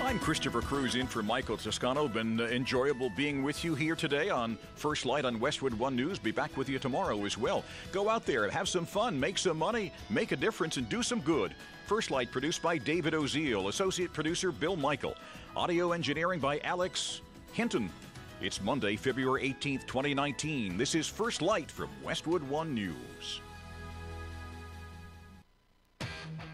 I'm Christopher Cruz in for Michael Toscano. Been enjoyable being with you here today on First Light on Westwood One News. Be back with you tomorrow as well. Go out there and have some fun, make some money, make a difference, and do some good. First Light produced by David Oziel, associate producer Bill Michael, audio engineering by Alex Hinton. It's Monday, February 18th, 2019. This is First Light from Westwood One News.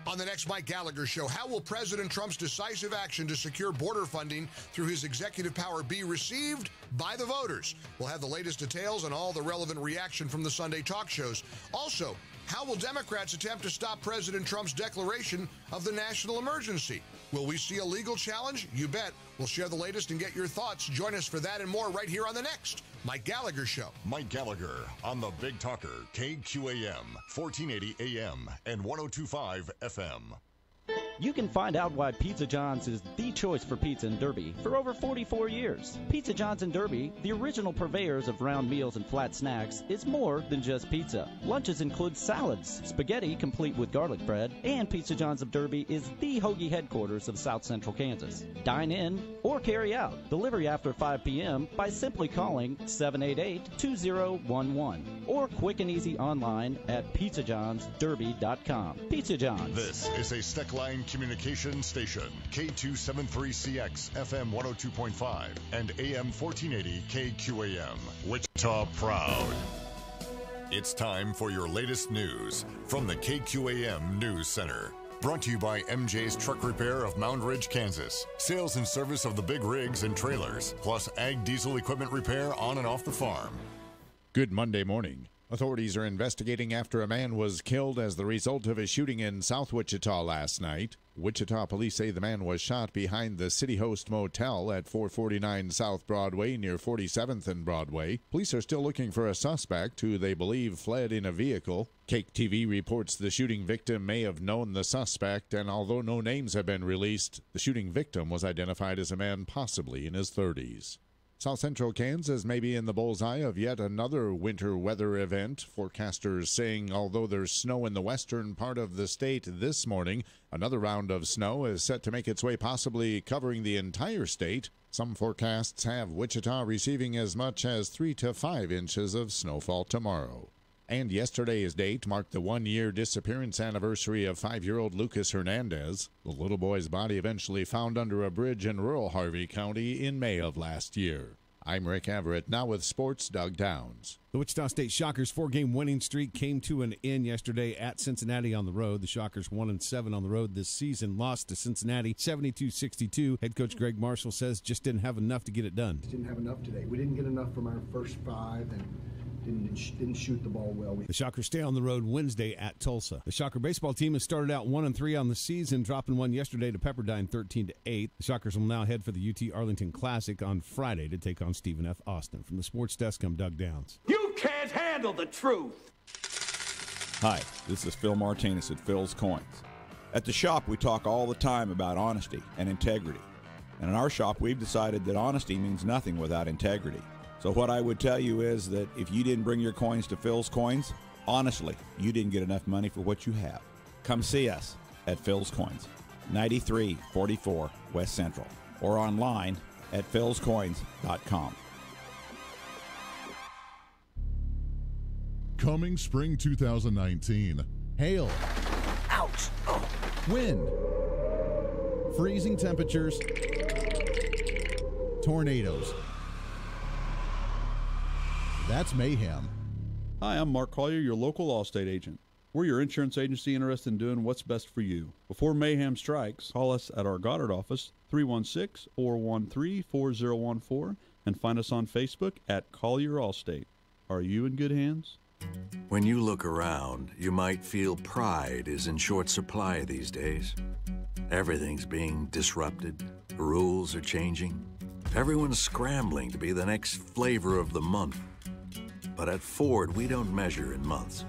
On the next Mike Gallagher Show, how will President Trump's decisive action to secure border funding through his executive power be received by the voters? We'll have the latest details and all the relevant reaction from the Sunday talk shows. Also, how will Democrats attempt to stop President Trump's declaration of the national emergency? Will we see a legal challenge? You bet. We'll share the latest and get your thoughts. Join us for that and more right here on the next Mike Gallagher Show. Mike Gallagher on the Big Talker, KQAM, 1480 AM and 1025 FM. You can find out why Pizza John's is the choice for pizza in Derby for over 44 years. Pizza John's in Derby, the original purveyors of round meals and flat snacks, is more than just pizza. Lunches include salads, spaghetti complete with garlic bread, and Pizza John's of Derby is the hoagie headquarters of South Central Kansas. Dine in or carry out. Delivery after 5 p.m. by simply calling 788-2011 or quick and easy online at pizzajohnsderby.com. Pizza John's. This is a Steckline Communication Station, K273CX, FM 102.5 and AM 1480 KQAM. Wichita proud. It's time for your latest news from the KQAM News Center. Brought to you by MJ's Truck Repair of Mound Ridge, Kansas. Sales and service of the big rigs and trailers, plus ag diesel equipment repair on and off the farm. Good Monday morning. Authorities are investigating after a man was killed as the result of a shooting in South Wichita last night. Wichita police say the man was shot behind the City Host Motel at 449 South Broadway near 47th and Broadway. Police are still looking for a suspect who they believe fled in a vehicle. Cake TV reports the shooting victim may have known the suspect, and although no names have been released, the shooting victim was identified as a man possibly in his 30s. South Central Kansas may be in the bullseye of yet another winter weather event. Forecasters saying although there's snow in the western part of the state this morning, another round of snow is set to make its way, possibly covering the entire state. Some forecasts have Wichita receiving as much as 3 to 5 inches of snowfall tomorrow. And yesterday's date marked the one-year disappearance anniversary of 5-year-old Lucas Hernandez. The little boy's body eventually found under a bridge in rural Harvey County in May of last year. I'm Rick Everett, now with sports, Doug Downs. The Wichita State Shockers' 4-game winning streak came to an end yesterday at Cincinnati on the road. The Shockers 1-7 on the road this season, lost to Cincinnati 72-62. Head coach Greg Marshall says just didn't have enough to get it done. Didn't have enough today. We didn't get enough from our first 5 and didn't shoot the ball well. The Shockers stay on the road Wednesday at Tulsa. The Shocker baseball team has started out 1-3 on the season, dropping one yesterday to Pepperdine 13-8. The Shockers will now head for the UT Arlington Classic on Friday to take on Stephen F. Austin. From the sports desk, I'm Doug Downs. You can't handle the truth. Hi, this is Phil Martinez at Phil's Coins. At the shop, we talk all the time about honesty and integrity. And in our shop, we've decided that honesty means nothing without integrity. So what I would tell you is that if you didn't bring your coins to Phil's Coins, honestly, you didn't get enough money for what you have. Come see us at Phil's Coins, 9344 West Central, or online at philscoins.com. Coming spring 2019. Hail. Ouch. Oh. Wind. Freezing temperatures. Tornadoes. That's mayhem. Hi, I'm Mark Collier, your local Allstate agent. We're your insurance agency interested in doing what's best for you. Before mayhem strikes, call us at our Goddard office, 316-413-4014, and find us on Facebook at Collier Allstate. Are you in good hands? When you look around, you might feel pride is in short supply these days. Everything's being disrupted. Rules are changing. Everyone's scrambling to be the next flavor of the month. But at Ford, we don't measure in months.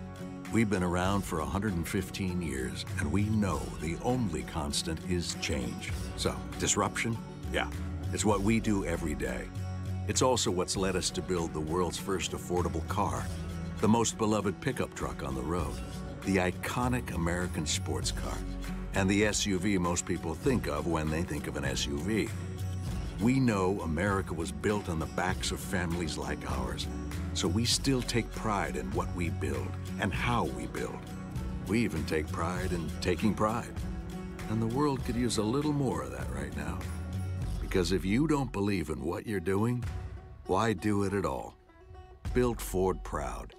We've been around for 115 years, and we know the only constant is change. So, disruption? Yeah, it's what we do every day. It's also what's led us to build the world's first affordable car, the most beloved pickup truck on the road, the iconic American sports car. and the SUV most people think of when they think of an SUV. We know America was built on the backs of families like ours, so we still take pride in what we build and how we build. We even take pride in taking pride. And the world could use a little more of that right now. Because if you don't believe in what you're doing, why do it at all? Build Ford proud.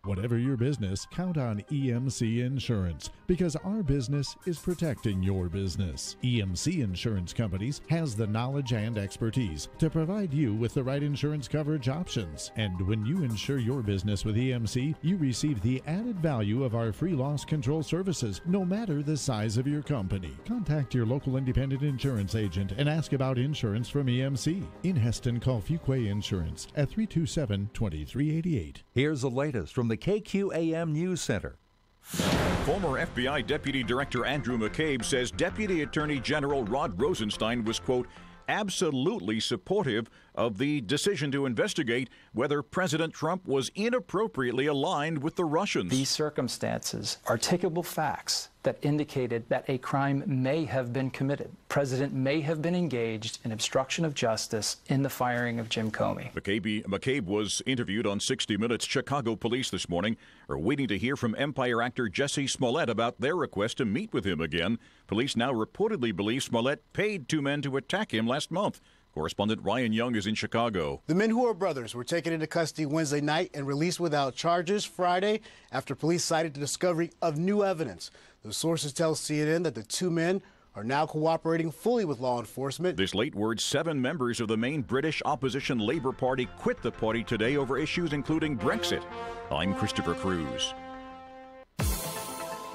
Whatever your business, count on EMC Insurance, because our business is protecting your business. EMC Insurance Companies has the knowledge and expertise to provide you with the right insurance coverage options. And when you insure your business with EMC, you receive the added value of our free loss control services, no matter the size of your company. Contact your local independent insurance agent and ask about insurance from EMC. In Heston, call Fuquay Insurance at 327-2388. Here's the latest from the KQAM News Center. Former FBI Deputy Director Andrew McCabe says Deputy Attorney General Rod Rosenstein was, quote, absolutely supportive of the decision to investigate whether President Trump was inappropriately aligned with the Russians. These circumstances, articulable facts that indicated that a crime may have been committed. President may have been engaged in obstruction of justice in the firing of Jim Comey. McCabe was interviewed on 60 Minutes. Chicago police this morning are waiting to hear from Empire actor Jussie Smollett about their request to meet with him again. Police now reportedly believe Smollett paid two men to attack him last month. Correspondent Ryan Young is in Chicago. The men who are brothers were taken into custody Wednesday night and released without charges Friday after police cited the discovery of new evidence. The sources tell CNN that the two men are now cooperating fully with law enforcement. This late word, 7 members of the main British opposition Labour Party quit the party today over issues including Brexit. I'm Christopher Cruz.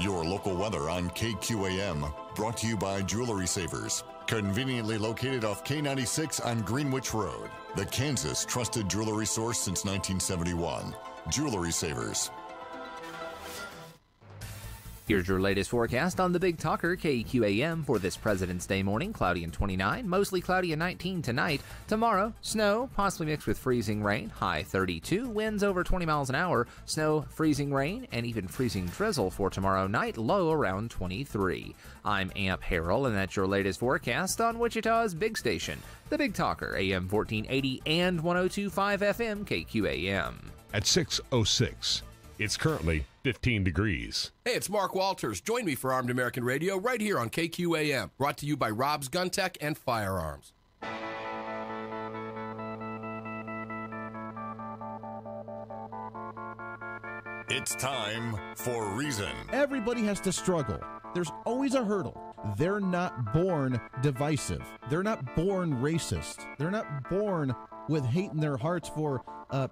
Your local weather on KQAM, brought to you by Jewelry Savers. Conveniently located off K96 on Greenwich Road. The Kansas trusted jewelry source since 1971. Jewelry Savers. Here's your latest forecast on the Big Talker KQAM for this President's Day morning. Cloudy and 29, mostly cloudy and 19 tonight. Tomorrow, snow, possibly mixed with freezing rain, high 32, winds over 20 miles an hour, snow, freezing rain, and even freezing drizzle for tomorrow night, low around 23. I'm Amp Harrell, and that's your latest forecast on Wichita's big station, the Big Talker, AM 1480 and 102.5 FM KQAM. At 6:06, it's currently 15 degrees. Hey, it's Mark Walters. Join me for Armed American Radio right here on KQAM. Brought to you by Rob's Gun Tech and Firearms. It's time for Reason. Everybody has to struggle. There's always a hurdle. They're not born divisive. They're not born racist. They're not born with hate in their hearts for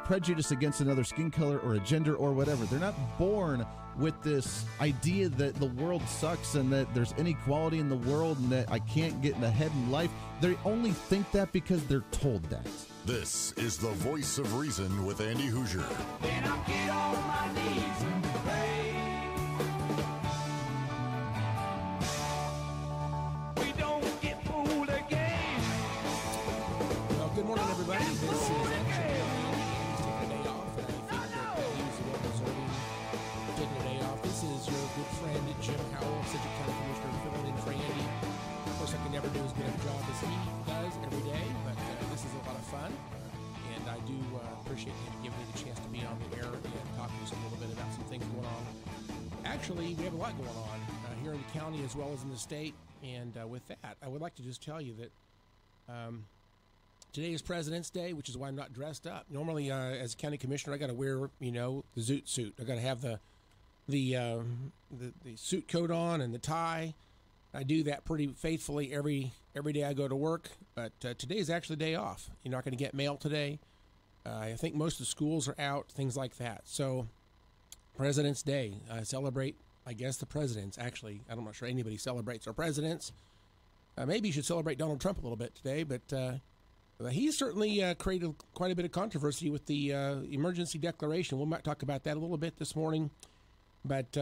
prejudice against another skin color or a gender or whatever. They're not born with this idea that the world sucks and that there's inequality in the world and that I can't get ahead in life. They only think that because they're told that. This is the Voice of Reason with Andy Hoosier. Then I'll get on my knees and pray. We don't get fooled again. Well, good morning, everybody. This is taking a day off, and I think that he's well-deserving taking a day off. This is your good friend, Jim Howell, Sedgwick County Commissioner, filling in for Andy. Of course, I can never do as good of a job as he does every day, but this is a lot of fun, and I do appreciate him giving me the chance to be on the air and talk to us a little bit about some things going on. Actually, we have a lot going on here in the county as well as in the state, and with that, I would like to just tell you that today is President's Day, which is why I'm not dressed up. Normally, as a county commissioner, I got to wear, the zoot suit. I got to have the suit coat on and the tie. I do that pretty faithfully every day I go to work. But today is actually a day off. You're not going to get mail today. I think most of the schools are out, things like that. So, President's Day, celebrate, I guess, the presidents. Actually, I'm not sure anybody celebrates our presidents. Maybe you should celebrate Donald Trump a little bit today, but he certainly created quite a bit of controversy with the emergency declaration. We might talk about that a little bit this morning. But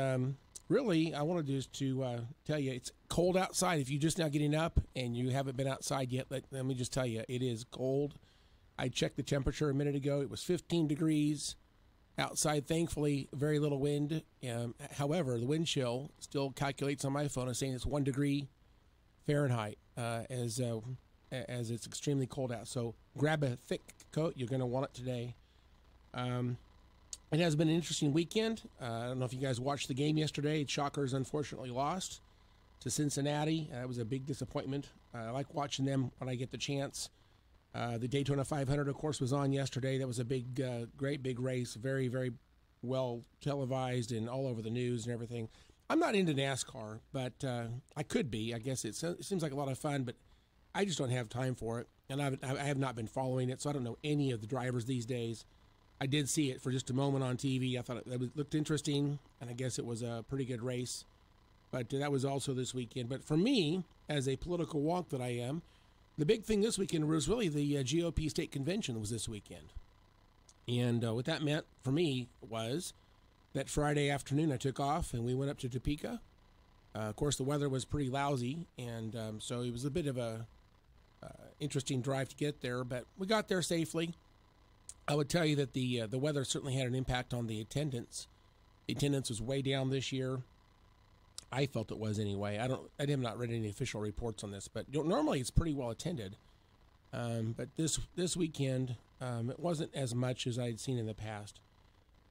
really, I wanted to tell you, it's cold outside. If you're just now getting up and you haven't been outside yet, let me just tell you, it is cold. I checked the temperature a minute ago. It was 15 degrees. outside. Thankfully, very little wind. However, the wind chill still calculates on my phone as saying it's 1 degree Fahrenheit as it's extremely cold out. So grab a thick coat. You're going to want it today. It has been an interesting weekend. I don't know if you guys watched the game yesterday. Shockers unfortunately lost to Cincinnati. That was a big disappointment. I like watching them when I get the chance. The Daytona 500, of course, was on yesterday. That was a big, great big race. Very, very well televised and all over the news and everything. I'm not into NASCAR, but I could be. I guess it seems like a lot of fun, but I just don't have time for it. And I have not been following it, so I don't know any of the drivers these days. I did see it for just a moment on TV. I thought it looked interesting, and I guess it was a pretty good race. But that was also this weekend. But for me, as a political wonk that I am, the big thing this weekend was really the GOP state convention was this weekend. And what that meant for me was that Friday afternoon I took off and we went up to Topeka. Of course, the weather was pretty lousy, and so it was a bit of a interesting drive to get there. But we got there safely. I would tell you that the weather certainly had an impact on the attendance. The attendance was way down this year. I felt it was anyway. I have not read any official reports on this, but normally it's pretty well attended. But this weekend, it wasn't as much as I'd seen in the past.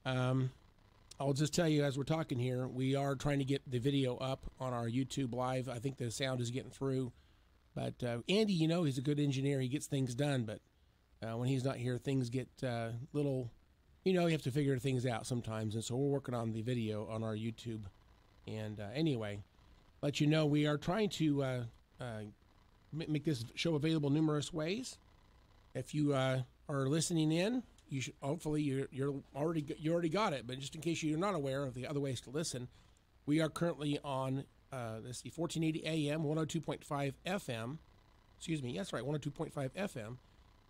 I'll just tell you as we're talking here, we are trying to get the video up on our YouTube Live. I think the sound is getting through. But Andy, he's a good engineer. He gets things done, but when he's not here, things get little, you have to figure things out sometimes. And so we're working on the video on our YouTube. And anyway, let you know we are trying to make this show available numerous ways. If you are listening in, you should hopefully you already got it. But just in case you're not aware of the other ways to listen, we are currently on 1480 AM, 102.5 FM. Excuse me, that's right, 102.5 FM.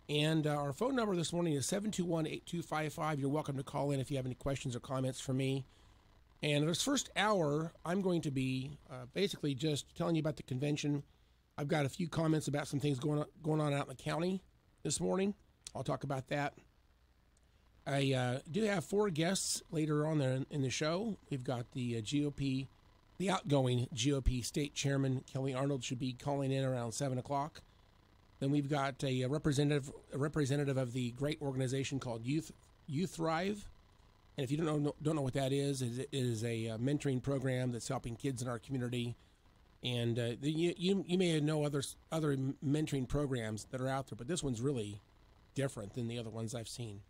And our phone number this morning is 721-8255. You're welcome to call in if you have any questions or comments for me. And this first hour, I'm going to be basically just telling you about the convention. I've got a few comments about some things going on out in the county this morning. I'll talk about that. I do have 4 guests later on in the show. We've got the GOP, the outgoing GOP state chairman, Kelly Arnold, should be calling in around 7 o'clock. Then we've got a representative of the great organization called Youth Thrive. And if you don't know what that is, it is a mentoring program that's helping kids in our community. And you may know other mentoring programs that are out there, but this one's really different than the other ones I've seen.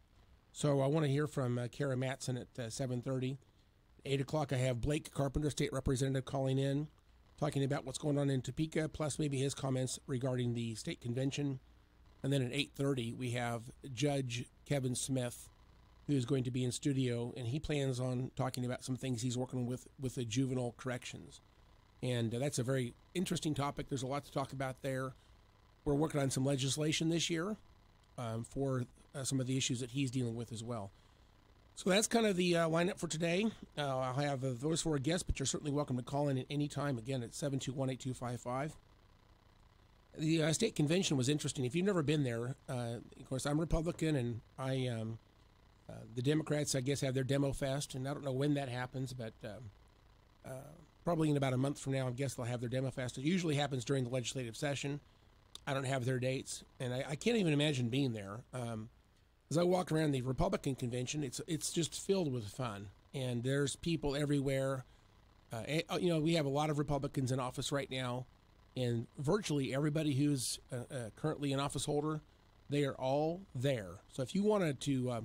So I want to hear from Kara Matson at 7:30. 8 o'clock, I have Blake Carpenter, state representative, calling in, talking about what's going on in Topeka, plus maybe his comments regarding the state convention. And then at 8:30, we have Judge Kevin Smith, who is going to be in studio, and he plans on talking about some things he's working with the juvenile corrections. And that's a very interesting topic. There's a lot to talk about there. We're working on some legislation this year for some of the issues that he's dealing with as well. So that's kind of the lineup for today. I'll have those 4 guests, but you're certainly welcome to call in at any time. Again, at 721-8255. The state convention was interesting. If you've never been there, of course, I'm Republican, and the Democrats, I guess, have their Demo Fest, and I don't know when that happens, but probably in about a month from now, I guess they'll have their Demo Fest. It usually happens during the legislative session. I don't have their dates, and I can't even imagine being there. As I walk around the Republican convention, it's just filled with fun, and there's people everywhere. We have a lot of Republicans in office right now, and virtually everybody who's currently an office holder, they are all there. So if you wanted to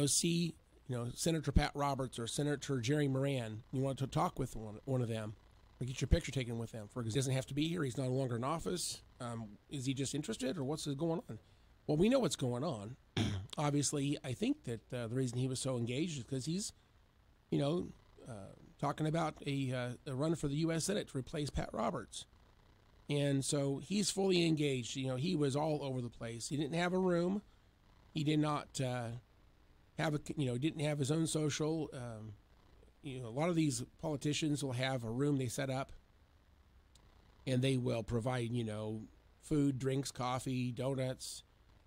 see, Senator Pat Roberts or Senator Jerry Moran, you want to talk with one of them or get your picture taken with them. For example, he doesn't have to be here. He's no longer in office. Is he just interested, or what's going on? Well, we know what's going on. Obviously, I think that the reason he was so engaged is because he's, talking about a run for the U.S. Senate to replace Pat Roberts. And so he's fully engaged. He was all over the place. He didn't have a room. He did not didn't have his own social. A lot of these politicians will have a room they set up, and they will provide, food, drinks, coffee, donuts.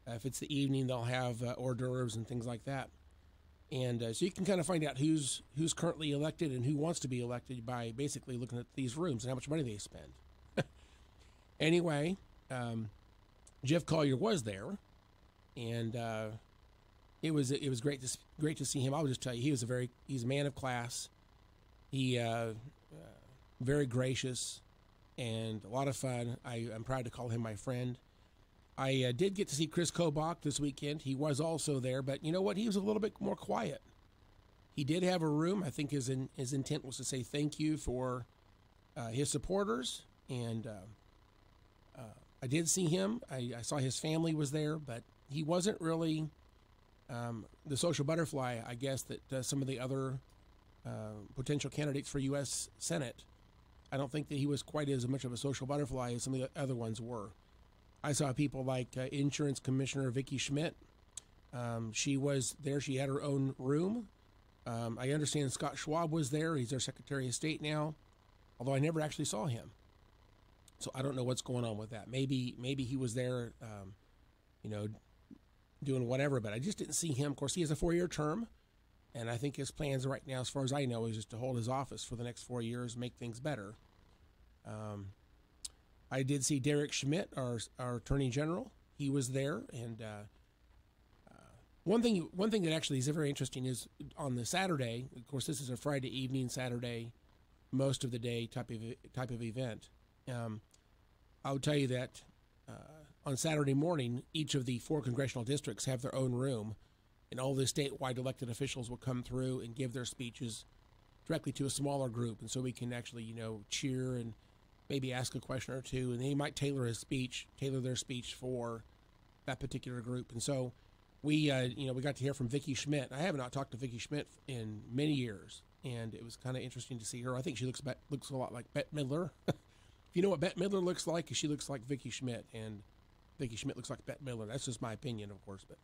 If it's the evening, they'll have hors d'oeuvres and things like that. And so you can kind of find out who's currently elected and who wants to be elected by basically looking at these rooms and how much money they spend. Anyway, Jeff Collier was there, and it was great to see him. I'll just tell you, he's a man of class. He very gracious and a lot of fun. I'm proud to call him my friend. I did get to see Chris Kobach this weekend. He was also there, but you know what? He was a little bit more quiet. He did have a room. I think his intent was to say thank you for his supporters, and I did see him. I saw his family was there, but he wasn't really the social butterfly, I guess, that some of the other potential candidates for U.S. Senate. I don't think that he was quite as much of a social butterfly as some of the other ones were. I saw people like Insurance Commissioner Vicki Schmidt. She was there. She had her own room. I understand Scott Schwab was there. He's our Secretary of State now, although I never actually saw him. So I don't know what's going on with that. Maybe he was there, doing whatever, but I just didn't see him. Of course, he has a 4-year term, and I think his plans right now, as far as I know, is just to hold his office for the next 4 years, make things better. I did see Derek Schmidt, our Attorney General. He was there, and one thing that actually is very interesting is on the Saturday. Of course, this is a Friday evening, Saturday, most of the day type of event. I would tell you that on Saturday morning, each of the 4 congressional districts have their own room, and all the statewide elected officials will come through and give their speeches directly to a smaller group, and so we can actually, cheer and maybe ask a question or two, and they might tailor their speech for that particular group. And so we got to hear from Vicki Schmidt. I have not talked to Vicki Schmidt in many years, and it was kind of interesting to see her. I think she looks a lot like Bette Midler. If you know what Bette Midler looks like, she looks like Vicki Schmidt, and Vicki Schmidt looks like Bette Midler. That's just my opinion, of course. But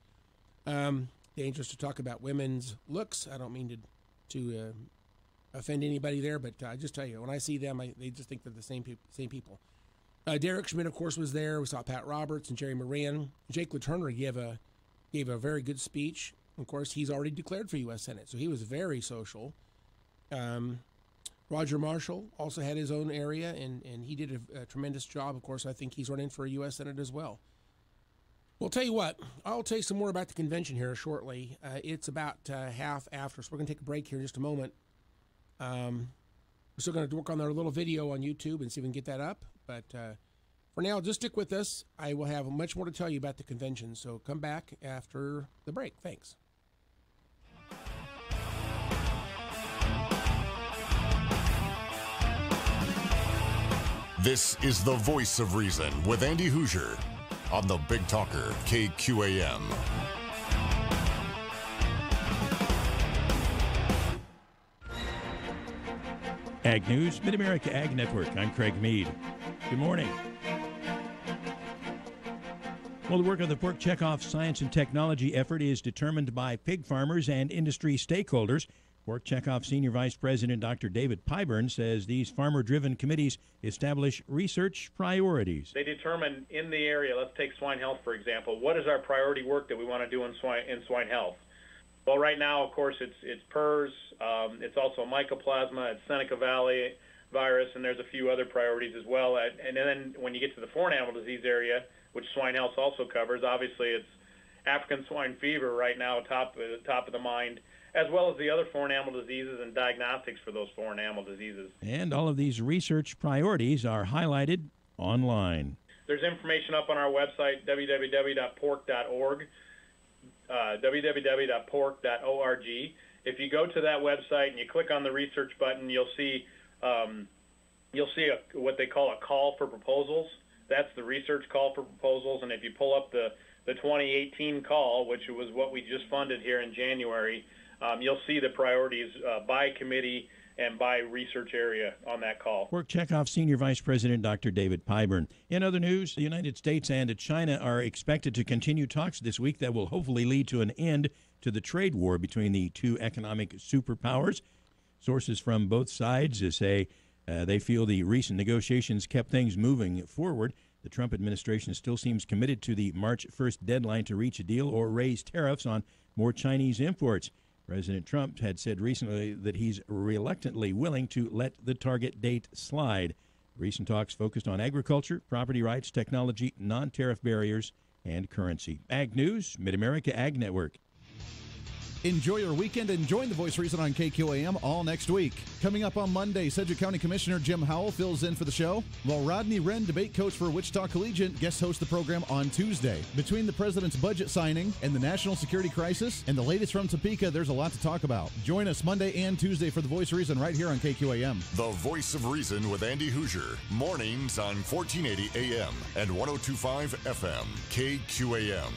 dangerous to talk about women's looks. I don't mean to offend anybody there, but I just tell you, when I see them, they just think they're the same people. Derek Schmidt, of course, was there. We saw Pat Roberts and Jerry Moran. Jake LaTurner gave a very good speech. Of course, he's already declared for U.S. Senate, so he was very social. Roger Marshall also had his own area, and he did a tremendous job. Of course, I think he's running for a U.S. Senate as well. Well, tell you what, I'll tell you some more about the convention here shortly. It's about half after, so we're going to take a break here in just a moment. We're still going to work on our little video on YouTube and see if we can get that up. But for now, just stick with us. I will have much more to tell you about the convention, so come back after the break. Thanks. This is the Voice of Reason with Andy Hoosier on the Big Talker, KQAM. Ag News, Mid-America Ag Network. I'm Craig Mead. Good morning. Well, the work of the Pork Checkoff Science and Technology effort is determined by pig farmers and industry stakeholders. Pork Checkoff Senior Vice President Dr. David Pyburn says these farmer-driven committees establish research priorities. They determine in the area, let's take swine health, for example, what is our priority work that we want to do in swine health? Well, right now, of course, it's PRRS, it's also Mycoplasma, it's Seneca Valley virus, and there's a few other priorities as well. And then when you get to the foreign animal disease area, which swine health also covers, obviously it's African swine fever right now, top of the mind, as well as the other foreign animal diseases and diagnostics for those foreign animal diseases. And all of these research priorities are highlighted online. There's information up on our website, www.pork.org. www.pork.org. If you go to that website and you click on the research button, you'll see what they call a call for proposals. That's the research call for proposals. And if you pull up the 2018 call, which was what we just funded here in January, you'll see the priorities by committee and by research area on that call. Pork Checkoff Senior Vice President Dr. David Pyburn. In other news, the United States and China are expected to continue talks this week that will hopefully lead to an end to the trade war between the two economic superpowers. Sources from both sides say they feel the recent negotiations kept things moving forward. The Trump administration still seems committed to the March 1st deadline to reach a deal or raise tariffs on more Chinese imports. President Trump had said recently that he's reluctantly willing to let the target date slide. Recent talks focused on agriculture, property rights, technology, non-tariff barriers, and currency. Ag News, Mid-America Ag Network. Enjoy your weekend and join the Voice of Reason on KQAM all next week. Coming up on Monday, Sedgwick County Commissioner Jim Howell fills in for the show, while Rodney Wren, debate coach for Wichita Collegiate, guest hosts the program on Tuesday. Between the president's budget signing and the national security crisis and the latest from Topeka, there's a lot to talk about. Join us Monday and Tuesday for the Voice of Reason right here on KQAM. The Voice of Reason with Andy Hoosier. Mornings on 1480 AM and 102.5 FM. KQAM.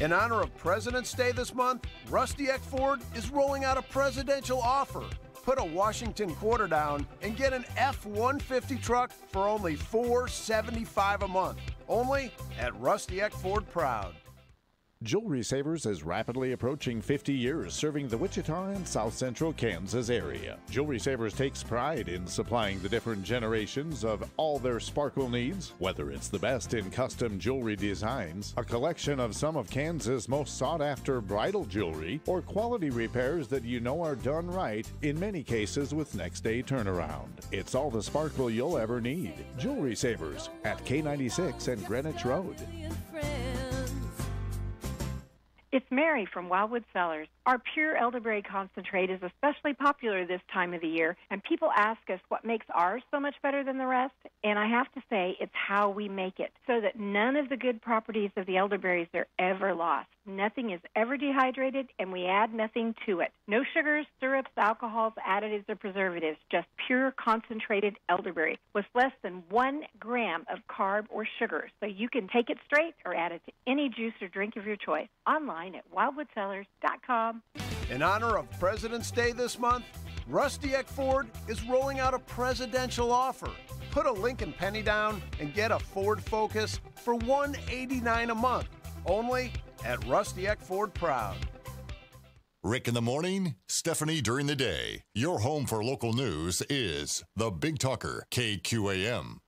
In honor of President's Day this month, Rusty Eck Ford is rolling out a presidential offer. Put a Washington quarter down and get an F-150 truck for only $475 a month. Only at Rusty Eck Ford Proud. Jewelry Savers is rapidly approaching 50 years serving the Wichita and South Central Kansas area. Jewelry Savers takes pride in supplying the different generations of all their sparkle needs, whether it's the best in custom jewelry designs, a collection of some of Kansas' most sought-after bridal jewelry, or quality repairs that you know are done right, in many cases with next-day turnaround. It's all the sparkle you'll ever need. Jewelry Savers at K96 and Greenwich Road. It's Mary from Wildwood Cellars. Our pure elderberry concentrate is especially popular this time of the year, and people ask us what makes ours so much better than the rest, and I have to say it's how we make it, so that none of the good properties of the elderberries are ever lost. Nothing is ever dehydrated, and we add nothing to it. No sugars, syrups, alcohols, additives, or preservatives, just pure concentrated elderberry with less than 1 gram of carb or sugar, so you can take it straight or add it to any juice or drink of your choice. Online at wildwoodsellers.com. In honor of President's Day this month, Rusty Eck Ford is rolling out a presidential offer. Put a Lincoln penny down and get a Ford Focus for $189 a month. Only at Rusty Eck Ford Proud. Rick in the morning, Stephanie during the day. Your home for local news is the Big Talker, KQAM.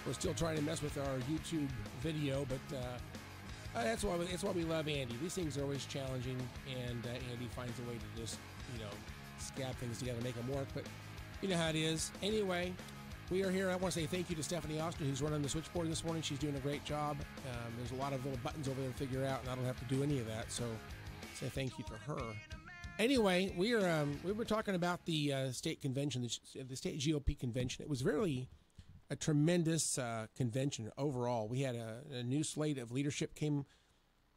We're still trying to mess with our YouTube video, but that's why we love Andy. These things are always challenging, and Andy finds a way to just, scab things together, make them work. But you know how it is. Anyway, we are here. I want to say thank you to Stephanie Austin, who's running the switchboard this morning. She's doing a great job. There's a lot of little buttons over there to figure out, and I don't have to do any of that. So say thank you to her. Anyway, we were talking about the state convention, the state GOP convention. It was really a tremendous convention overall. We had a new slate of leadership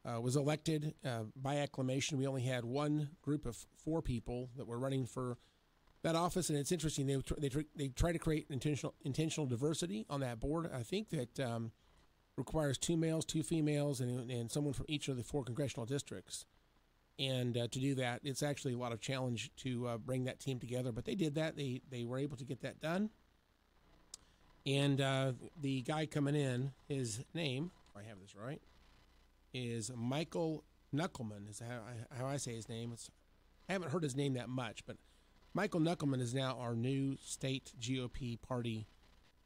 was elected by acclamation. We only had one group of 4 people that were running for that office, and it's interesting. They try to create intentional diversity on that board. I think that requires 2 males, 2 females, and someone from each of the 4 congressional districts. And to do that, it's actually a lot of challenge to bring that team together. But they did that. They were able to get that done. And the guy coming in, his name, if I have this right, is Michael Knuckleman, is how I say his name. I haven't heard his name that much, but Michael Knuckleman is now our new state GOP party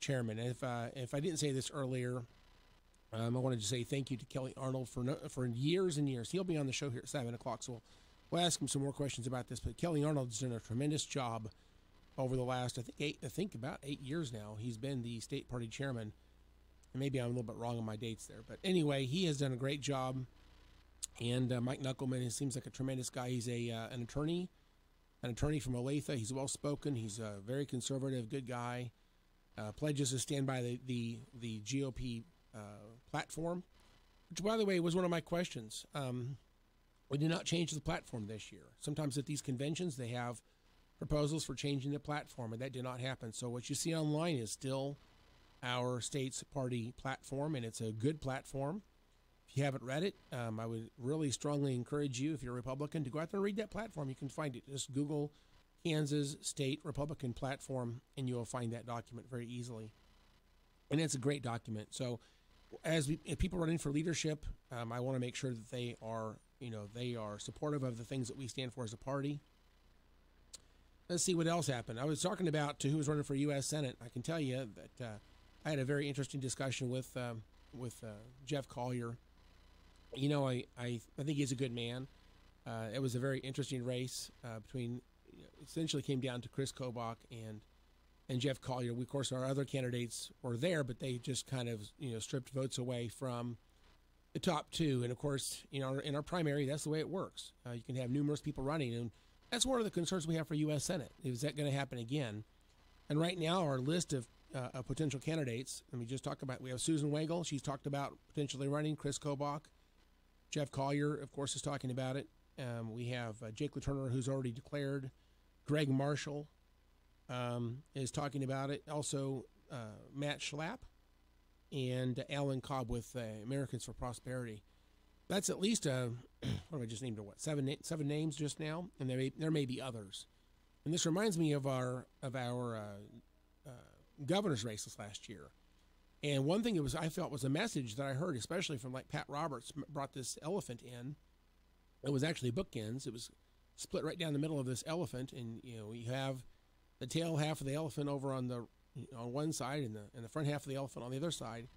chairman. And if I didn't say this earlier, I wanted to say thank you to Kelly Arnold for years and years. He'll be on the show here at 7 o'clock, so we'll ask him some more questions about this. But Kelly Arnold's done a tremendous job over the last, I think about 8 years now. He's been the state party chairman. And maybe I'm a little bit wrong on my dates there. But anyway, he has done a great job. And Mike Knuckleman, he seems like a tremendous guy. He's an attorney from Olathe. He's well-spoken. He's a very conservative, good guy. Pledges to stand by the GOP platform, which, by the way, was one of my questions. We did not change the platform this year. Sometimes at these conventions, they have proposals for changing the platform, and that did not happen. So what you see online is still our state's party platform, and it's a good platform. If you haven't read it, I would really strongly encourage you, if you're a Republican, to go out there and read that platform. You can find it. Just Google Kansas State Republican Platform, and you'll find that document very easily. And it's a great document. So if people running for leadership, I want to make sure that they are supportive of the things that we stand for as a party. Let's see what else happened. I was talking about who was running for U.S. Senate. I can tell you that I had a very interesting discussion with Jeff Collier. I think he's a good man. It was a very interesting race between. Essentially, came down to Chris Kobach and Jeff Collier. We, of course, our other candidates were there, but they just kind of stripped votes away from the top two. And of course, in our primary, that's the way it works. You can have numerous people running, and that's one of the concerns we have for U.S. Senate. Is that going to happen again? And right now, our list of potential candidates. Let me just talk about. We have Susan Wagle. She's talked about potentially running. Chris Kobach, Jeff Collier, of course, is talking about it. We have Jake LaTurner, who's already declared. Greg Marshall is talking about it. Also, Matt Schlapp and Alan Cobb with Americans for Prosperity. That's at least what have I just named? Seven names just now, and there may be others. And this reminds me of our governor's races last year. And one thing I felt was a message that I heard, especially from like Pat Roberts, brought this elephant in. It was actually bookends. It was split right down the middle of this elephant, and you have the tail half of the elephant over on one side, and the front half of the elephant on the other side.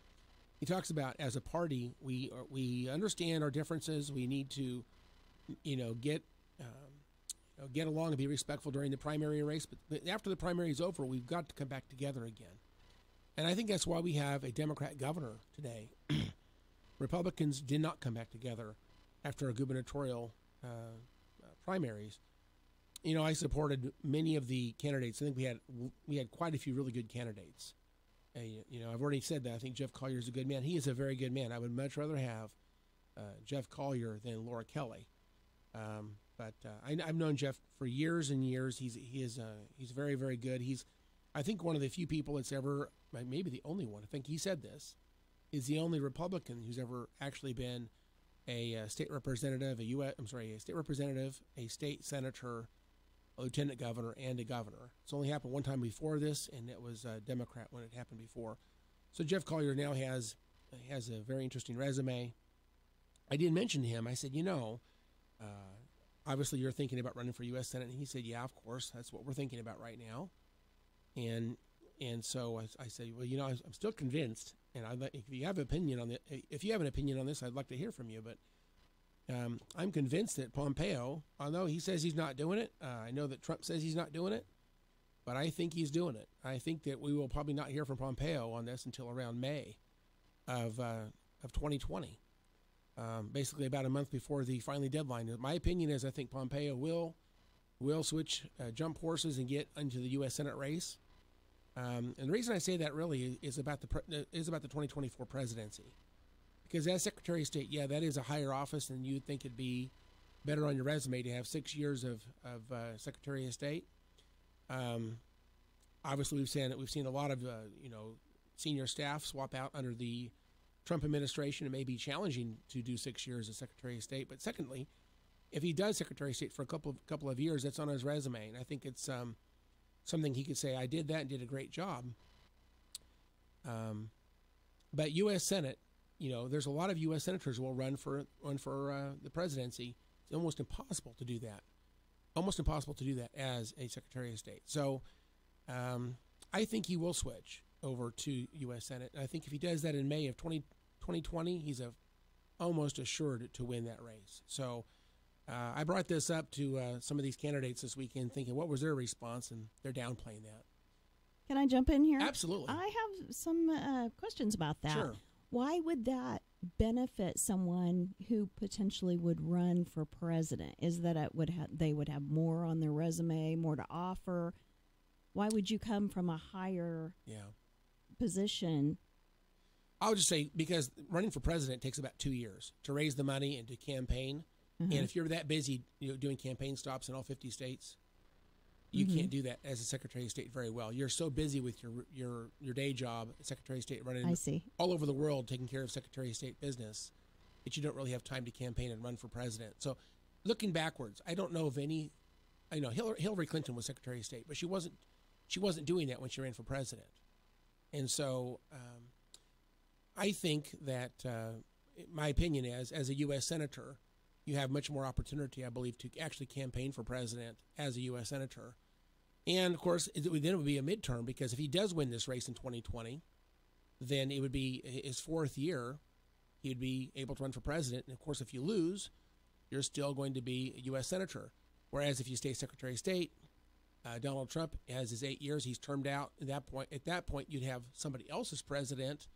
He talks about, as a party, we understand our differences. We need to, get along and be respectful during the primary race. But after the primary is over, we've got to come back together again. And I think that's why we have a Democrat governor today. Republicans did not come back together after a gubernatorial primaries. I supported many of the candidates. I think we had quite a few really good candidates. I've already said that I think Jeff Collier is a good man. He is a very good man. I would much rather have Jeff Collier than Laura Kelly. But I've known Jeff for years and years. He's very, very good. He's, I think, one of the few people that's ever, maybe the only one, I think he said this, is the only Republican who's ever actually been a state representative, a state senator, a lieutenant governor, and a governor. It's only happened one time before this, and it was a Democrat when it happened before. So Jeff Collier now has a very interesting resume. I did mention to him, I said, obviously you're thinking about running for U.S. Senate. And he said, yeah, of course, that's what we're thinking about right now. And so I said, well, I'm still convinced. And if you have an opinion on this, I'd like to hear from you. But I'm convinced that Pompeo, although he says he's not doing it, I know that Trump says he's not doing it, but I think he's doing it. I think that we will probably not hear from Pompeo on this until around May of 2020, basically about a month before the final deadline. My opinion is I think Pompeo will switch, jump horses and get into the U.S. Senate race. And the reason I say that really is about the 2024 presidency, because as Secretary of State, yeah, that is a higher office, and you'd think it'd be better on your resume to have 6 years of Secretary of State. Obviously, we've seen a lot of senior staff swap out under the Trump administration. It may be challenging to do 6 years as Secretary of State, but secondly, if he does Secretary of State for a couple of years, that's on his resume, and I think it's something he could say, I did that and did a great job. But U.S. Senate, there's a lot of U.S. senators who will run for the presidency. It's almost impossible to do that. As a Secretary of State. So I think he will switch over to U.S. Senate. And I think if he does that in May of 2020, he's almost assured to win that race. So I brought this up to some of these candidates this weekend thinking, what was their response? And they're downplaying that. Can I jump in here? Absolutely. I have some questions about that. Sure. Why would that benefit someone who potentially would run for president? Is that they would have more on their resume, more to offer? Why would you come from a higher position? I would just say because running for president takes about 2 years to raise the money and to campaign. Mm-hmm. And if you're that busy doing campaign stops in all 50 states, you can't do that as a Secretary of State very well. You're so busy with your day job, Secretary of State, running all over the world, taking care of Secretary of State business, that you don't really have time to campaign and run for president. So looking backwards, I don't know of any. I know Hillary Clinton was Secretary of State, but she wasn't doing that when she ran for president. And so I think that, my opinion is, as a U.S. Senator, you have much more opportunity, I believe, to actually campaign for president as a U.S. Senator. And, of course, then it would be a midterm, because if he does win this race in 2020, then it would be his fourth year. He would be able to run for president. And, of course, if you lose, you're still going to be a U.S. Senator. Whereas if you stay Secretary of State, Donald Trump has his 8 years. He's termed out. At that point, you'd have somebody else as president.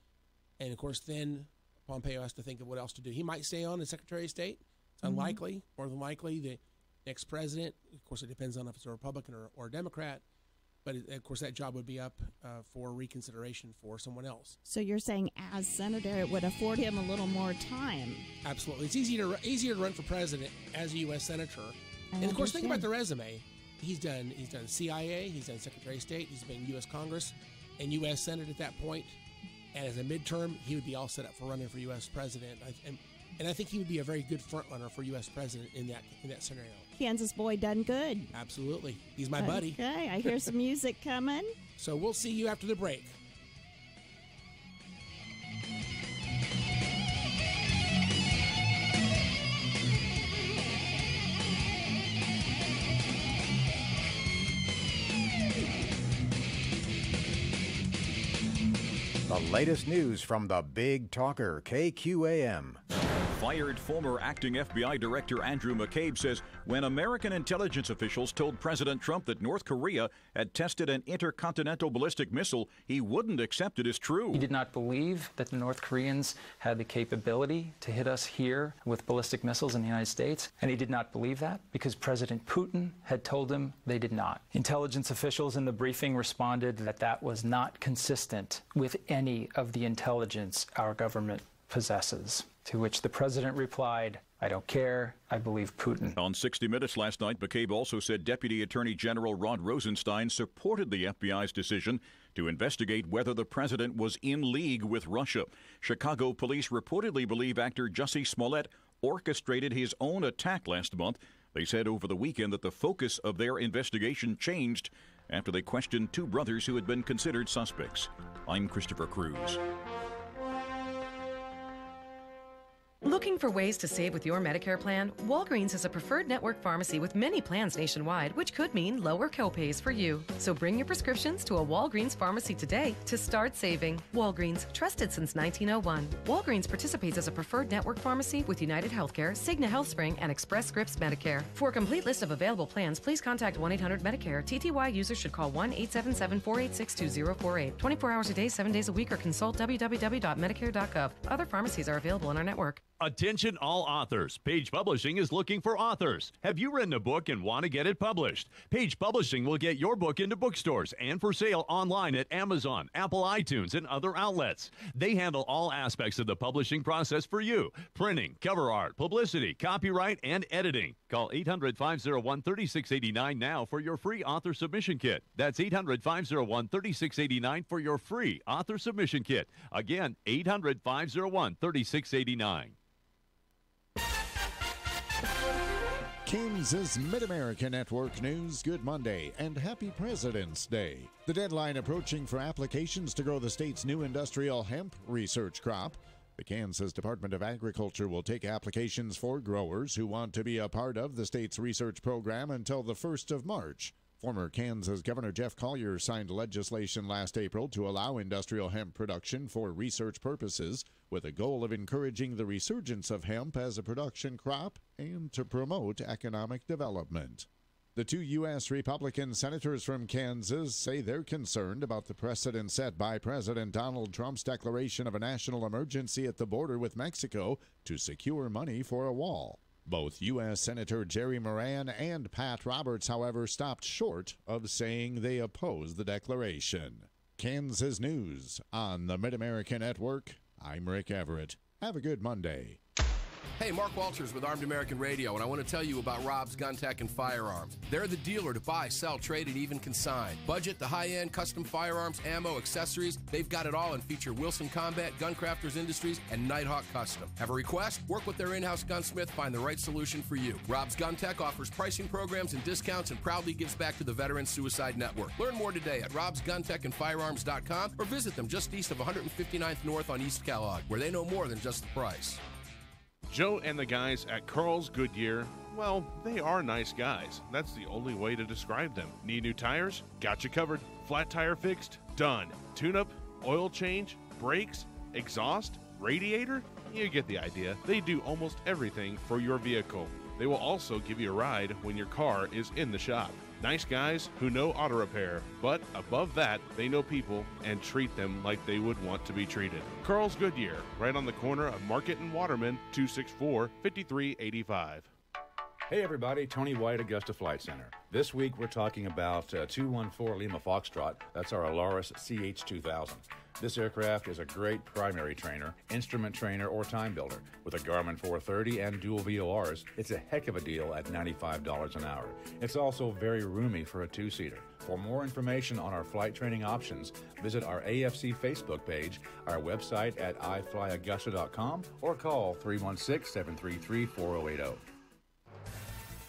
And, of course, then Pompeo has to think of what else to do. He might stay on as Secretary of State. It's unlikely, more than likely. The next president, of course, it depends on if it's a Republican or a Democrat. But, of course, that job would be up for reconsideration for someone else. So you're saying as senator, it would afford him a little more time? Absolutely. It's easier to run for president as a U.S. Senator. And, of course, think about the resume. He's done CIA, he's done Secretary of State, he's been U.S. Congress and U.S. Senate at that point. And as a midterm, he would be all set up for running for U.S. president. And I think he would be a very good front runner for U.S. president in that scenario. Kansas boy done good. Absolutely. He's my buddy. Okay, I hear some music coming. So we'll see you after the break. The latest news from the Big Talker, KQAM. Fired former acting FBI Director Andrew McCabe says when American intelligence officials told President Trump that North Korea had tested an intercontinental ballistic missile, he wouldn't accept it as true. He did not believe that the North Koreans had the capability to hit us here with ballistic missiles in the United States, and he did not believe that because President Putin had told him they did not. Intelligence officials in the briefing responded that that was not consistent with any of the intelligence our government possesses. To which the president replied, I don't care. I believe Putin. On 60 Minutes last night, McCabe also said Deputy Attorney General Rod Rosenstein supported the FBI's decision to investigate whether the president was in league with Russia. Chicago police reportedly believe actor Jussie Smollett orchestrated his own attack last month. They said over the weekend that the focus of their investigation changed after they questioned two brothers who had been considered suspects. I'm Christopher Cruz. Looking for ways to save with your Medicare plan? Walgreens is a preferred network pharmacy with many plans nationwide, which could mean lower copays for you. So bring your prescriptions to a Walgreens pharmacy today to start saving. Walgreens, trusted since 1901. Walgreens participates as a preferred network pharmacy with United Healthcare, Cigna HealthSpring, and Express Scripts Medicare. For a complete list of available plans, please contact 1-800-MEDICARE. TTY users should call 1-877-486-2048. 24 hours a day, 7 days a week, or consult www.medicare.gov. Other pharmacies are available in our network. Attention all authors. Page Publishing is looking for authors. Have you written a book and want to get it published? Page Publishing will get your book into bookstores and for sale online at Amazon, Apple iTunes, and other outlets. They handle all aspects of the publishing process for you. Printing, cover art, publicity, copyright, and editing. Call 800-501-3689 now for your free author submission kit. That's 800-501-3689 for your free author submission kit. Again, 800-501-3689. Kansas Mid-America Network News, good Monday and happy President's Day. The deadline approaching for applications to grow the state's new industrial hemp research crop. The Kansas Department of Agriculture will take applications for growers who want to be a part of the state's research program until the 1st of March. Former Kansas Governor Jeff Collier signed legislation last April to allow industrial hemp production for research purposes, with a goal of encouraging the resurgence of hemp as a production crop and to promote economic development. The two U.S. Republican senators from Kansas say they're concerned about the precedent set by President Donald Trump's declaration of a national emergency at the border with Mexico to secure money for a wall. Both U.S. Senator Jerry Moran and Pat Roberts, however, stopped short of saying they oppose the declaration. Kansas News on the Mid-America Network. I'm Rick Everett. Have a good Monday. Hey, Mark Walters with Armed American Radio, and I want to tell you about Rob's Gun Tech and Firearms. They're the dealer to buy, sell, trade, and even consign. Budget to high-end custom firearms, ammo, accessories. They've got it all and feature Wilson Combat, Guncrafters Industries, and Nighthawk Custom. Have a request? Work with their in-house gunsmith. Find the right solution for you. Rob's Gun Tech offers pricing programs and discounts and proudly gives back to the Veterans Suicide Network. Learn more today at robsguntechandfirearms.com or visit them just east of 159th North on East Kellogg, where they know more than just the price. Joe and the guys at Carl's Goodyear, well, they are nice guys. That's the only way to describe them. Need new tires? Got you covered. Flat tire fixed? Done. Tune-up? Oil change? Brakes? Exhaust? Radiator? You get the idea. They do almost everything for your vehicle. They will also give you a ride when your car is in the shop. Nice guys who know auto repair, but above that, they know people and treat them like they would want to be treated. Carl's Goodyear, right on the corner of Market and Waterman, 264-5385. Hey everybody, Tony White, Augusta Flight Center. This week we're talking about 214 Lima Foxtrot. That's our Alaris CH-2000. This aircraft is a great primary trainer, instrument trainer, or time builder. With a Garmin 430 and dual VORs, it's a heck of a deal at $95 an hour. It's also very roomy for a two-seater. For more information on our flight training options, visit our AFC Facebook page, our website at iflyaugusta.com, or call 316-733-4080.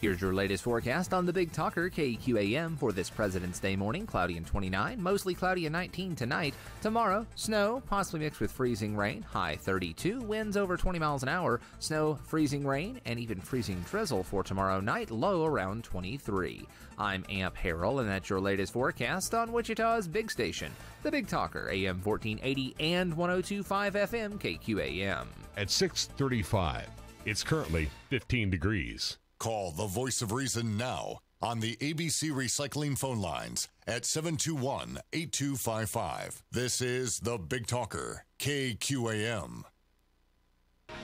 Here's your latest forecast on the Big Talker KQAM for this President's Day morning. Cloudy and 29, mostly cloudy and 19 tonight. Tomorrow, snow, possibly mixed with freezing rain, high 32, winds over 20 miles an hour, snow, freezing rain, and even freezing drizzle for tomorrow night, low around 23. I'm Amp Harrell, and that's your latest forecast on Wichita's big station, the Big Talker, AM 1480 and 102.5 FM KQAM. At 6:35, it's currently 15 degrees. Call the Voice of Reason now on the ABC Recycling phone lines at 721-8255. This is the Big Talker, KQAM. Hey,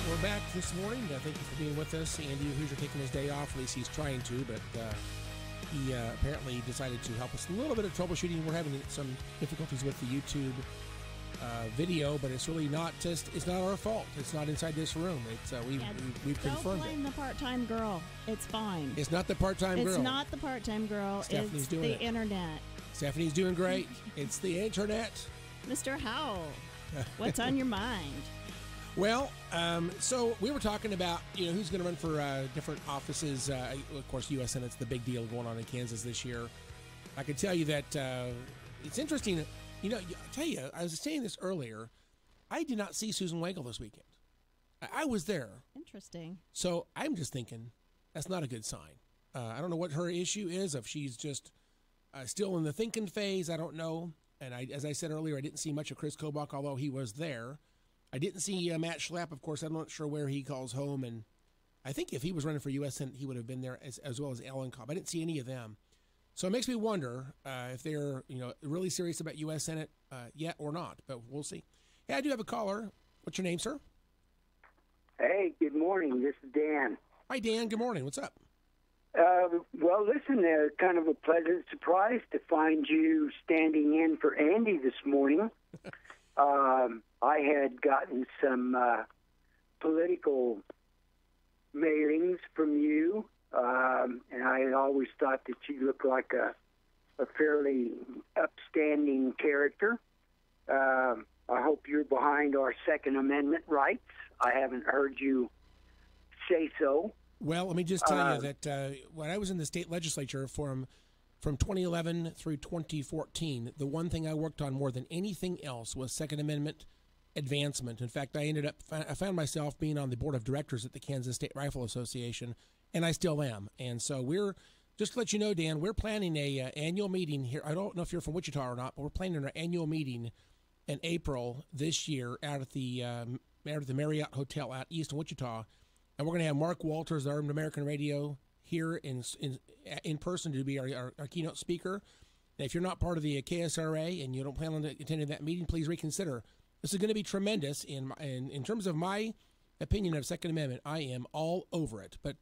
we're back this morning. Thank you for being with us. Andy Hoosier taking his day off. At least he's trying to, but he apparently decided to help us a little bit of troubleshooting. We're having some difficulties with the YouTube video, but it's really not it's not our fault. It's not inside this room. It's we've confirmed it. Don't blame the part-time girl. It's fine. It's not the part-time girl. It's not the part-time girl. Stephanie's doing the internet. Stephanie's doing great. It's the internet. Mr. Howell, what's on your mind? Well, so we were talking about, who's going to run for different offices. Of course, U.S. Senate's the big deal going on in Kansas this year. I can tell you that it's interesting. I tell you, I was saying this earlier. I did not see Susan Wagle this weekend. I was there. Interesting. So I'm just thinking that's not a good sign. I don't know what her issue is, if she's just still in the thinking phase. I don't know. And as I said earlier, I didn't see much of Chris Kobach, although he was there. I didn't see Matt Schlapp. Of course, I'm not sure where he calls home. And I think if he was running for U.S. Senate, he would have been there as well as Alan Cobb. I didn't see any of them. So it makes me wonder if they're really serious about U.S. Senate yet or not. But we'll see. Hey, I do have a caller. What's your name, sir? Hey, good morning. This is Dan. Hi, Dan. Good morning. What's up? Well, listen, kind of a pleasant surprise to find you standing in for Andy this morning. I had gotten some political mailings from you, and I had always thought that you looked like a fairly upstanding character. I hope you're behind our Second Amendment rights. I haven't heard you say so. Well, let me just tell you that when I was in the state legislature from 2011 through 2014, the one thing I worked on more than anything else was Second Amendment advancement. In fact, I found myself being on the board of directors at the Kansas State Rifle Association, and I still am. And so we're, just to let you know, Dan, we're planning a annual meeting here. I don't know if you're from Wichita or not, but we're planning an annual meeting in April this year out at the Marriott Hotel out east in Wichita. And we're going to have Mark Walters, Armed American Radio, here in person to be our keynote speaker. And if you're not part of the KSRA and you don't plan on attending that meeting, please reconsider. This is going to be tremendous. In terms of my opinion of Second Amendment, I am all over it. But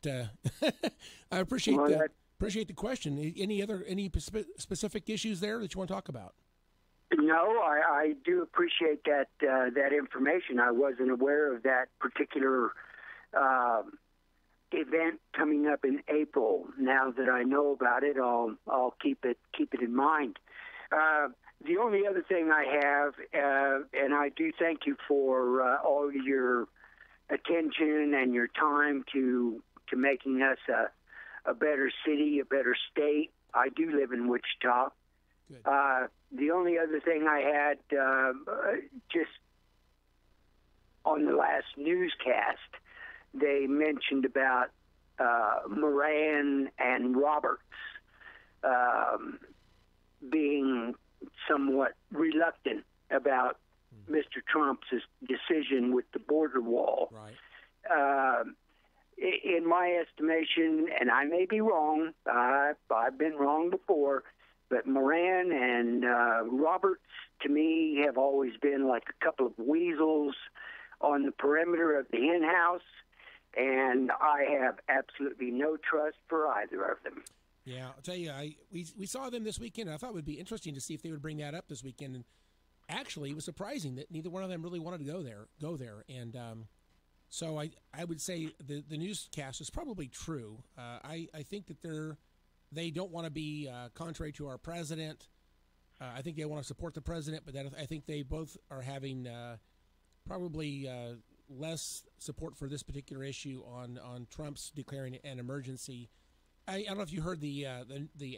I appreciate Appreciate the question. Any specific issues there that you want to talk about? No, I do appreciate that information. I wasn't aware of that particular event coming up in April. Now that I know about it, I'll keep it in mind. The only other thing I have, and I do thank you for all your attention and your time to making us a better city, a better state. I do live in Wichita. The only other thing I had, just on the last newscast, they mentioned about Moran and Roberts being somewhat reluctant about Mr. Trump's decision with the border wall. Right. In my estimation, and I may be wrong, I've been wrong before, but Moran and Roberts, to me, have always been like a couple of weasels on the perimeter of the hen house, and I have absolutely no trust for either of them. Yeah, I'll tell you, we saw them this weekend. I thought it would be interesting to see if they would bring that up this weekend. And actually, it was surprising that neither one of them really wanted to go there. And so I would say the newscast is probably true. I think that they don't want to be contrary to our president. I think they want to support the president, but I think they both are having probably less support for this particular issue on Trump's declaring an emergency. I don't know if you heard the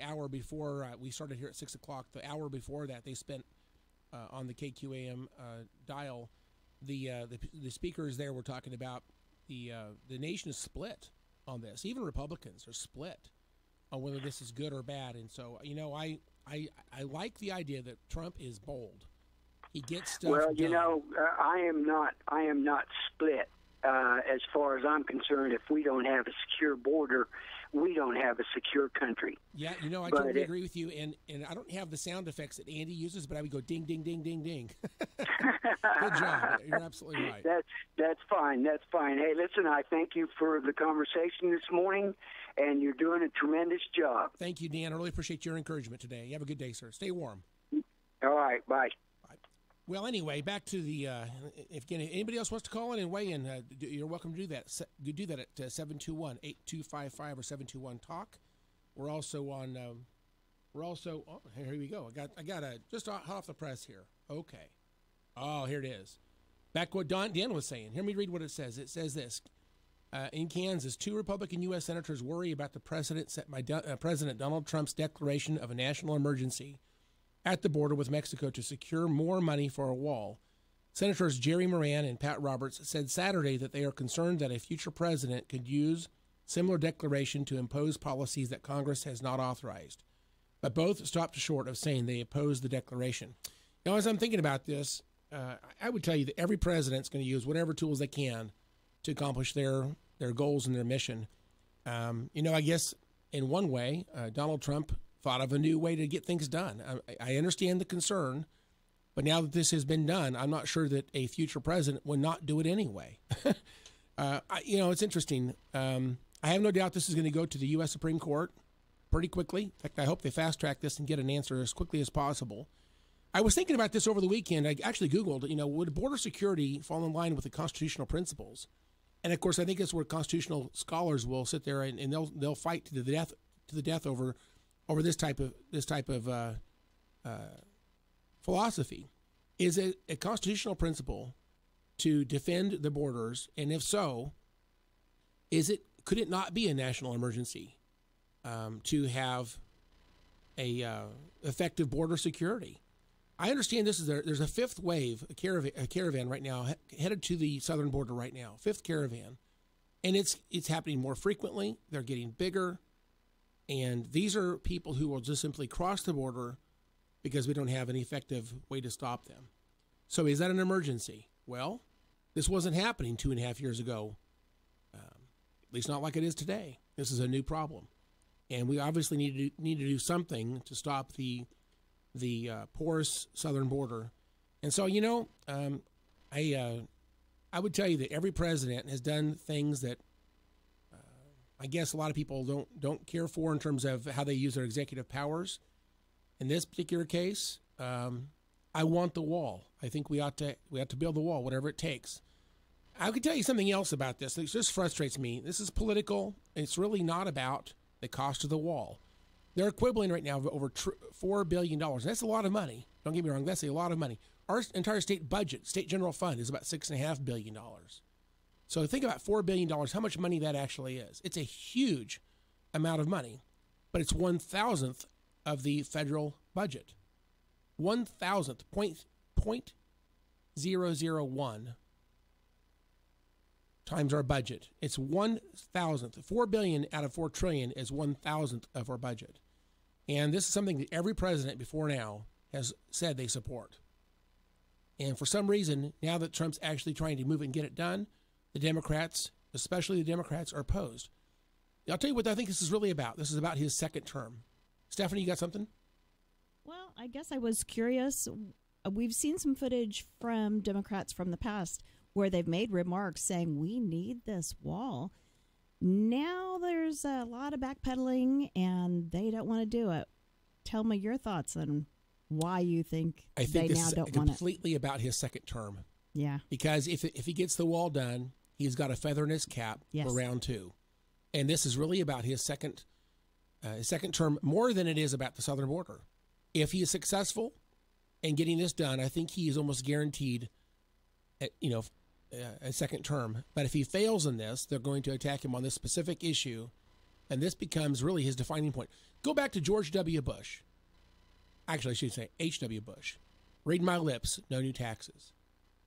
hour before we started here at 6 o'clock. The hour before that, they spent on the KQAM dial. The speakers there were talking about the nation is split on this. Even Republicans are split on whether this is good or bad. And so, I like the idea that Trump is bold. He gets stuff done. I am not split. As far as I'm concerned, if we don't have a secure border, we don't have a secure country. Yeah, I totally agree with you. And I don't have the sound effects that Andy uses, but I would go ding, ding, ding, ding, ding. Good job. You're absolutely right. That's fine. That's fine. Hey, listen, I thank you for the conversation this morning, and you're doing a tremendous job. Thank you, Dan. I really appreciate your encouragement today. You have a good day, sir. Stay warm. All right. Bye. Well, anyway, back to the. If anybody else wants to call in and weigh in, you're welcome to do that. You do that at 721-8255 or 721-TALK. We're also on. Oh, here we go. I got just hot off the press here. Okay. Oh, here it is. Back what Dan was saying. Hear me read what it says. It says this. In Kansas, 2 Republican U.S. senators worry about the precedent set by President Donald Trump's declaration of a national emergency at the border with Mexico to secure more money for a wall. Senators Jerry Moran and Pat Roberts said Saturday that they are concerned that a future president could use similar declaration to impose policies that Congress has not authorized. But both stopped short of saying they oppose the declaration. Now, as I'm thinking about this, I would tell you that every president's going to use whatever tools they can to accomplish their goals and their mission. I guess in one way, Donald Trump thought of a new way to get things done. I understand the concern, but now that this has been done, I'm not sure that a future president would not do it anyway. It's interesting. I have no doubt this is going to go to the U.S. Supreme Court pretty quickly. In fact, I hope they fast-track this and get an answer as quickly as possible. I was thinking about this over the weekend. I actually Googled, would border security fall in line with the constitutional principles? And, of course, I think that's where constitutional scholars will sit there and they'll fight to the death over this type of philosophy. Is it a constitutional principle to defend the borders? And if so, could it not be a national emergency to have a effective border security? I understand there's a fifth wave, a caravan right now headed to the southern border right now, fifth caravan, and it's happening more frequently. They're getting bigger. And these are people who will just simply cross the border because we don't have an effective way to stop them. So is that an emergency? Well, this wasn't happening 2.5 years ago, at least not like it is today. This is a new problem. And we obviously need to do something to stop the porous southern border. And so, I would tell you that every president has done things that I guess a lot of people don't care for in terms of how they use their executive powers. In this particular case, I want the wall. I think we ought to build the wall, whatever it takes. I could tell you something else about this. This just frustrates me. This is political. It's really not about the cost of the wall. They're quibbling right now over $4 billion. That's a lot of money. Don't get me wrong. That's a lot of money. Our entire state budget, state general fund, is about $6.5 billion. So think about $4 billion, how much money that actually is. It's a huge amount of money, but it's 1,000th of the federal budget. 1,000th, 0.001 times our budget. It's 1,000th. $4 billion out of $4 trillion is 1,000th of our budget. And this is something that every president before now has said they support. And for some reason, now that Trump's actually trying to move it and get it done, the Democrats, especially the Democrats, are opposed. I'll tell you what I think this is really about. This is about his second term. Stephanie, you got something? Well, I guess I was curious. We've seen some footage from Democrats from the past where they've made remarks saying, we need this wall. Now there's a lot of backpedaling, and they don't want to do it. Tell me your thoughts on why you think they now don't want it. I think this is completely about his second term. Yeah. Because if he gets the wall done, he's got a feather in his cap for round 2. And this is really about his second term more than it is about the southern border. If he is successful in getting this done, I think he is almost guaranteed a second term. But if he fails in this, they're going to attack him on this specific issue, and this becomes really his defining point. Go back to George W. Bush. Actually, I should say H.W. Bush. Read my lips, no new taxes.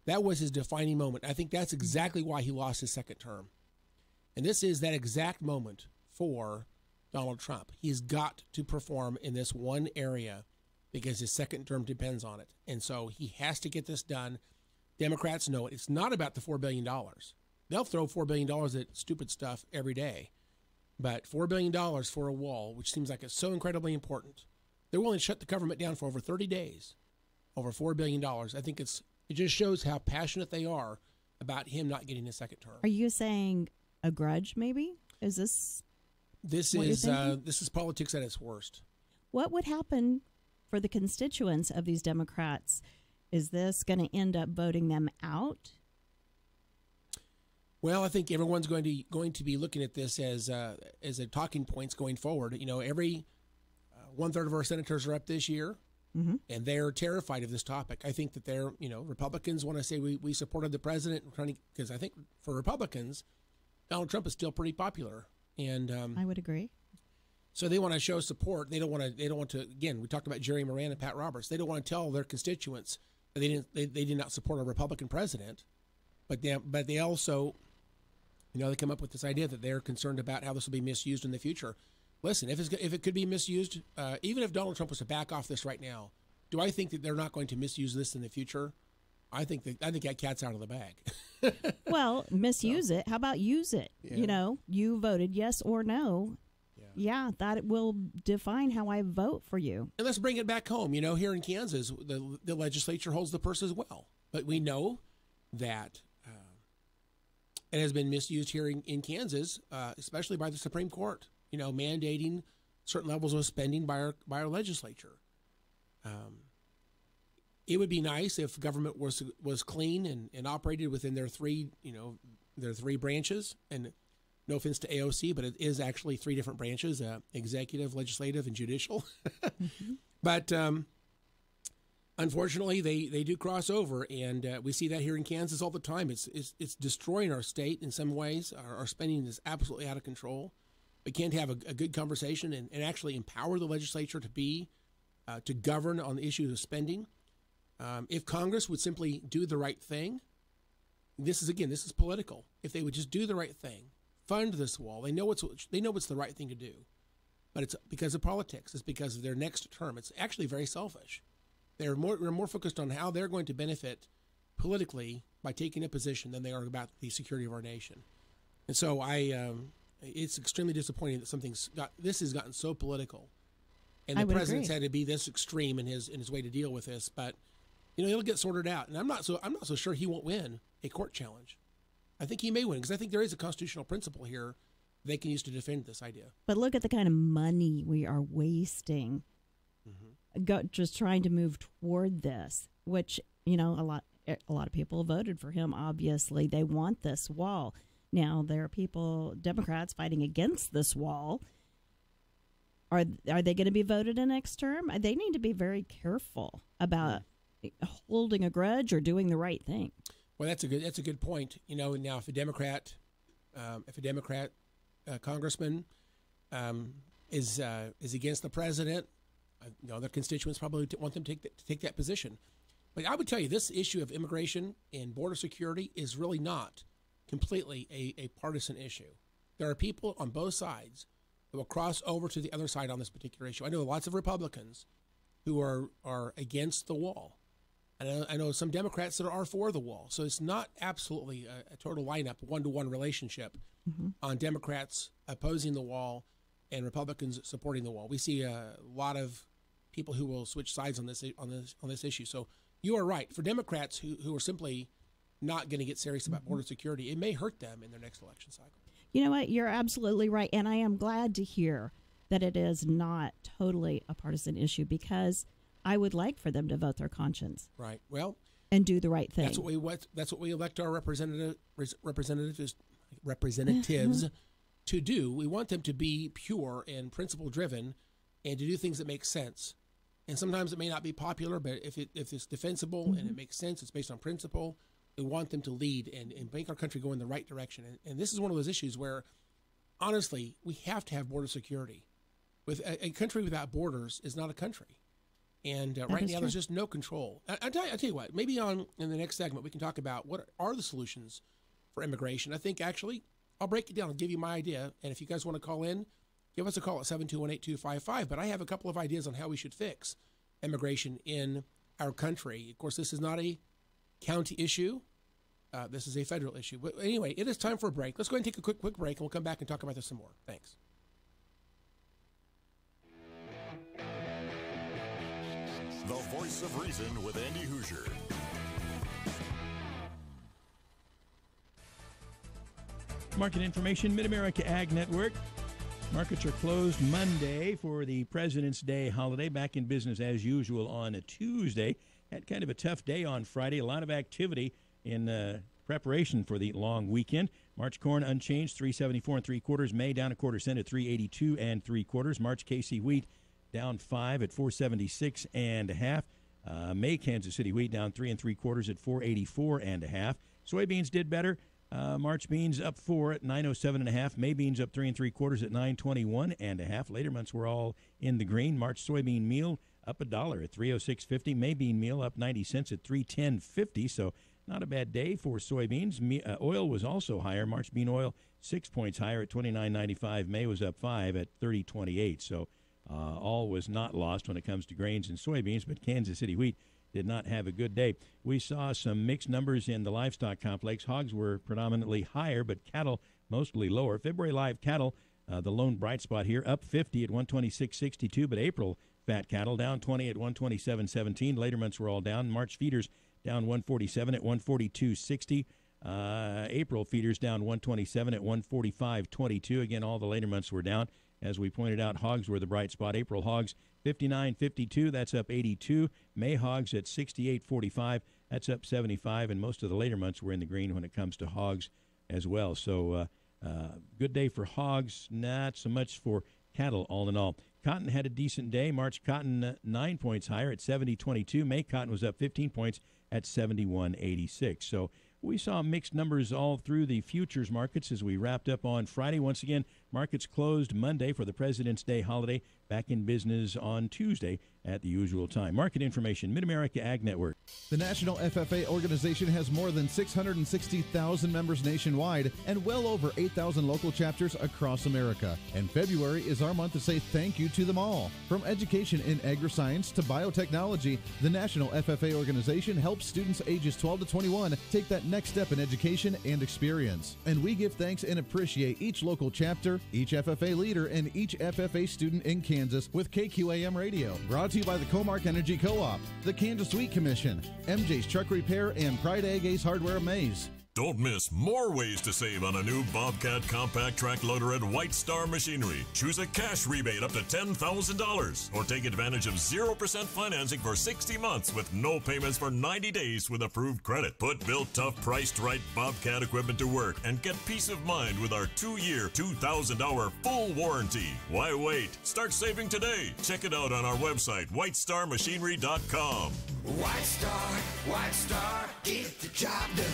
That was his defining moment. I think that's exactly why he lost his second term. And this is that exact moment for Donald Trump. He's got to perform in this one area because his second term depends on it. And so he has to get this done. Democrats know it. It's not about the $4 billion. They'll throw $4 billion at stupid stuff every day. But $4 billion for a wall, which seems like it's so incredibly important. They're willing to shut the government down for over 30 days, over $4 billion. I think it just shows how passionate they are about him not getting a second term. Are you saying a grudge, maybe? Is this this is politics at its worst? What would happen for the constituents of these Democrats? Is this going to end up voting them out? Well, I think everyone's going to be looking at this as a talking points going forward. You know, every 1/3 of our senators are up this year, and they're terrified of this topic. I think that they're, Republicans want to say we supported the president, because I think for Republicans, Donald Trump is still pretty popular, and I would agree. So they want to show support. They don't want to. Again, we talked about Jerry Moran and Pat Roberts. They don't want to tell their constituents that they did not support a Republican president, but they also, they come up with this idea that they're concerned about how this will be misused in the future. Listen, if it could be misused, even if Donald Trump was to back off this right now, do I think that they're not going to misuse this in the future? I think that cat's out of the bag. Well, misuse it. How about use it? Yeah. You voted yes or no. Yeah, that will define how I vote for you. And let's bring it back home. Here in Kansas, the legislature holds the purse as well. But we know that it has been misused here in Kansas, especially by the Supreme Court. Mandating certain levels of spending by our legislature. It would be nice if government was clean and operated within their three branches. And no offense to AOC, but it is actually 3 different branches: executive, legislative, and judicial. But unfortunately, they do cross over, and we see that here in Kansas all the time. It's destroying our state in some ways. Our spending is absolutely out of control. We can't have a good conversation and actually empower the legislature to govern on the issues of spending. If Congress would simply do the right thing, this is political. If they would just do the right thing, fund this wall, they know it's the right thing to do, but it's because of politics. It's because of their next term. It's actually very selfish. They're more focused on how they're going to benefit politically by taking a position than they are about the security of our nation. And so it's extremely disappointing that this has gotten so political, and the president's had to be this extreme in his way to deal with this. But it'll get sorted out, and I'm not so sure he won't win a court challenge. I think he may win, because I think there is a constitutional principle here they can use to defend this idea. But look at the kind of money we are wasting just trying to move toward this, which, a lot of people voted for him. Obviously, they want this wall. Now, there are people, Democrats, fighting against this wall. Are they going to be voted in next term? They need to be very careful about holding a grudge or doing the right thing. Well, that's a good point. Now if a Democrat congressman is against the president, their constituents probably want them to take that position. But I would tell you, this issue of immigration and border security is really not completely a partisan issue. There are people on both sides that will cross over to the other side on this particular issue. I know lots of Republicans who are against the wall. And I know some Democrats that are for the wall. So it's not absolutely a total lineup, one-to-one relationship on Democrats opposing the wall and Republicans supporting the wall. We see a lot of people who will switch sides on this issue. So you are right. For Democrats who are simply not going to get serious about border security, it may hurt them in their next election cycle. You know what? You're absolutely right. And I am glad to hear that it is not totally a partisan issue, because I would like for them to vote their conscience. Right. Well, and do the right thing. That's what we elect our representatives to do. We want them to be pure and principle driven, and to do things that make sense. And sometimes it may not be popular, but if it's defensible and it makes sense, it's based on principle, we want them to lead and make our country go in the right direction. And this is one of those issues where, honestly, we have to have border security. With a country without borders is not a country. And right now, there's just no control. I'll tell you what, maybe in the next segment, we can talk about what are the solutions for immigration. I think, actually, I'll break it down and give you my idea. And if you guys want to call in, give us a call at 721-8255. But I have a couple of ideas on how we should fix immigration in our country. Of course, this is not a county issue. This is a federal issue. But anyway, it is time for a break. Let's go ahead and take a quick break, and we'll come back and talk about this some more. Thanks. The Voice of Reason with Andy Hoosier. Market information, Mid-America Ag Network. Markets are closed Monday for the President's Day holiday. Back in business as usual on a Tuesday. Had kind of a tough day on Friday. A lot of activity in preparation for the long weekend. March corn unchanged, 374 3/4. May down 1/4 cent at 382 3/4. March KC wheat down 5 at 476 1/2. May Kansas City wheat down 3 3/4 at 484 1/2. Soybeans did better. March beans up 4 at 907 1/2. May beans up 3 3/4 at 921 1/2. Later months were all in the green. March soybean meal up $1 at 306.50. May bean meal up 90 cents at 310.50. So not a bad day for soybeans. Oil was also higher. March bean oil 6 points higher at 29.95. May was up 5 at 30.28. So all was not lost when it comes to grains and soybeans, but Kansas City wheat did not have a good day. We saw some mixed numbers in the livestock complex. Hogs were predominantly higher, but cattle mostly lower. February live cattle, the lone bright spot here, up 50 at 126.62, but April fat cattle down 20 at 127.17. Later months were all down. March feeders down 147 at 142.60. April feeders down 127 at 145.22. Again, all the later months were down. As we pointed out, hogs were the bright spot. April hogs 59.52, that's up 82. May hogs at 68.45, that's up 75. And most of the later months were in the green when it comes to hogs as well. So good day for hogs, not so much for cattle all in all. Cotton had a decent day. March cotton 9 points higher at 70.22. May cotton was up 15 points at 71.86. So we saw mixed numbers all through the futures markets as we wrapped up on Friday. Once again, markets closed Monday for the President's Day holiday. Back in business on Tuesday at the usual time. Market information, Mid-America Ag Network. The National FFA organization has more than 660,000 members nationwide and well over 8,000 local chapters across America. And February is our month to say thank you to them all. From education in agri-science to biotechnology, the National FFA organization helps students ages 12 to 21 take that next step in education and experience. And we give thanks and appreciate each local chapter, each FFA leader, and each FFA student in Kansas with KQAM Radio. Brought to you by the Comark Energy Co-op, the Kansas Wheat Commission, MJ's Truck Repair, and Pride Ag Ace Hardware of Maize. Don't miss more ways to save on a new Bobcat compact track loader at White Star Machinery. Choose a cash rebate up to $10,000 or take advantage of 0% financing for 60 months with no payments for 90 days with approved credit. Put Built Tough priced right Bobcat equipment to work and get peace of mind with our 2-year, 2,000-hour full warranty. Why wait? Start saving today. Check it out on our website, whitestarmachinery.com. White Star, get the job done.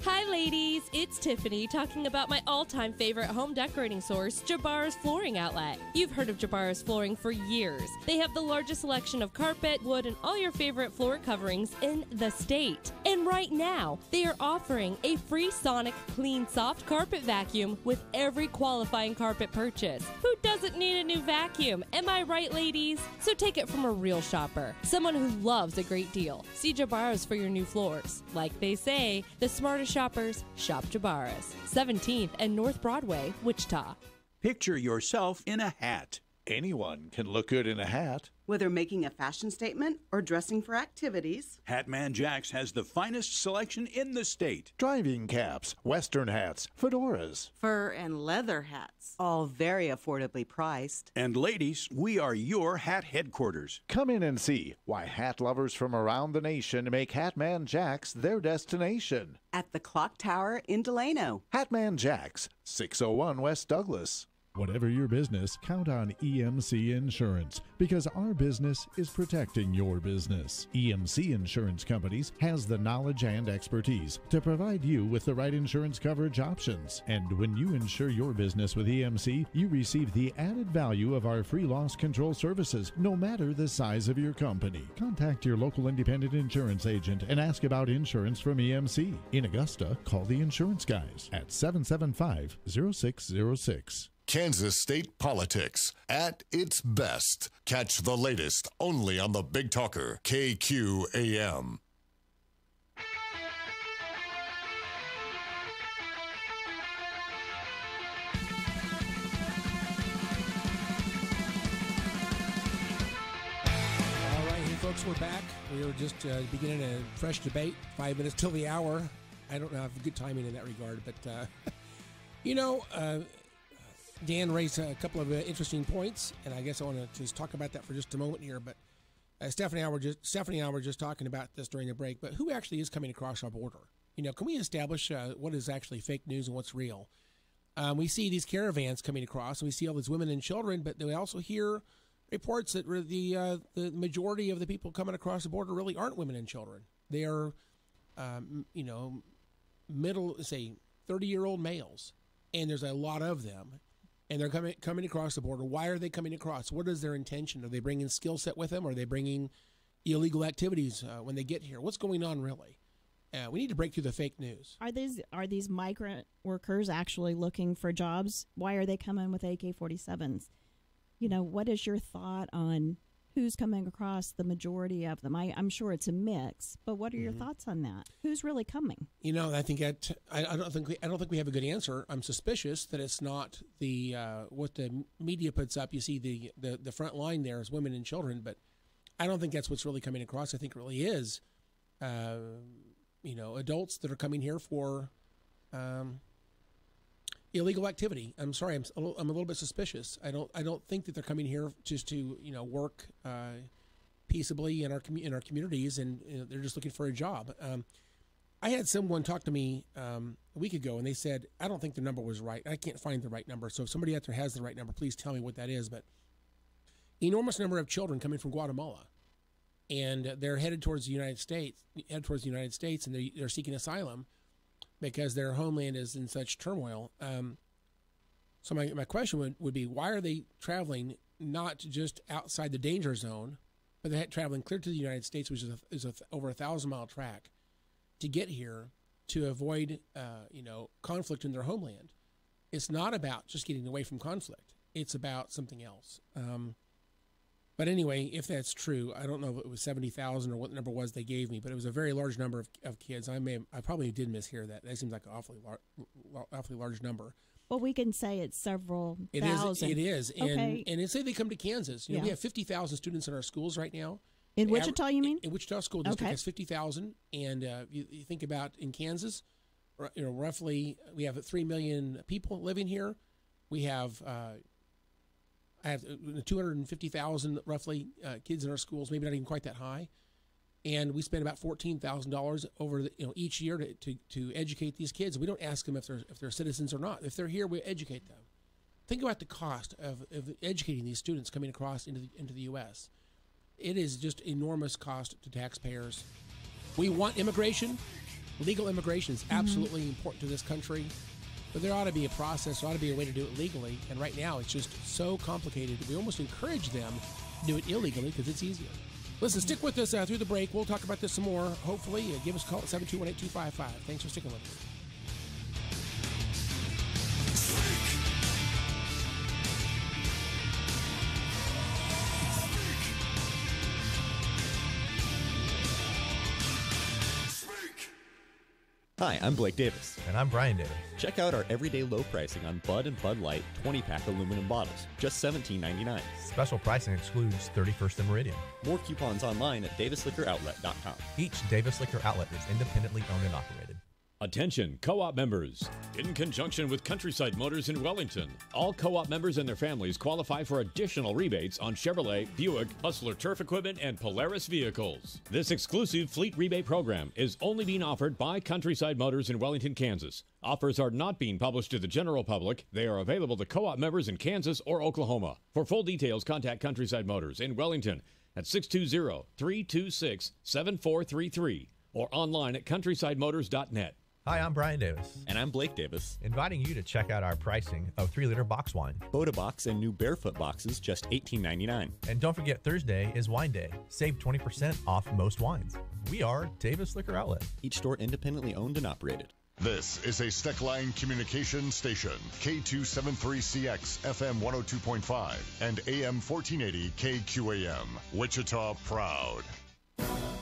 Hi ladies, it's Tiffany talking about my all-time favorite home decorating source, Jabara's Flooring Outlet. You've heard of Jabara's Flooring for years. They have the largest selection of carpet, wood, and all your favorite floor coverings in the state. And right now, they are offering a free Sonic Clean Soft Carpet Vacuum with every qualifying carpet purchase. Who doesn't need a new vacuum? Am I right, ladies? So take it from a real shopper, someone who loves a great deal. See Jabara's for your new floors. Like they say, the smartest shoppers shop Jabara's. 17th and North Broadway, Wichita. Picture yourself in a hat. Anyone can look good in a hat. Whether making a fashion statement or dressing for activities, Hatman Jack's has the finest selection in the state. Driving caps, western hats, fedoras, fur and leather hats, all very affordably priced. And ladies, we are your hat headquarters. Come in and see why hat lovers from around the nation make Hatman Jack's their destination. At the Clock Tower in Delano. Hatman Jack's, 601 West Douglas. Whatever your business, count on EMC Insurance, because our business is protecting your business. EMC Insurance Companies has the knowledge and expertise to provide you with the right insurance coverage options. And when you insure your business with EMC, you receive the added value of our free loss control services, no matter the size of your company. Contact your local independent insurance agent and ask about insurance from EMC. In Augusta, call the insurance guys at 775-0606. Kansas State politics at its best. Catch the latest only on the Big Talker, KQAM. All right, hey folks, we're back. We were just beginning a fresh debate, 5 minutes till the hour. I don't have good timing in that regard, but Dan raised a couple of interesting points, and I guess I want to just talk about that for just a moment here. But Stephanie and I were just talking about this during the break. But who actually is coming across our border? Can we establish what is actually fake news and what's real? We see these caravans coming across, and we see all these women and children, but we also hear reports that the majority of the people coming across the border really aren't women and children. They are, middle, say, 30-year-old males, and there's a lot of them. And they're coming across the border. Why are they coming across? What is their intention? Are they bringing skill set with them? Or are they bringing illegal activities when they get here? What's going on really? We need to break through the fake news. Are these migrant workers actually looking for jobs? Why are they coming with AK-47s? What is your thought on who's coming across the majority of them? I'm sure it's a mix, but what are your thoughts on that? Who's really coming? I think I don't think we have a good answer. I'm suspicious that it's not the what the media puts up. You see the front line there is women and children, but I don't think that's what's really coming across. I think it really is, adults that are coming here for illegal activity. I'm sorry, I'm a little bit suspicious. I don't think that they're coming here just to work peaceably in our communities, and they're just looking for a job. I had someone talk to me a week ago, and they said, I don't think the number was right. I can't find the right number. So if somebody out there has the right number, please tell me what that is. But enormous number of children coming from Guatemala, and they're headed towards the United States, and they're seeking asylum because their homeland is in such turmoil. So my question would be, why are they traveling not just outside the danger zone, but they're traveling clear to the United States, which is over a 1,000-mile track, to get here to avoid conflict in their homeland? It's not about just getting away from conflict. It's about something else. But anyway, if that's true, I don't know if it was 70,000 or what number was they gave me, but it was a very large number of kids. I probably did mishear that. That seems like an awfully large number. Well, we can say it's several thousand. It is. Okay. And say they come to Kansas. We have 50,000 students in our schools right now. In Wichita, you mean? In Wichita School District has 50,000. And you think about in Kansas, roughly we have 3 million people living here. We have I have 250,000 roughly kids in our schools, maybe not even quite that high, and we spend about $14,000 over each year to educate these kids. We don't ask them if they're citizens or not. If they're here, we educate them. Think about the cost of educating these students coming across into the U.S. It is just enormous cost to taxpayers. We want immigration. Legal immigration is absolutely important to this country. But there ought to be a process, there ought to be a way to do it legally. And right now, it's just so complicated. We almost encourage them to do it illegally because it's easier. Listen, stick with us through the break. We'll talk about this some more. Hopefully, give us a call at 721-8255. Thanks for sticking with us. Hi, I'm Blake Davis. And I'm Brian Davis. Check out our everyday low pricing on Bud and Bud Light 20-pack aluminum bottles, just $17.99. Special pricing excludes 31st and Meridian. More coupons online at davisliquoroutlet.com. Each Davis Liquor outlet is independently owned and operated. Attention, co-op members. In conjunction with Countryside Motors in Wellington, all co-op members and their families qualify for additional rebates on Chevrolet, Buick, Hustler turf equipment, and Polaris vehicles. This exclusive fleet rebate program is only being offered by Countryside Motors in Wellington, Kansas. Offers are not being published to the general public. They are available to co-op members in Kansas or Oklahoma. For full details, contact Countryside Motors in Wellington at 620-326-7433 or online at countrysidemotors.net. Hi, I'm Brian Davis. And I'm Blake Davis. Inviting you to check out our pricing of 3-liter box wine. Boda Box and new Barefoot boxes, just $18.99. And don't forget, Thursday is wine day. Save 20% off most wines. We are Davis Liquor Outlet. Each store independently owned and operated. This is a Steckline Communications station, K273CX, FM 102.5, and AM 1480 KQAM, Wichita Proud.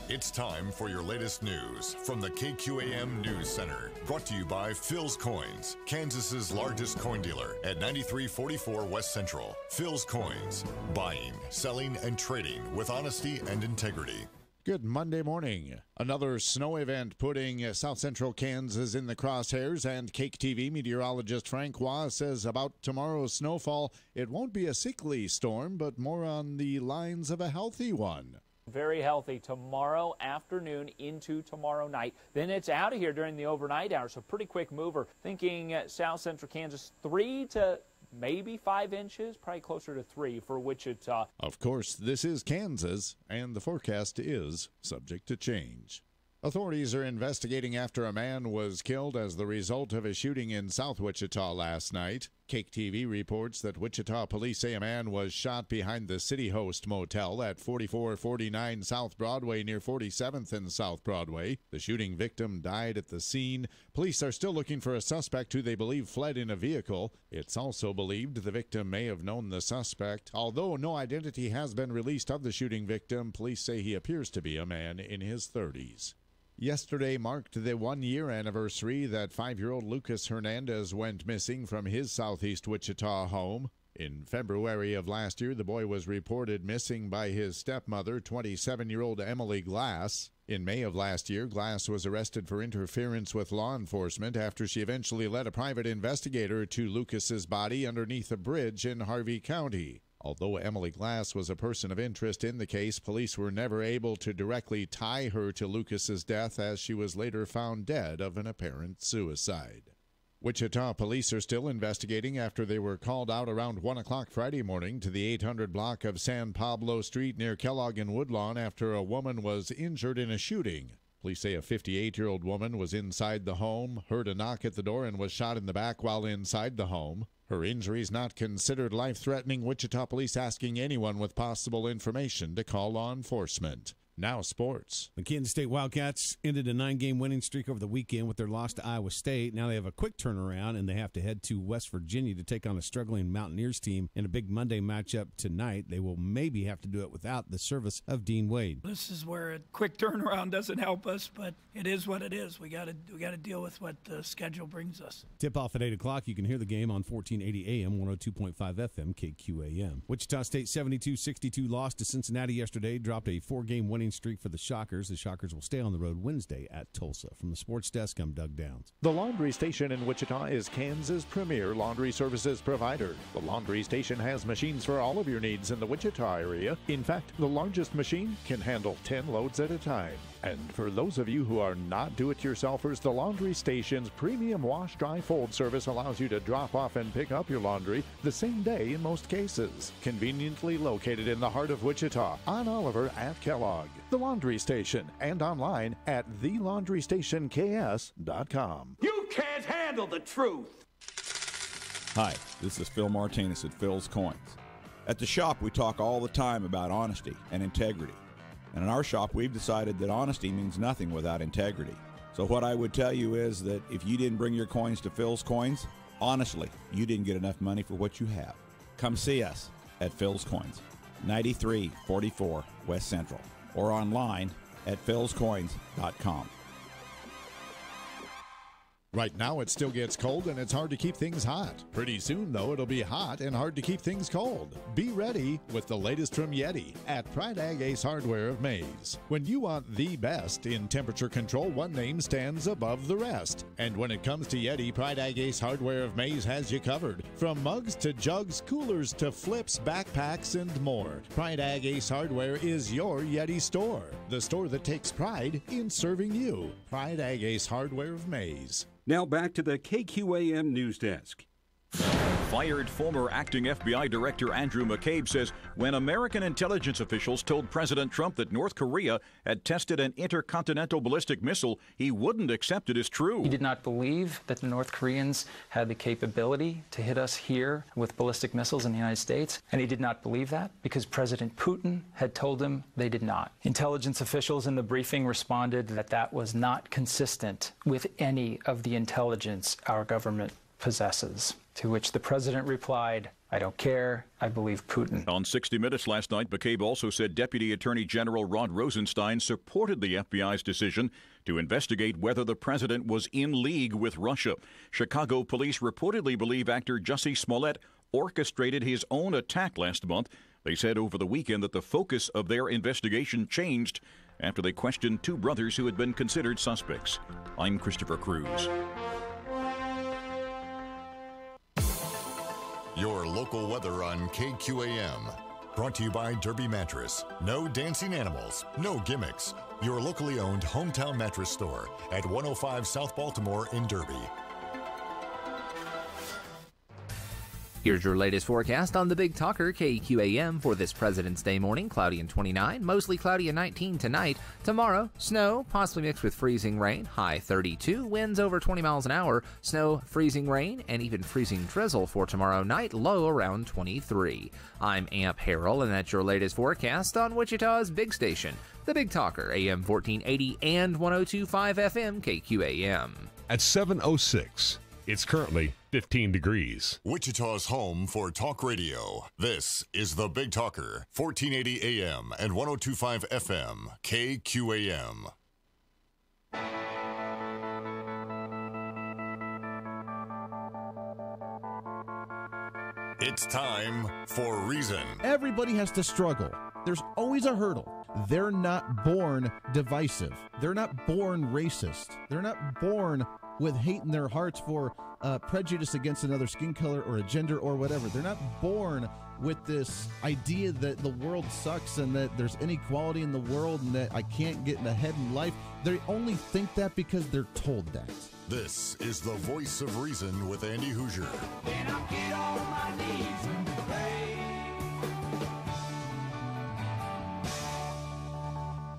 It's time for your latest news from the KQAM News Center. Brought to you by Phil's Coins, Kansas's largest coin dealer at 9344 West Central. Phil's Coins, buying, selling, and trading with honesty and integrity. Good Monday morning. Another snow event putting South Central Kansas in the crosshairs, and Cake TV meteorologist Frank Waugh says about tomorrow's snowfall, it won't be a sickly storm, but more on the lines of a healthy one. Very healthy tomorrow afternoon into tomorrow night. Then it's out of here during the overnight hours, so pretty quick mover. Thinking South Central Kansas 3 to maybe 5 inches, probably closer to 3 for Wichita. Of course, this is Kansas, and the forecast is subject to change. Authorities are investigating after a man was killed as the result of a shooting in South Wichita last night. Cake TV reports that Wichita police say a man was shot behind the City Host Motel at 4449 South Broadway near 47th and South Broadway. The shooting victim died at the scene. Police are still looking for a suspect who they believe fled in a vehicle. It's also believed the victim may have known the suspect. Although no identity has been released of the shooting victim, police say he appears to be a man in his 30s. Yesterday marked the 1-year anniversary that 5-year-old Lucas Hernandez went missing from his southeast Wichita home. In February of last year, the boy was reported missing by his stepmother, 27-year-old Emily Glass. In May of last year, Glass was arrested for interference with law enforcement after she eventually led a private investigator to Lucas's body underneath a bridge in Harvey County. Although Emily Glass was a person of interest in the case, police were never able to directly tie her to Lucas's death, as she was later found dead of an apparent suicide. Wichita police are still investigating after they were called out around 1 o'clock Friday morning to the 800 block of San Pablo Street near Kellogg and Woodlawn after a woman was injured in a shooting. Police say a 58-year-old woman was inside the home, heard a knock at the door, and was shot in the back while inside the home. Her injuries not considered life-threatening. Wichita police asking anyone with possible information to call law enforcement. Now sports. The Kansas State Wildcats ended a 9-game winning streak over the weekend with their loss to Iowa State. Now they have a quick turnaround, and they have to head to West Virginia to take on a struggling Mountaineers team in a big Monday matchup tonight. They will maybe have to do it without the service of Dean Wade. This is where a quick turnaround doesn't help us, but it is what it is. We got to deal with what the schedule brings us. Tip off at 8 o'clock. You can hear the game on 1480 AM, 102.5 FM, KQAM. Wichita State 72-62 lost to Cincinnati yesterday, dropped a 4-game winning winning streak for the Shockers. The Shockers will stay on the road Wednesday at Tulsa. From the Sports Desk, I'm Doug Downs. The Laundry Station in Wichita is Kansas' premier laundry services provider. The Laundry Station has machines for all of your needs in the Wichita area. In fact, the largest machine can handle 10 loads at a time. And for those of you who are not do-it-yourselfers, the Laundry Station's premium wash, dry, fold service allows you to drop off and pick up your laundry the same day in most cases. Conveniently located in the heart of Wichita, on Oliver at Kellogg. The Laundry Station, and online at thelaundrystationks.com. You can't handle the truth. Hi, this is Phil Martinez at Phil's Coins. At the shop, we talk all the time about honesty and integrity. And in our shop, we've decided that honesty means nothing without integrity. So what I would tell you is that if you didn't bring your coins to Phil's Coins, honestly, you didn't get enough money for what you have. Come see us at Phil's Coins, 9344 West Central, or online at philscoins.com. Right now, it still gets cold and it's hard to keep things hot. Pretty soon, though, it'll be hot and hard to keep things cold. Be ready with the latest from Yeti at Pride Ag Ace Hardware of Mays. When you want the best in temperature control, one name stands above the rest. And when it comes to Yeti, Pride Ag Ace Hardware of Mays has you covered. From mugs to jugs, coolers to flips, backpacks, and more. Pride Ag Ace Hardware is your Yeti store. The store that takes pride in serving you. Pride Ag Ace Hardware of Mays. Now back to the KQAM News Desk. Fired former acting FBI Director Andrew McCabe says when American intelligence officials told President Trump that North Korea had tested an intercontinental ballistic missile, he wouldn't accept it as true. He did not believe that the North Koreans had the capability to hit us here with ballistic missiles in the United States, and he did not believe that because President Putin had told him they did not. Intelligence officials in the briefing responded that that was not consistent with any of the intelligence our government possesses, to which the president replied, I don't care, I believe Putin. On 60 Minutes last night, McCabe also said Deputy Attorney General Rod Rosenstein supported the FBI's decision to investigate whether the president was in league with Russia. Chicago police reportedly believe actor Jussie Smollett orchestrated his own attack last month. They said over the weekend that the focus of their investigation changed after they questioned two brothers who had been considered suspects. I'm Christopher Cruz. Your local weather on KQAM. Brought to you by Derby Mattress. No dancing animals, no gimmicks. Your locally owned hometown mattress store at 105 South Baltimore in Derby. Here's your latest forecast on the Big Talker KQAM for this President's Day morning. Cloudy and 29, mostly cloudy and 19 tonight. Tomorrow, snow, possibly mixed with freezing rain, high 32, winds over 20 miles an hour, snow, freezing rain, and even freezing drizzle for tomorrow night, low around 23. I'm Amp Harrell, and that's your latest forecast on Wichita's big station, the Big Talker, AM 1480 and 102.5 FM KQAM. At 7:06, it's currently 15 degrees. Wichita's home for talk radio. This is the Big Talker, 1480 AM and 102.5 FM, KQAM. It's time for Reason. Everybody has to struggle. There's always a hurdle. They're not born divisive. They're not born racist. They're not born with hate in their hearts for prejudice against another skin color or a gender or whatever. They're not born with this idea that the world sucks and that there's inequality in the world and that I can't get ahead in life. They only think that because they're told that. This is the Voice of Reason with Andy Hoosier. When I get on my knees and pray,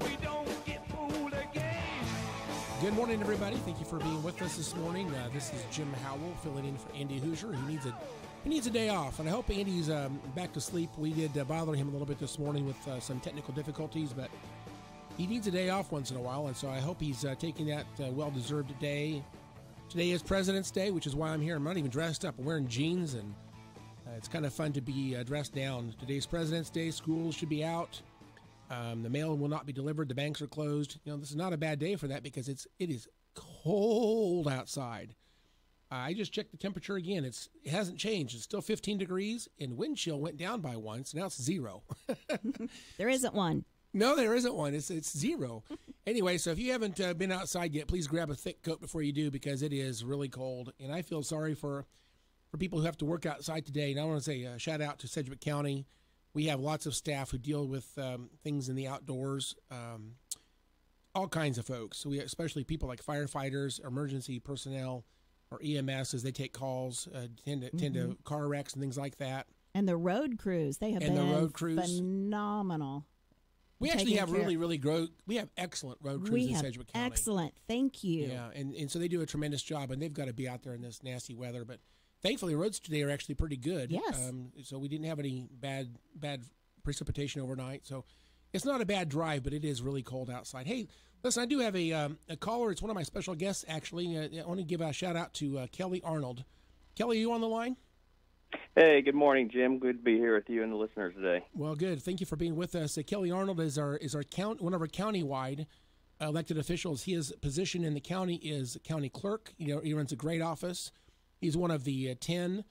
we don't get fooled again. Good morning, everybody. Thank you for being with us this morning. This is Jim Howell filling in for Andy Hoosier. He needs a day off, and I hope Andy's back to sleep. We did bother him a little bit this morning with some technical difficulties, but he needs a day off once in a while, and so I hope he's taking that well-deserved day. Today is President's Day, which is why I'm here. I'm not even dressed up. I'm wearing jeans, and it's kind of fun to be dressed down. Today's President's Day. Schools should be out. The mail will not be delivered. The banks are closed. You know, this is not a bad day for that because it is cold outside. I just checked the temperature again. It hasn't changed. It's still 15 degrees, and wind chill went down by 1, so now it's 0. There isn't one. No, there isn't one. It's zero. Anyway, so if you haven't been outside yet, please grab a thick coat before you do because it is really cold. And I feel sorry for people who have to work outside today. And I want to say a shout out to Sedgwick County. We have lots of staff who deal with things in the outdoors, all kinds of folks. So especially people like firefighters, emergency personnel, or EMS as they take calls, tend to car wrecks and things like that. And the road crews, they have been phenomenal. We actually have we have excellent road crews in Sedgwick County. Excellent, thank you. Yeah, and so they do a tremendous job, and they've got to be out there in this nasty weather. But thankfully, roads today are actually pretty good. Yes. So we didn't have any bad precipitation overnight. So it's not a bad drive, but it is really cold outside. Hey, listen, I do have a caller. It's one of my special guests, actually. I want to give a shout out to Kelly Arnold. Kelly, are you on the line? Hey, good morning, Jim. Good to be here with you and the listeners today. Well, good. Thank you for being with us. Kelly Arnold is one of our county-wide elected officials. His position in the county is county clerk. He runs a great office. He's one of the 10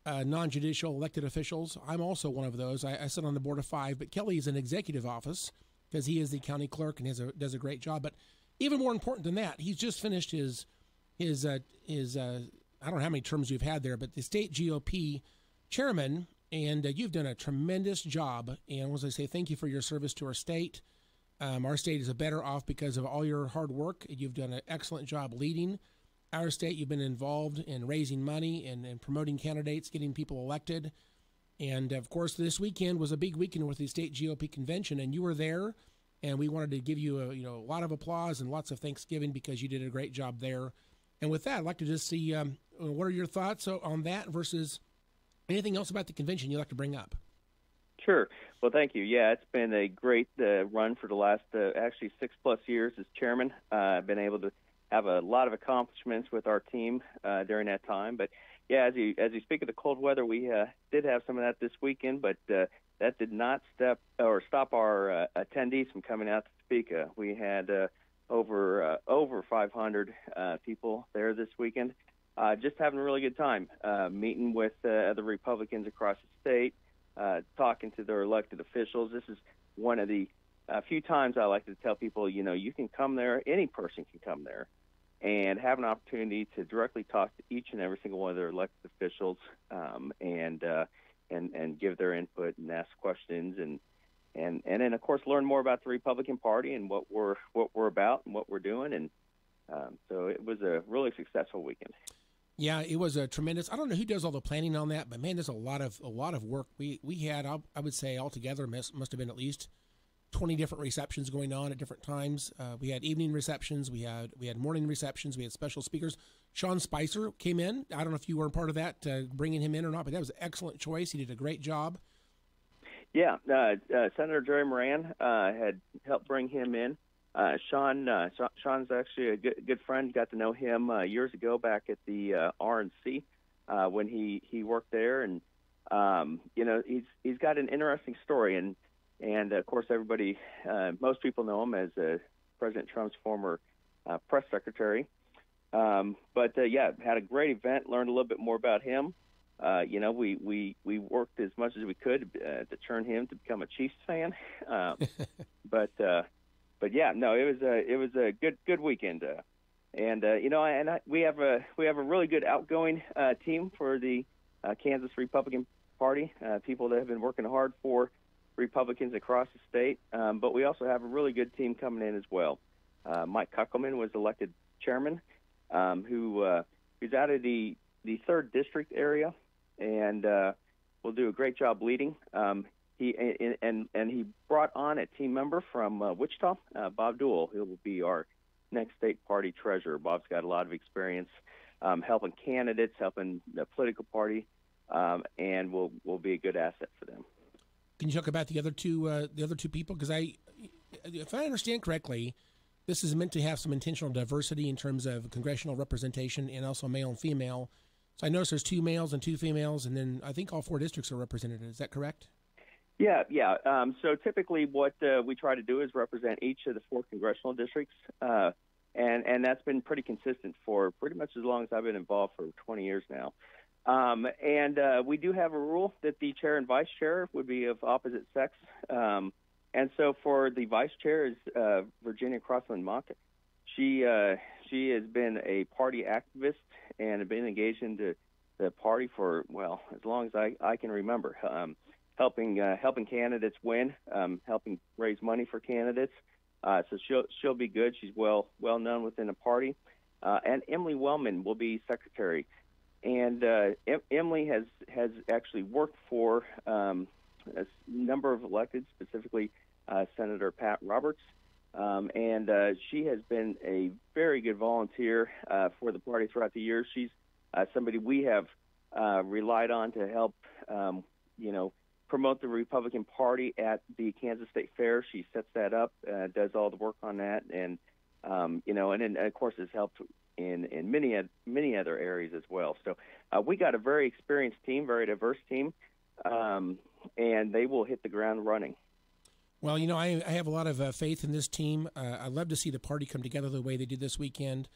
non-judicial elected officials. I'm also one of those. I sit on the board of 5, but Kelly is an executive office because he is the county clerk and does a great job. But even more important than that, he's just finished his I don't know how many terms you've had there, but the state GOP chairman, and you've done a tremendous job. And as I say, thank you for your service to our state. Our state is better off because of all your hard work. You've done an excellent job leading our state. You've been involved in raising money and promoting candidates, getting people elected. And, of course, this weekend was a big weekend with the state GOP convention, and you were there. And we wanted to give you a lot of applause and lots of Thanksgiving because you did a great job there. And with that, I'd like to just see what are your thoughts on that versus anything else about the convention you'd like to bring up? Sure. Well, thank you. Yeah, it's been a great run for the last actually 6+ years as chairman. I've been able to have a lot of accomplishments with our team during that time. But yeah, as you speak of the cold weather, we did have some of that this weekend, but that did not stop our attendees from coming out to Topeka. We had over 500 people there this weekend, just having a really good time, meeting with other Republicans across the state, talking to their elected officials. This is one of the few times I like to tell people, you can come there, any person can come there, and have an opportunity to directly talk to each and every single one of their elected officials, and give their input and ask questions and then of course learn more about the Republican Party and what we're about and what we're doing. And so it was a really successful weekend. Yeah, it was a tremendous. I don't know who does all the planning on that, but man, there's a lot of work. We had, I would say altogether must have been at least 20 different receptions going on at different times. We had evening receptions, we had morning receptions, we had special speakers. Sean Spicer came in. I don't know if you were a part of that, bringing him in or not, but that was an excellent choice. He did a great job. Yeah, Senator Jerry Moran had helped bring him in. Sean's actually a good friend. Got to know him years ago back at the RNC when he worked there, and he's got an interesting story. And of course, everybody, most people know him as President Trump's former press secretary. But had a great event. Learned a little bit more about him. We worked as much as we could to turn him to become a Chiefs fan. But yeah, no, it was a good weekend. We have a really good outgoing team for the Kansas Republican Party. People that have been working hard for Republicans across the state. But we also have a really good team coming in as well. Mike Kuckelman was elected chairman, who's out of the 3rd district area, and will do a great job leading. He brought on a team member from Wichita, Bob Duell, who will be our next state party treasurer. Bob's got a lot of experience helping candidates, helping the political party, and will be a good asset for them. Can you talk about the other two people? Because if I understand correctly, this is meant to have some intentional diversity in terms of congressional representation and also male and female. So I notice there's 2 males and 2 females, and then I think all 4 districts are represented. Is that correct? Yeah. So typically what we try to do is represent each of the 4 congressional districts, and that's been pretty consistent for pretty much as long as I've been involved, for 20 years now. And we do have a rule that the chair and vice chair would be of opposite sex. And so for the vice chair is Virginia Crossland-Mock. She has been a party activist and been engaged into the party for, well, as long as I can remember, helping candidates win, helping raise money for candidates. So she'll be good. She's well known within the party. And Emily Wellman will be secretary. And Emily has actually worked for a number of electeds, specifically Senator Pat Roberts. And she has been a very good volunteer for the party throughout the years. She's somebody we have relied on to help, promote the Republican Party at the Kansas State Fair. She sets that up, does all the work on that, and and then of course has helped in many other areas as well. So we got a very experienced team, very diverse team, and they will hit the ground running. Well, I have a lot of faith in this team. I'd love to see the party come together the way they did this weekend.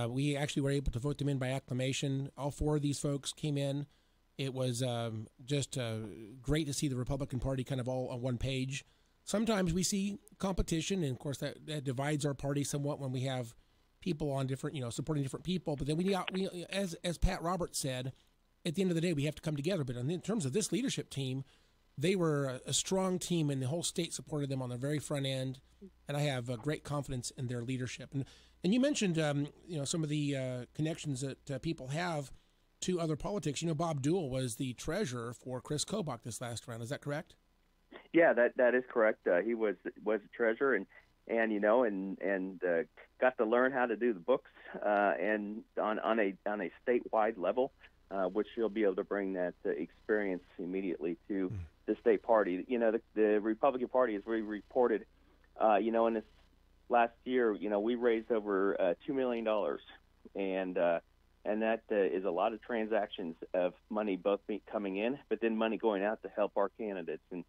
We actually were able to vote them in by acclamation. All four of these folks came in. It was just great to see the Republican Party kind of all on one page. Sometimes we see competition, and of course that divides our party somewhat when we have people on different, supporting different people. But then we as Pat Roberts said, at the end of the day, we have to come together. But in terms of this leadership team, they were a strong team, and the whole state supported them on the very front end. And I have great confidence in their leadership. And you mentioned, some of the connections that people have to other politics. Bob Deuel was the treasurer for Chris Kobach this last round. Is that correct? Yeah, that is correct. He was the treasurer, and got to learn how to do the books and on a statewide level, which he'll be able to bring that experience immediately to the state party. The Republican Party, as we reported, in this last year, we raised over $2 million, and that is a lot of transactions of money both coming in, but then money going out to help our candidates, and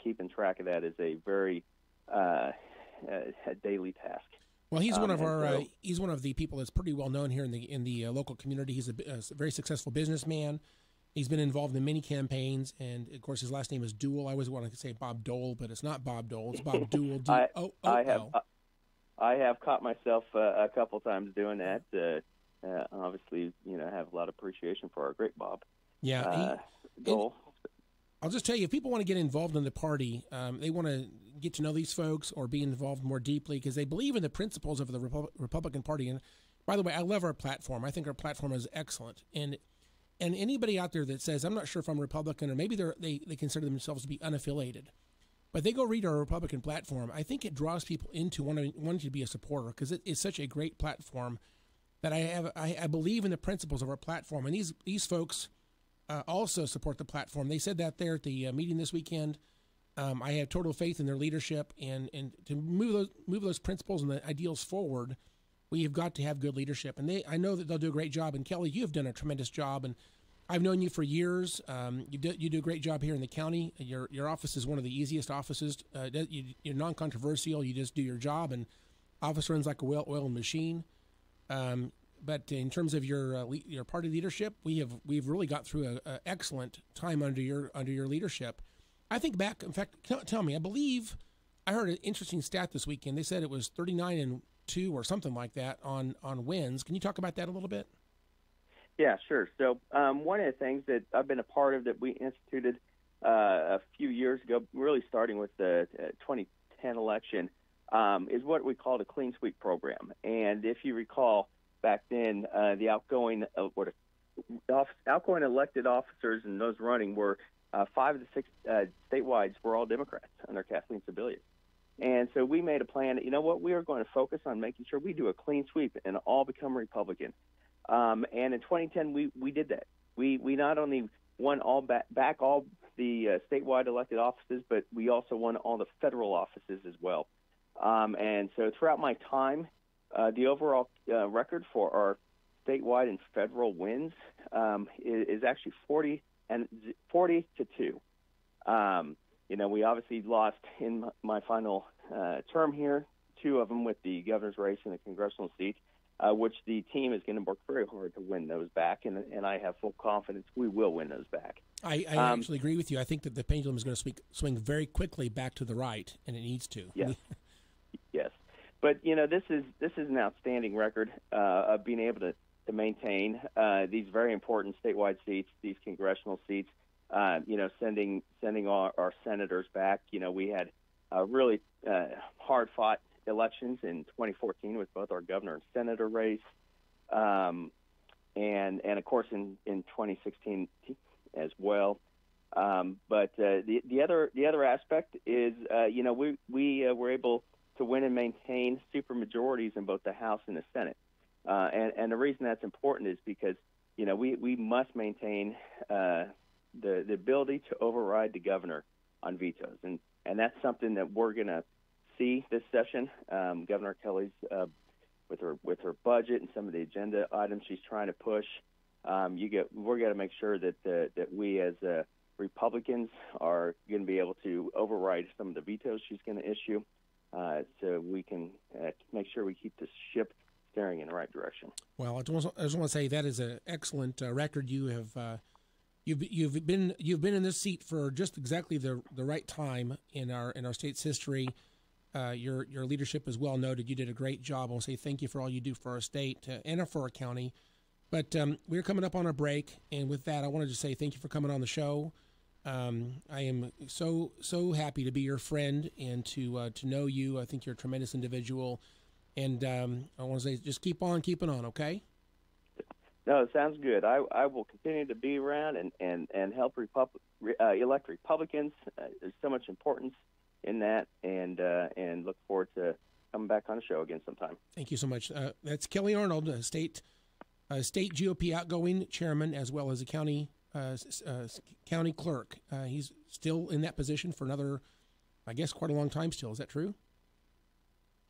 keeping track of that is a very a daily task. Well, he's one of our he's one of the people that's pretty well known here in the local community. He's a very successful businessman. He's been involved in many campaigns, and of course his last name is Deuel. I always want to say Bob Dole, but it's not Bob Dole. It's Bob Deuel. I have caught myself a couple times doing that. Obviously, I have a lot of appreciation for our great Bob. Yeah, Dole. I'll just tell you, if people want to get involved in the party, they want to get to know these folks or be involved more deeply because they believe in the principles of the Republican Party. And by the way, I love our platform. I think our platform is excellent. And anybody out there that says, I'm not sure if I'm Republican, or maybe they consider themselves to be unaffiliated, but they go read our Republican platform, I think it draws people into wanting to be a supporter because it is such a great platform that I believe in the principles of our platform. And these folks also support the platform. They said that there at the meeting this weekend. I have total faith in their leadership, and to move those principles and the ideals forward, we have got to have good leadership. And I know that they'll do a great job. And Kelly, you have done a tremendous job, and I've known you for years. You do a great job here in the county. Your office is one of the easiest offices. You're non-controversial. You just do your job, and office runs like a well-oiled machine. But in terms of your party leadership, we've really got through an excellent time under your leadership. I think back. In fact, tell me. I believe I heard an interesting stat this weekend. They said it was 39-2 or something like that on wins. Can you talk about that a little bit? Yeah, sure. So one of the things that I've been a part of that we instituted a few years ago, really starting with the 2010 election, is what we call the Clean Sweep program. And if you recall, back then, the outgoing elected officers and those running were 5 of the 6 statewide were all Democrats under Kathleen Sebelius. And so we made a plan that, we are going to focus on making sure we do a clean sweep and all become Republican. And in 2010, we did that. We not only won back all the statewide elected offices, but we also won all the federal offices as well. And so throughout my time, the overall record for our statewide and federal wins is actually 40-2. We obviously lost in my final term here, 2 of them with the governor's race and the congressional seat. which the team is going to work very hard to win those back, and I have full confidence we will win those back. I actually agree with you. I think that the pendulum is going to swing very quickly back to the right, and it needs to. Yes. Yes. But, this is an outstanding record of being able to maintain these very important statewide seats, these congressional seats, sending our senators back. We had really hard-fought elections in 2014 with both our governor and senator race, and of course in 2016 as well. But the other aspect is, we were able to win and maintain supermajorities in both the House and the Senate. And the reason that's important is because, we must maintain the ability to override the governor on vetoes. And that's something that we're going to see this session. Governor Kelly's, with her budget and some of the agenda items she's trying to push, we're going to make sure that we as Republicans are going to be able to override some of the vetoes she's going to issue, so we can make sure we keep this ship steering in the right direction. Well, I just want to say that is an excellent record. You have you've been in this seat for just exactly the right time in our state's history. Your leadership is well noted. You did a great job. I want to say thank you for all you do for our state and for our county. But we're coming up on a break, and with that, I wanted to say thank you for coming on the show. I am so happy to be your friend and to know you. I think you're a tremendous individual, and I want to say just keep on keeping on, okay? No, it sounds good. I will continue to be around and help elect Republicans. There's so much importance in that, and look forward to coming back on the show again sometime. Thank you so much. That's Kelly Arnold, state GOP outgoing chairman, as well as a county clerk. He's still in that position for another, I guess, quite a long time still. Is that true?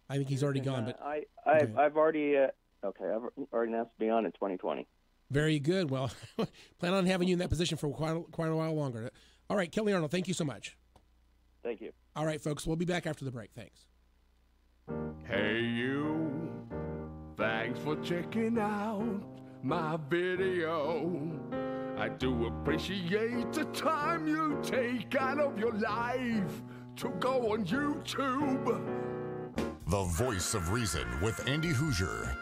I think he's already gone. But I've already announced to be on in 2020. Very good. Well, plan on having you in that position for quite a while longer. All right, Kelly Arnold, thank you so much. Thank you. All right, folks, we'll be back after the break. Thanks. Hey, you. Thanks for checking out my video. I do appreciate the time you take out of your life to go on YouTube. The Voice of Reason with Andy Hoosier.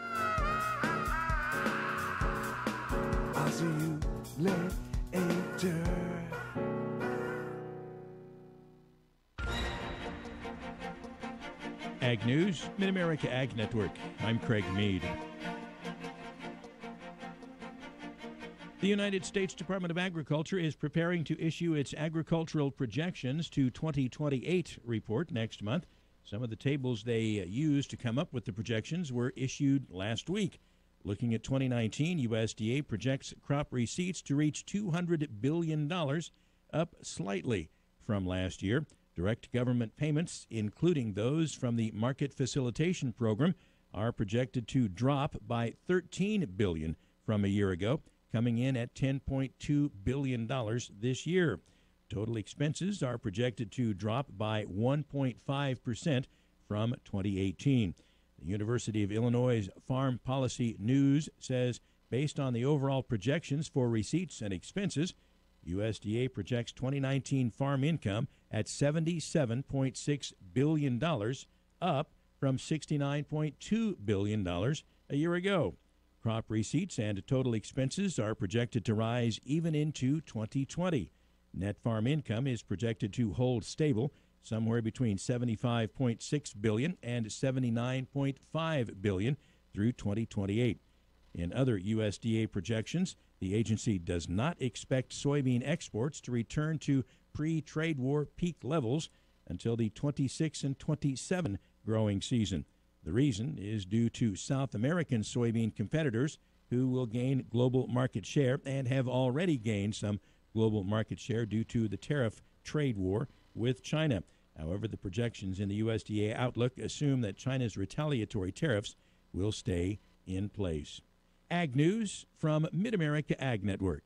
I'll see you later. Ag News, Mid-America Ag Network. I'm Craig Mead. The United States Department of Agriculture is preparing to issue its agricultural projections to 2028 report next month. Some of the tables they used to come up with the projections were issued last week. Looking at 2019, USDA projects crop receipts to reach $200 billion, up slightly from last year. Direct government payments, including those from the Market Facilitation Program, are projected to drop by $13 billion from a year ago, coming in at $10.2 billion this year. Total expenses are projected to drop by 1.5% from 2018. The University of Illinois Farm Policy News says, based on the overall projections for receipts and expenses, USDA projects 2019 farm income at $77.6 billion, up from $69.2 billion a year ago. Crop receipts and total expenses are projected to rise even into 2020. Net farm income is projected to hold stable, somewhere between $75.6 billion and $79.5 billion through 2028. In other USDA projections, the agency does not expect soybean exports to return to pre-trade war peak levels until the 26 and 27 growing season. The reason is due to South American soybean competitors who will gain global market share and have already gained some global market share due to the tariff trade war with China. However, the projections in the USDA outlook assume that China's retaliatory tariffs will stay in place. Ag News from Mid-America Ag Network.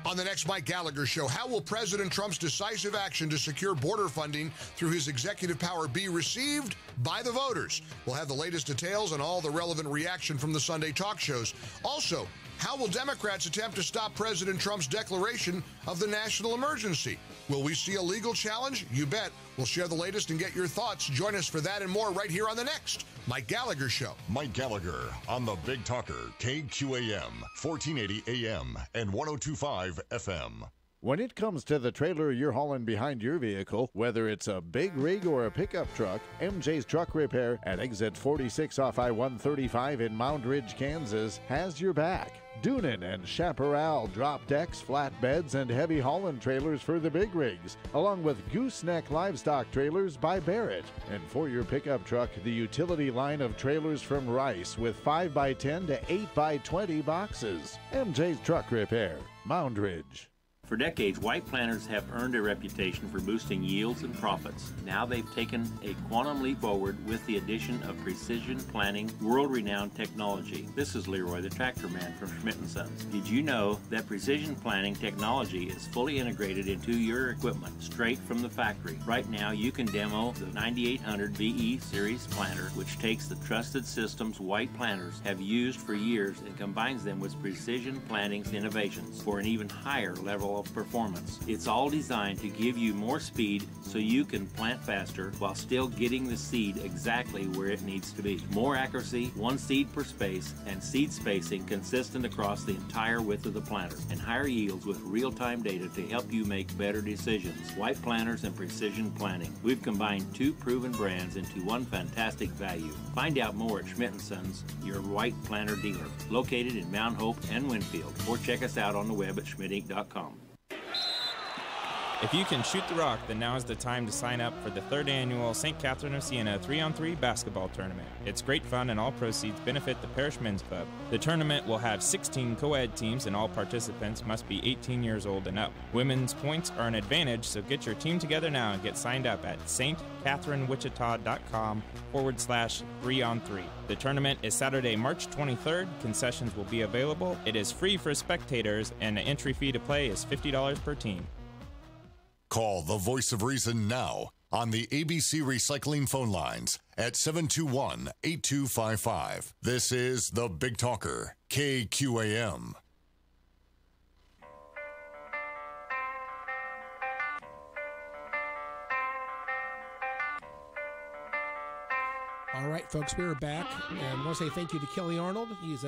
On the next Mike Gallagher Show, how will President Trump's decisive action to secure border funding through his executive power be received by the voters? We'll have the latest details and all the relevant reaction from the Sunday talk shows. Also, how will Democrats attempt to stop President Trump's declaration of the national emergency? Will we see a legal challenge? You bet. We'll share the latest and get your thoughts. Join us for that and more right here on the next Mike Gallagher Show. Mike Gallagher on the Big Talker, KQAM, 1480 AM and 1025 FM. When it comes to the trailer you're hauling behind your vehicle, whether it's a big rig or a pickup truck, MJ's Truck Repair at exit 46 off I-135 in Mound Ridge, Kansas has your back. Doonan and Chaparral drop decks, flatbeds, and heavy hauling trailers for the big rigs, along with Gooseneck livestock trailers by Barrett. And for your pickup truck, the utility line of trailers from Rice with 5x10 to 8x20 boxes. MJ's Truck Repair, Mound Ridge. For decades, White Planters have earned a reputation for boosting yields and profits. Now they've taken a quantum leap forward with the addition of precision planting, world-renowned technology. This is Leroy, the Tractor Man from Schmidt & Sons. Did you know that precision planting technology is fully integrated into your equipment, straight from the factory? Right now, you can demo the 9800 VE Series planter, which takes the trusted systems White Planters have used for years and combines them with Precision Planting's innovations for an even higher level of performance. It's all designed to give you more speed so you can plant faster while still getting the seed exactly where it needs to be. More accuracy, one seed per space, and seed spacing consistent across the entire width of the planter, and higher yields with real-time data to help you make better decisions. White Planters and Precision Planting. We've combined two proven brands into one fantastic value. Find out more at Schmidt & Sons, your White Planter dealer, located in Mount Hope and Winfield, or check us out on the web at schmidtinc.com. If you can shoot the rock, then now is the time to sign up for the 3rd annual St. Catherine of Siena 3-on-3 basketball tournament. It's great fun and all proceeds benefit the Parish Men's Club. The tournament will have 16 co-ed teams and all participants must be 18 years old and up. Women's points are an advantage, so get your team together now and get signed up at stcatherinewichita.com/3-on-3. The tournament is Saturday, March 23rd. Concessions will be available. It is free for spectators and the entry fee to play is $50 per team. Call the Voice of Reason now on the ABC Recycling phone lines at 721-8255. This is the Big Talker, KQAM. All right, folks, we're back. And I want to say thank you to Kelly Arnold. He's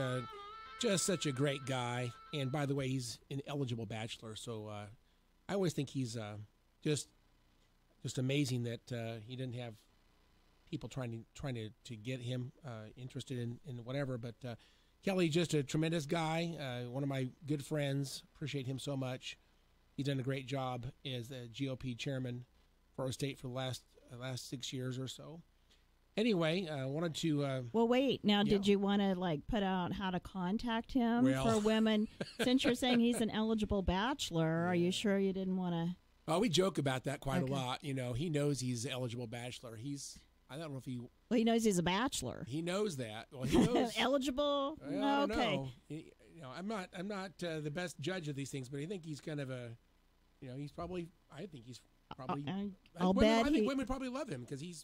just such a great guy. And by the way, he's an eligible bachelor. So I always think he's just amazing that he didn't have people trying to get him interested in whatever. But Kelly, just a tremendous guy, one of my good friends. Appreciate him so much. He's done a great job as the GOP chairman for our state for the last 6 years or so. Anyway, I wanted to... well, wait. Now, did you want to, put out how to contact him for women? Since you're saying he's an eligible bachelor, are you sure you didn't want to... Oh, we joke about that quite a lot. You know, he knows he's an eligible bachelor. I don't know if he... Well, he knows he's a bachelor. He knows that. Well, he knows... Eligible? Well, I don't okay. know. I'm not the best judge of these things, but I think he's kind of a... he's probably... I think he's probably... I think women probably love him because he's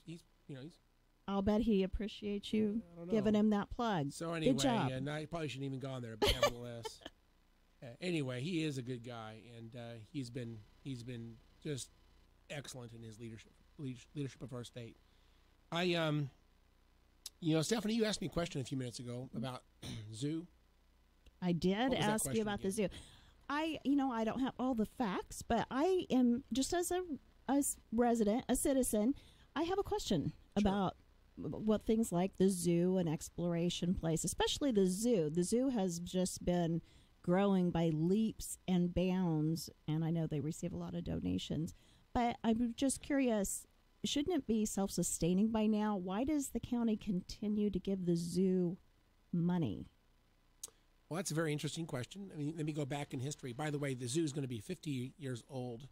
I'll bet he appreciates you giving him that plug. So anyway, good job. And I probably shouldn't even gone there, but nevertheless. Anyway, he is a good guy, and he's been just excellent in his leadership of our state. Stephanie, you asked me a question a few minutes ago about zoo. I did ask you about the zoo. I don't have all the facts, but I am just as a resident, a citizen, I have a question about what things like the zoo and exploration place, especially the zoo. The zoo has just been growing by leaps and bounds, and I know they receive a lot of donations. But I'm just curious, shouldn't it be self-sustaining by now? Why does the county continue to give the zoo money? Well, that's a very interesting question. I mean, let me go back in history. By the way, the zoo is going to be 50 years old.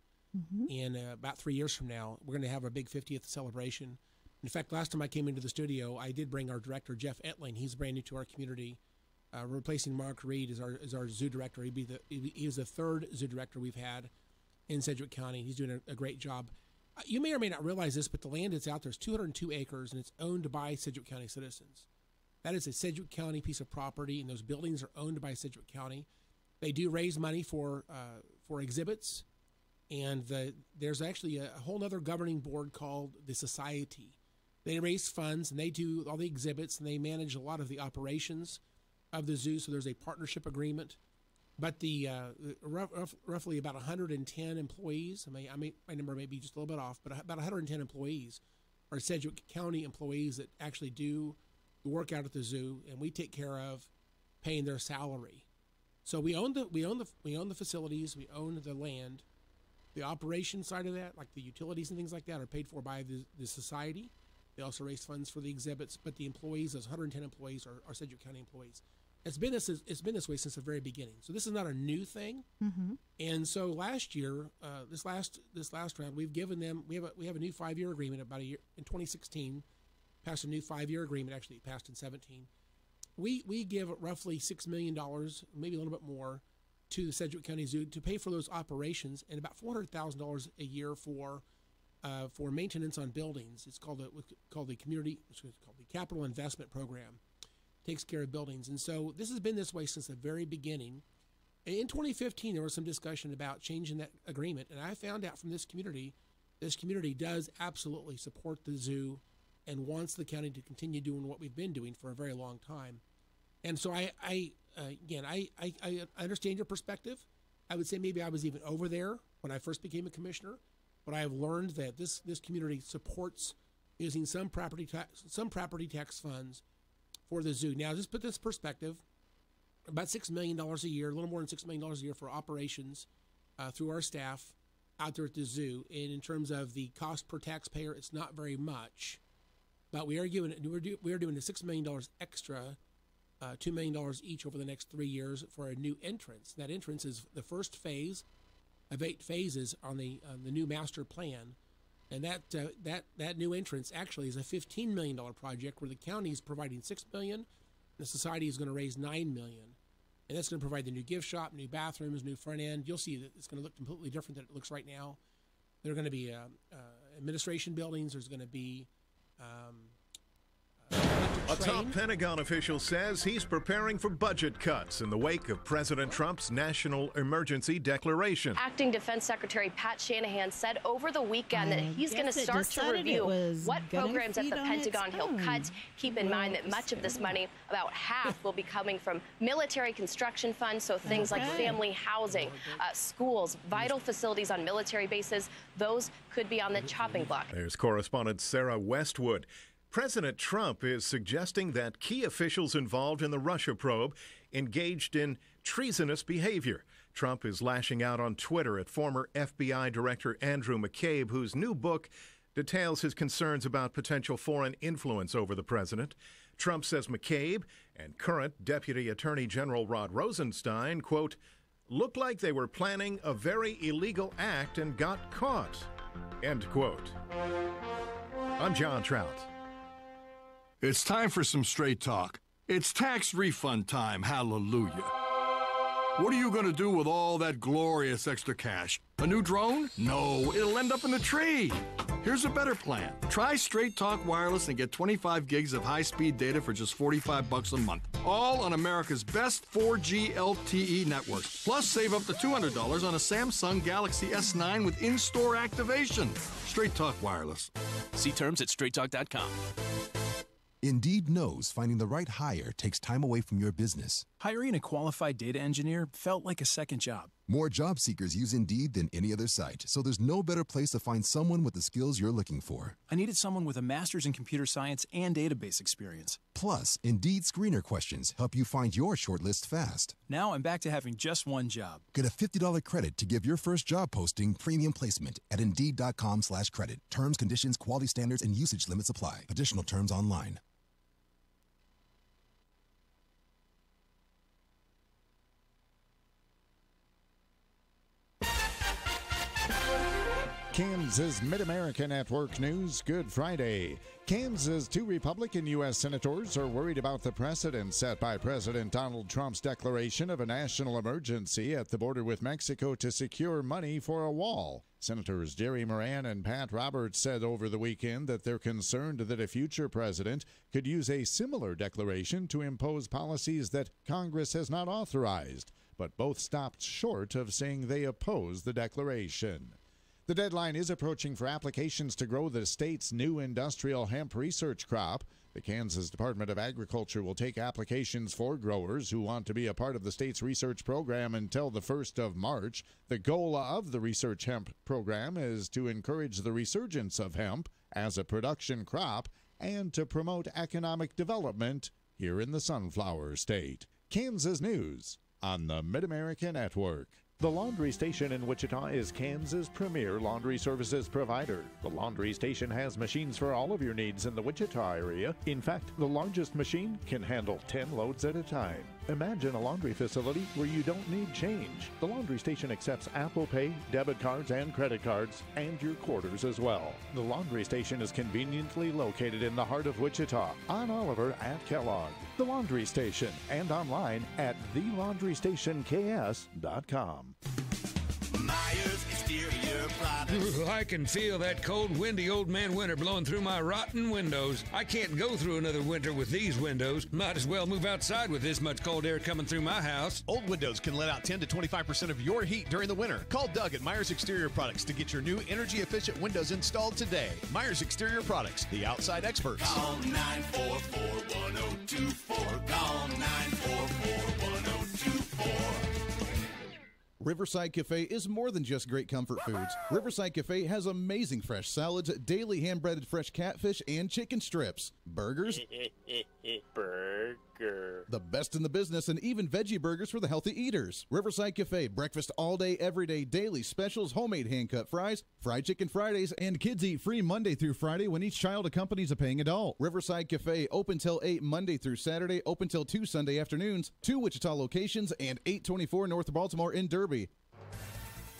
In about 3 years from now. We're going to have our big 50th celebration. In fact, last time I came into the studio, I did bring our director, Jeff Etling. He's brand new to our community. replacing Mark Reed as our zoo director. He was the third zoo director we've had in Sedgwick County. He's doing a great job. You may or may not realize this, but the land that's out there is 202 acres, and it's owned by Sedgwick County citizens. That is a Sedgwick County piece of property, and those buildings are owned by Sedgwick County. They do raise money for exhibits, and there's actually a whole other governing board called the Society. They raise funds, and they do all the exhibits, and they manage a lot of the operations of the zoo, so there's a partnership agreement. But the roughly about 110 employees, my number may be just a little bit off, but about 110 employees are Sedgwick County employees that actually do the work out at the zoo, and we take care of paying their salary. So we own the facilities, we own the land. The operation side of that, like the utilities and things like that, are paid for by the society. They also raise funds for the exhibits, but the employees, those 110 employees, are Sedgwick County employees. It's been this way since the very beginning. So this is not a new thing. Mm-hmm. And so last year, this last round, we've given them we have a new 5-year agreement about a year in 2016. Passed a new 5-year agreement. Actually, it passed in 2017. We give roughly $6 million, maybe a little bit more, to the Sedgwick County Zoo to pay for those operations, and about $400,000 a year for maintenance on buildings. It's called the Capital Investment Program. Takes care of buildings. And so this has been this way since the very beginning. In 2015, there was some discussion about changing that agreement, and I found out from this community does absolutely support the zoo and wants the county to continue doing what we've been doing for a very long time. And so I understand your perspective. I would say maybe I was even over there when I first became a commissioner, but I have learned that this community supports using some property tax funds for the zoo. Now, just put this perspective, about $6 million a year, a little more than $6 million a year for operations through our staff out there at the zoo. And in terms of the cost per taxpayer, it's not very much, but we are doing the $6 million extra, $2 million each over the next 3 years for a new entrance. That entrance is the first phase of 8 phases on the new master plan. And that new entrance actually is a $15 million project where the county is providing $6 million, and the society is going to raise $9 million. And that's going to provide the new gift shop, new bathrooms, new front end. You'll see that it's going to look completely different than it looks right now. There are going to be administration buildings. There's going to be a top Pentagon official says he's preparing for budget cuts in the wake of President Trump's national emergency declaration. Acting Defense Secretary Pat Shanahan said over the weekend that he's going to start to review what programs at the Pentagon he'll cut. Keep in mind that much of this money, about half, will be coming from military construction funds, so things like family housing, schools, vital facilities on military bases, those could be on the chopping block. There's correspondent Sarah Westwood. President Trump is suggesting that key officials involved in the Russia probe engaged in treasonous behavior. Trump is lashing out on Twitter at former FBI Director Andrew McCabe, whose new book details his concerns about potential foreign influence over the president. Trump says McCabe and current Deputy Attorney General Rod Rosenstein, quote, looked like they were planning a very illegal act and got caught, end quote. I'm John Trout. It's time for some straight talk. It's tax refund time, hallelujah. What are you going to do with all that glorious extra cash? A new drone? No, it'll end up in the tree. Here's a better plan. Try Straight Talk Wireless and get 25 gigs of high-speed data for just $45 a month. All on America's best 4G LTE networks. Plus, save up to $200 on a Samsung Galaxy S9 with in-store activation. Straight Talk Wireless. See terms at straighttalk.com. Indeed knows finding the right hire takes time away from your business. Hiring a qualified data engineer felt like a second job. More job seekers use Indeed than any other site, so there's no better place to find someone with the skills you're looking for. I needed someone with a master's in computer science and database experience. Plus, Indeed screener questions help you find your shortlist fast. Now I'm back to having just one job. Get a $50 credit to give your first job posting premium placement at Indeed.com/credit. Terms, conditions, quality standards, and usage limits apply. Additional terms online. Kansas Mid-America Network News. Good Friday. Kansas' 2 Republican U.S. senators are worried about the precedent set by President Donald Trump's declaration of a national emergency at the border with Mexico to secure money for a wall. Senators Jerry Moran and Pat Roberts said over the weekend that they're concerned that a future president could use a similar declaration to impose policies that Congress has not authorized, but both stopped short of saying they oppose the declaration. The deadline is approaching for applications to grow the state's new industrial hemp research crop. The Kansas Department of Agriculture will take applications for growers who want to be a part of the state's research program until the 1st of March. The goal of the research hemp program is to encourage the resurgence of hemp as a production crop and to promote economic development here in the Sunflower State. Kansas News on the Mid-America Network. The Laundry Station in Wichita is Kansas' premier laundry services provider. The Laundry Station has machines for all of your needs in the Wichita area. In fact, the largest machine can handle 10 loads at a time. Imagine a laundry facility where you don't need change. The Laundry Station accepts Apple Pay, debit cards, and credit cards, and your quarters as well. The Laundry Station is conveniently located in the heart of Wichita, on Oliver at Kellogg. The Laundry Station, and online at thelaundrystationks.com. Myers Exterior Products. I can feel that cold, windy old man winter blowing through my rotten windows. I can't go through another winter with these windows. Might as well move outside with this much cold air coming through my house. Old windows can let out 10 to 25% of your heat during the winter. Call Doug at Myers Exterior Products to get your new energy-efficient windows installed today. Myers Exterior Products, the outside experts. Call 944-1024. Call 944-1024. Riverside Cafe is more than just great comfort foods. Riverside Cafe has amazing fresh salads, daily hand-breaded fresh catfish, and chicken strips. Burgers. Burger. The best in the business, and even veggie burgers for the healthy eaters. Riverside Cafe, breakfast all day, every day, daily specials, homemade hand-cut fries, fried chicken Fridays, and kids eat free Monday through Friday when each child accompanies a paying adult. Riverside Cafe, open till 8 Monday through Saturday, open till 2 Sunday afternoons, 2 Wichita locations, and 824 North Baltimore in Derby.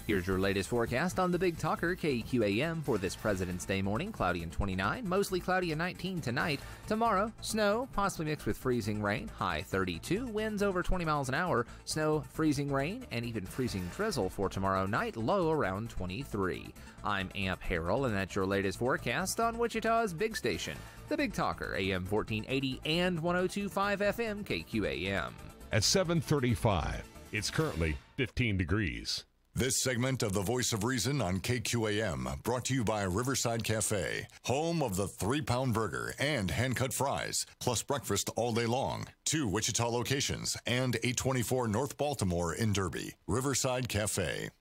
Here's your latest forecast on the Big Talker KQAM for this President's Day morning. Cloudy and 29, mostly cloudy and 19 tonight. Tomorrow, snow, possibly mixed with freezing rain, high 32, winds over 20 miles an hour, snow, freezing rain, and even freezing drizzle for tomorrow night, low around 23. I'm Amp Harrell, and that's your latest forecast on Wichita's Big Station, the Big Talker, AM 1480 and 102.5 FM KQAM. At 7:35, it's currently 15 degrees. This segment of The Voice of Reason on KQAM brought to you by Riverside Cafe, home of the 3-pound burger and hand-cut fries, plus breakfast all day long. 2 Wichita locations and 824 North Baltimore in Derby. Riverside Cafe.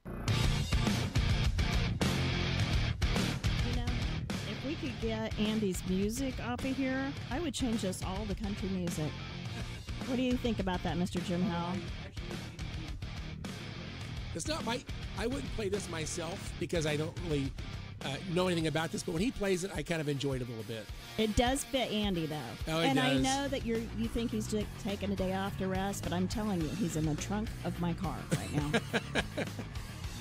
If we could get Andy's music off of here, I would change us all to country music. What do you think about that, Mr. Jim Howell? It's not I wouldn't play this myself because I don't really know anything about this, but when he plays it, I kind of enjoy it a little bit. It does fit Andy, though. Oh, it does. I know that you think he's taking a day off to rest, but I'm telling you, he's in the trunk of my car right now.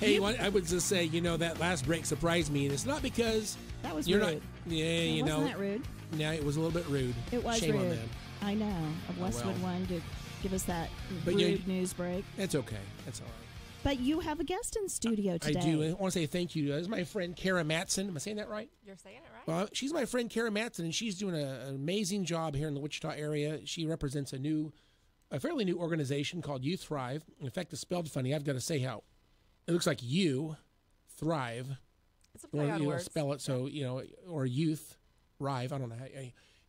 Hey, I would just say, that last break surprised me, and it's not because that was you're rude. Wasn't that rude? Yeah, it was a little bit rude. It was Shame rude. on them. I know. Of Westwood One to give us that rude news break. It's okay. That's all right. But you have a guest in studio today. I do. I want to say thank you. This is my friend Kara Matson. Am I saying that right? You're saying it right. Well, she's my friend Kara Matson, and she's doing an amazing job here in the Wichita area. She represents a fairly new organization called You Thrive. In fact, it's spelled funny. I've got to say how it looks like You Thrive. It's a play on words. Spell it so or Youth Thrive. I don't know how.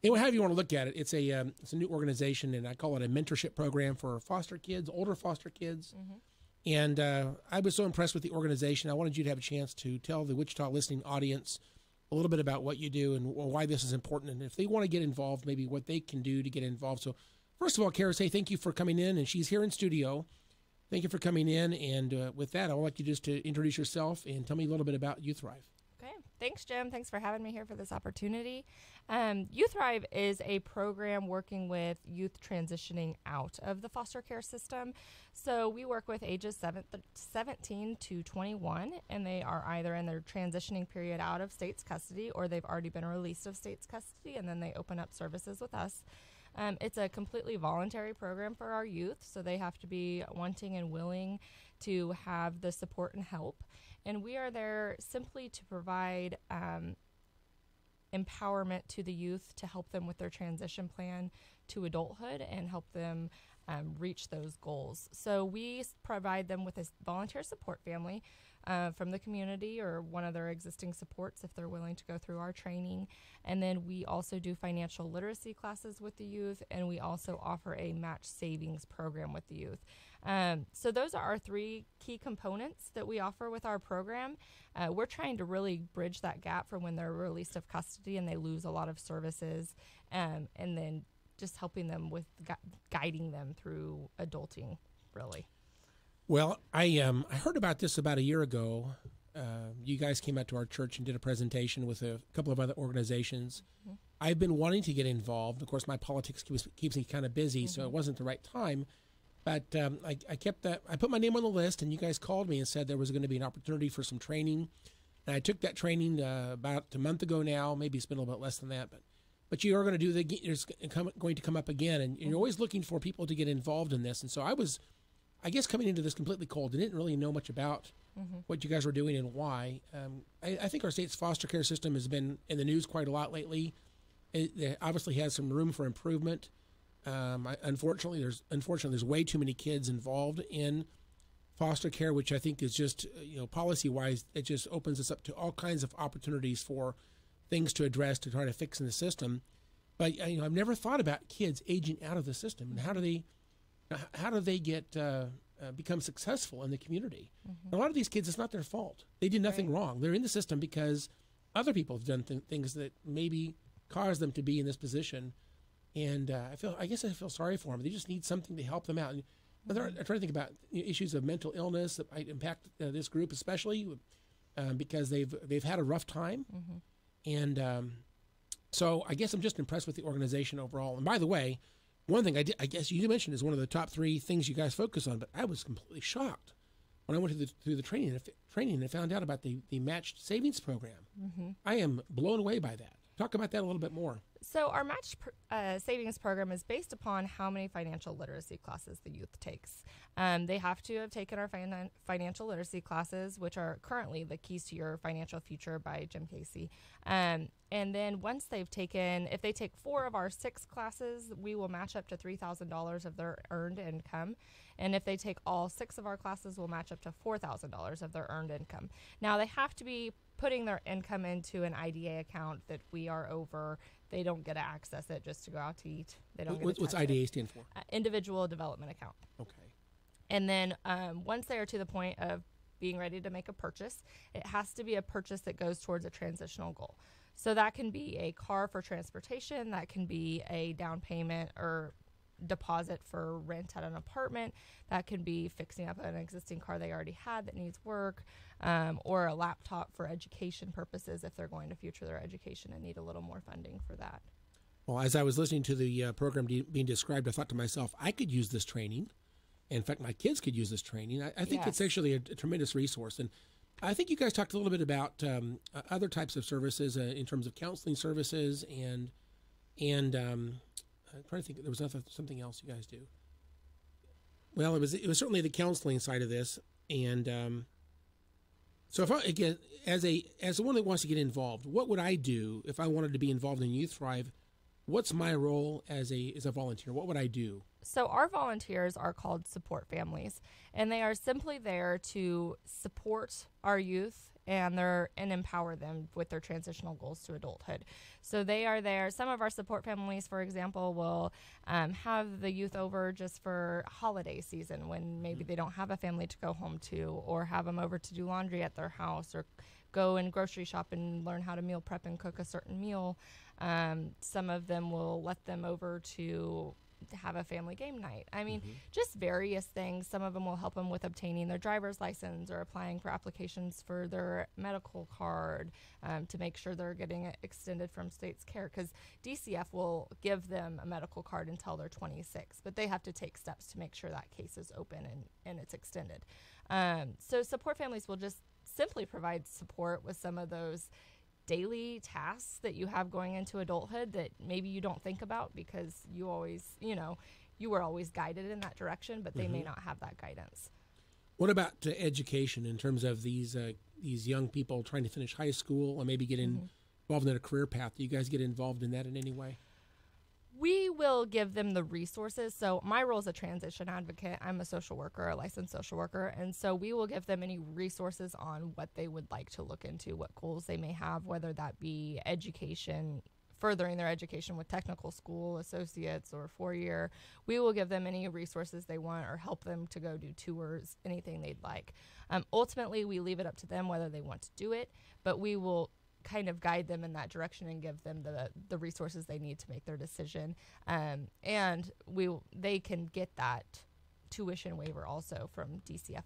Anyway, however you want to look at it, it's a new organization, and I call it a mentorship program for foster kids, older foster kids. Mm-hmm. And I was so impressed with the organization. I wanted you to have a chance to tell the Wichita listening audience a little bit about what you do and why this is important. And if they want to get involved, maybe what they can do to get involved. So first of all, Kara, say thank you for coming in. And she's here in studio. Thank you for coming in. And with that, I would like you just to introduce yourself and tell me a little bit about You Thrive. Okay. Thanks, Jim. Thanks for having me here for this opportunity. Youth Thrive is a program working with youth transitioning out of the foster care system. So we work with ages 17 to 21, and they are either in their transitioning period out of state's custody or they've already been released of state's custody, and then they open up services with us. It's a completely voluntary program for our youth, so they have to be wanting and willing to have the support and help. And we are there simply to provide empowerment to the youth to help them with their transition plan to adulthood and help them reach those goals. So we provide them with a volunteer support family from the community or one of their existing supports if they're willing to go through our training. And then we also do financial literacy classes with the youth, and we also offer a match savings program with the youth. So those are our three key components that we offer with our program. We're trying to really bridge that gap from when they're released of custody and they lose a lot of services, and then just helping them with guiding them through adulting, really. Well, I heard about this about a year ago. You guys came out to our church and did a presentation with a couple of other organizations. Mm-hmm. I've been wanting to get involved. Of course, my politics keeps me kind of busy, so it wasn't the right time. But I put my name on the list, and you guys called me and said there was going to be an opportunity for some training. And I took that training about a month ago now. Maybe it's been a little bit less than that, but you are going to do it's going to come up again, and you're always looking for people to get involved in this. And so I guess coming into this completely cold, I didn't really know much about what you guys were doing and why. I think our state's foster care system has been in the news quite a lot lately. It obviously has some room for improvement. Unfortunately, there's way too many kids involved in foster care, which I think is just, policy-wise, it just opens us up to all kinds of opportunities for things to address to try to fix in the system. But I've never thought about kids aging out of the system and how do they get become successful in the community. Mm-hmm. A lot of these kids, it's not their fault. They did nothing wrong. They're in the system because other people have done things that maybe caused them to be in this position. And I guess I feel sorry for them. They just need something to help them out. And I'm trying to think about issues of mental illness that might impact this group, especially because they've had a rough time. Mm-hmm. And so I guess I'm just impressed with the organization overall. And by the way, one thing I guess you mentioned is one of the top 3 things you guys focus on, but I was completely shocked when I went through the training and found out about the matched savings program. Mm-hmm. I am blown away by that. Talk about that a little bit more. So our matched savings program is based upon how many financial literacy classes the youth takes. They have to have taken our financial literacy classes, which are currently the Keys to Your Financial Future by Jim Casey. And then once they've taken, if they take 4 of our 6 classes, we will match up to $3,000 of their earned income. And if they take all 6 of our classes, we'll match up to $4,000 of their earned income. Now, they have to be putting their income into an IDA account that we are over. They don't get to access it just to go out to eat. They don't. What's IDA stand for? Individual Development Account. Okay. And then once they are to the point of being ready to make a purchase, it has to be a purchase that goes towards a transitional goal. So that can be a car for transportation. That can be a down payment or deposit for rent at an apartment. That can be fixing up an existing car they already had that needs work, or a laptop for education purposes if they're going to future their education and need a little more funding for that. Well, as I was listening to the program being described, I thought to myself, I could use this training. In fact, my kids could use this training. I think it's actually a tremendous resource. And I think you guys talked a little bit about other types of services in terms of counseling services and I'm trying to think. There was something else you guys do. Well, it was certainly the counseling side of this, and so if as one that wants to get involved, what would I do if I wanted to be involved in Youth Thrive? What's my role as a volunteer? What would I do? So our volunteers are called support families, and they are simply there to support our youth and empower them with their transitional goals to adulthood. So they are there. Some of our support families, for example, will have the youth over just for holiday season when maybe they don't have a family to go home to, or have them over to do laundry at their house, or go and grocery shop and learn how to meal prep and cook a certain meal. Some of them will let them over to have a family game night. I mean, just various things. Some of them will help them with obtaining their driver's license or applying for applications for their medical card to make sure they're getting it extended from state's care, because DCF will give them a medical card until they're 26, but they have to take steps to make sure that case is open and it's extended. So support families will just simply provide support with some of those daily tasks that you have going into adulthood that maybe you don't think about because you always, you were always guided in that direction, but they may not have that guidance. What about education in terms of these young people trying to finish high school or maybe get involved in a career path? Do you guys get involved in that in any way? We will give them the resources. So my role is a transition advocate. I'm a social worker, a licensed social worker. And so we will give them any resources on what they would like to look into, what goals they may have, whether that be education, furthering their education with technical school, associates, or 4-year. We will give them any resources they want or help them to go do tours, anything they'd like. Ultimately, we leave it up to them whether they want to do it, but we will kind of guide them in that direction and give them the resources they need to make their decision. And they can get that tuition waiver also from DCF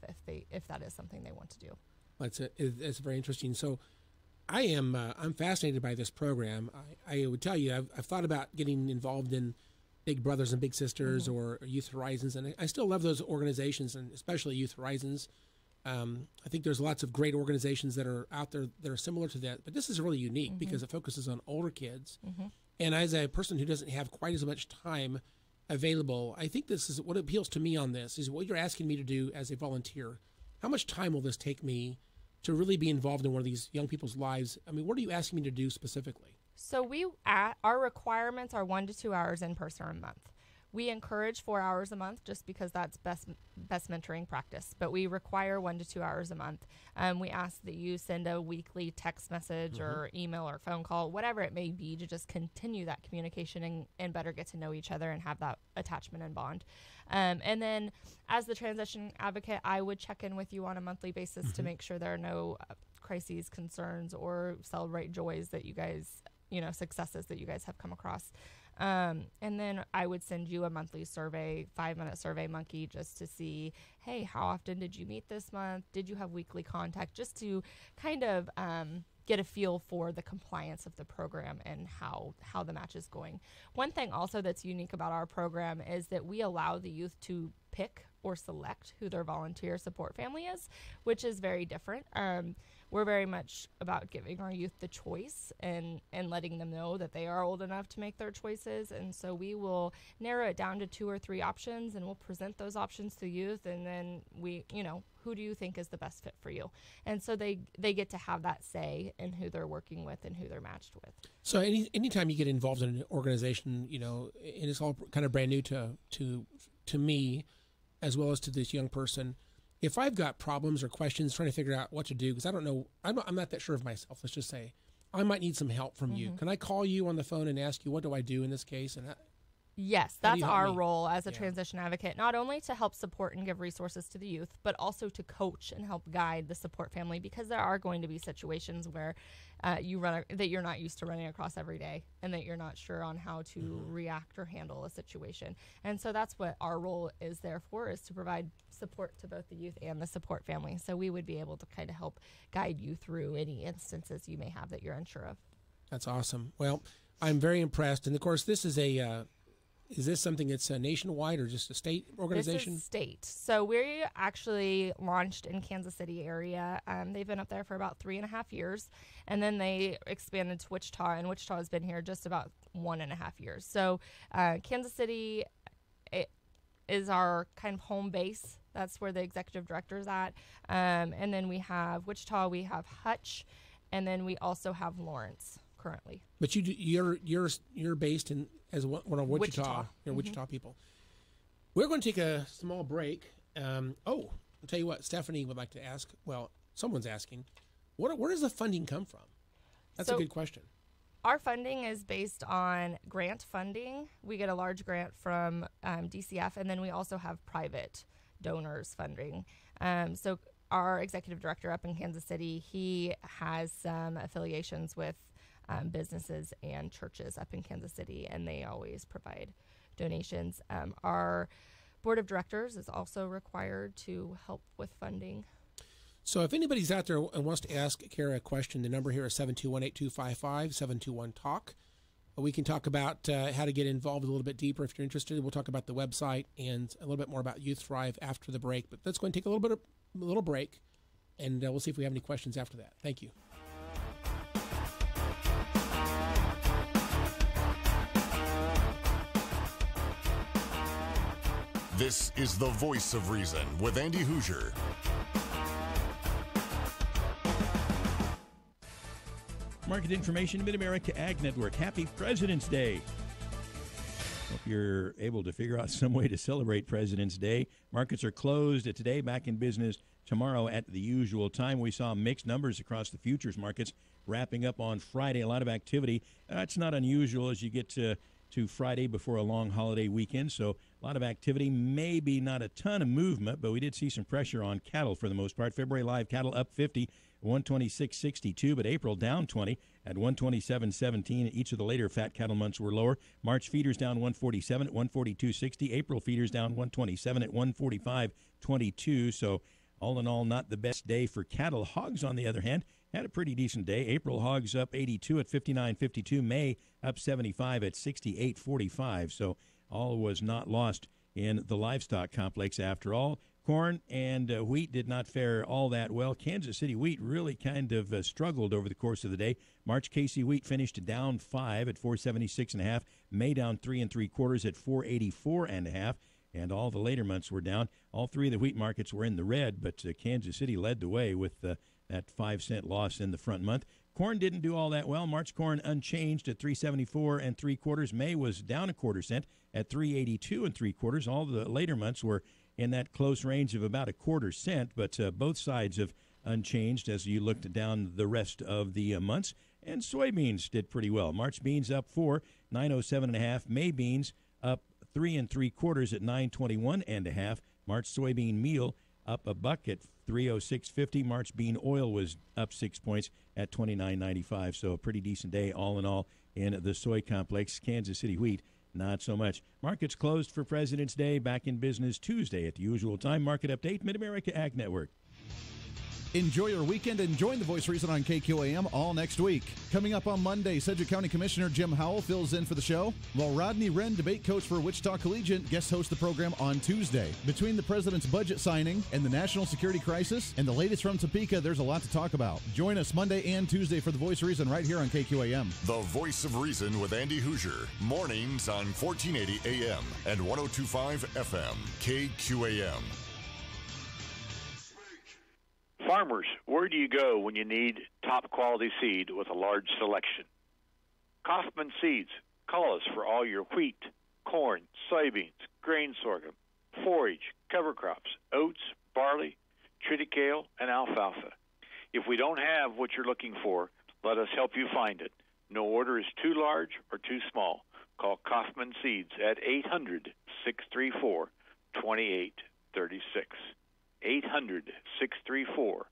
if that is something they want to do. That's very interesting. So I'm fascinated by this program. I would tell you, I've thought about getting involved in Big Brothers and Big Sisters or Youth Horizons, and I still love those organizations, and especially Youth Horizons. I think there's lots of great organizations that are out there that are similar to that, but this is really unique because it focuses on older kids. And as a person who doesn't have quite as much time available, I think this is what appeals to me on this is what you're asking me to do as a volunteer. How much time will this take me to really be involved in one of these young people's lives? I mean, what are you asking me to do specifically? So our requirements are 1 to 2 hours in person a month. We encourage 4 hours a month just because that's best mentoring practice, but we require 1 to 2 hours a month. We ask that you send a weekly text message or email or phone call, whatever it may be, to just continue that communication and better get to know each other and have that attachment and bond. And then as the transition advocate, I would check in with you on a monthly basis to make sure there are no crises, concerns, or celebrate joys that you guys, successes that you guys have come across. And then I would send you a monthly survey, 5-minute Survey Monkey, just to see, hey, how often did you meet this month? Did you have weekly contact? Just to kind of get a feel for the compliance of the program and how the match is going. One thing also that's unique about our program is that we allow the youth to pick or select who their volunteer support family is, which is very different. We're very much about giving our youth the choice and letting them know that they are old enough to make their choices. And so we will narrow it down to 2 or 3 options, and we'll present those options to youth. And then who do you think is the best fit for you? And so they get to have that say in who they're working with and who they're matched with. So anytime you get involved in an organization, and it's all kind of brand new to me, as well as to this young person, if I've got problems or questions trying to figure out what to do, because I don't know, I'm not that sure of myself, let's just say, I might need some help from you. Can I call you on the phone and ask you, what do I do in this case? And yes, that's our role as a transition advocate, not only to help support and give resources to the youth, but also to coach and help guide the support family, because there are going to be situations where that you're not used to running across every day and that you're not sure on how to react or handle a situation. And so that's what our role is there for, is to provide support to both the youth and the support family. So we would be able to kind of help guide you through any instances you may have that you're unsure of. That's awesome. Well, I'm very impressed. And of course, this is is this something that's nationwide or just a state organization? This is state. So we actually launched in Kansas City area. They've been up there for about 3.5 years. And then they expanded to Wichita, and Wichita has been here just about 1.5 years. So Kansas City is our kind of home base. That's where the executive director is at. And then we have Wichita, we have Hutch, and then we also have Lawrence currently. But you're based in as one of Wichita. You're Wichita people. We're going to take a small break. I'll tell you what, Stephanie would like to ask. Well, someone's asking, where does the funding come from? That's a good question. Our funding is based on grant funding. We get a large grant from DCF, and then we also have private donors funding. So our executive director up in Kansas City, he has some affiliations with businesses and churches up in Kansas City, and they always provide donations. Our board of directors is also required to help with funding. So if anybody's out there and wants to ask Kara a question, the number here is 721-8255, 721-TALK. We can talk about how to get involved a little bit deeper if you're interested. We'll talk about the website and a little bit more about Youth Thrive after the break. But let's go and take a little break, and we'll see if we have any questions after that. Thank you. This is the Voice of Reason with Andy Hoosier. Market information, Mid-America Ag Network. Happy President's Day. Hope you're able to figure out some way to celebrate President's Day. Markets are closed today, back in business tomorrow at the usual time. We saw mixed numbers across the futures markets wrapping up on Friday. A lot of activity. It's not unusual as you get to Friday before a long holiday weekend, so a lot of activity, maybe not a ton of movement, but we did see some pressure on cattle for the most part. February live cattle up 50, 126.62, but April down 20 at 127.17. Each of the later fat cattle months were lower. March feeders down 147 at 142.60. April feeders down 127 at 145.22. So all in all, not the best day for cattle. Hogs, on the other hand, had a pretty decent day. April hogs up 82 at 59.52. May up 75 at 68.45. So all was not lost in the livestock complex after all. Corn and wheat did not fare all that well. Kansas City wheat really kind of struggled over the course of the day. March KC wheat finished down 5 at 476.5. May down 3 3/4 at 484.5. And all the later months were down. All three of the wheat markets were in the red, but Kansas City led the way with that 5-cent loss in the front month. Corn didn't do all that well. March corn unchanged at 374 3/4. May was down 1/4 cent at 382 3/4. All the later months were in that close range of about 1/4 cent, but both sides have unchanged as you looked down the rest of the months. And soybeans did pretty well. March beans up 4, 907.5. May beans up 3 3/4 at 921.5. March soybean meal up $1 at 306.50. March bean oil was up 6 points at 29.95. So a pretty decent day all in all in the soy complex. Kansas City wheat, not so much. Markets closed for President's Day, back in business Tuesday at the usual time. Market update, Mid-America Ag Network. Enjoy your weekend and join the Voice of Reason on KQAM all next week. Coming up on Monday, Sedgwick County Commissioner Jim Howell fills in for the show, while Rodney Wren, debate coach for Wichita Collegiate, guest hosts the program on Tuesday. Between the president's budget signing and the national security crisis and the latest from Topeka, there's a lot to talk about. Join us Monday and Tuesday for the Voice of Reason right here on KQAM. The Voice of Reason with Andy Hoosier. Mornings on 1480 AM and 102.5 FM. KQAM. Farmers, where do you go when you need top quality seed with a large selection? Kaufman Seeds. Call us for all your wheat, corn, soybeans, grain sorghum, forage, cover crops, oats, barley, triticale, and alfalfa. If we don't have what you're looking for, let us help you find it. No order is too large or too small. Call Kaufman Seeds at 800-634-2836. 800-634-2836.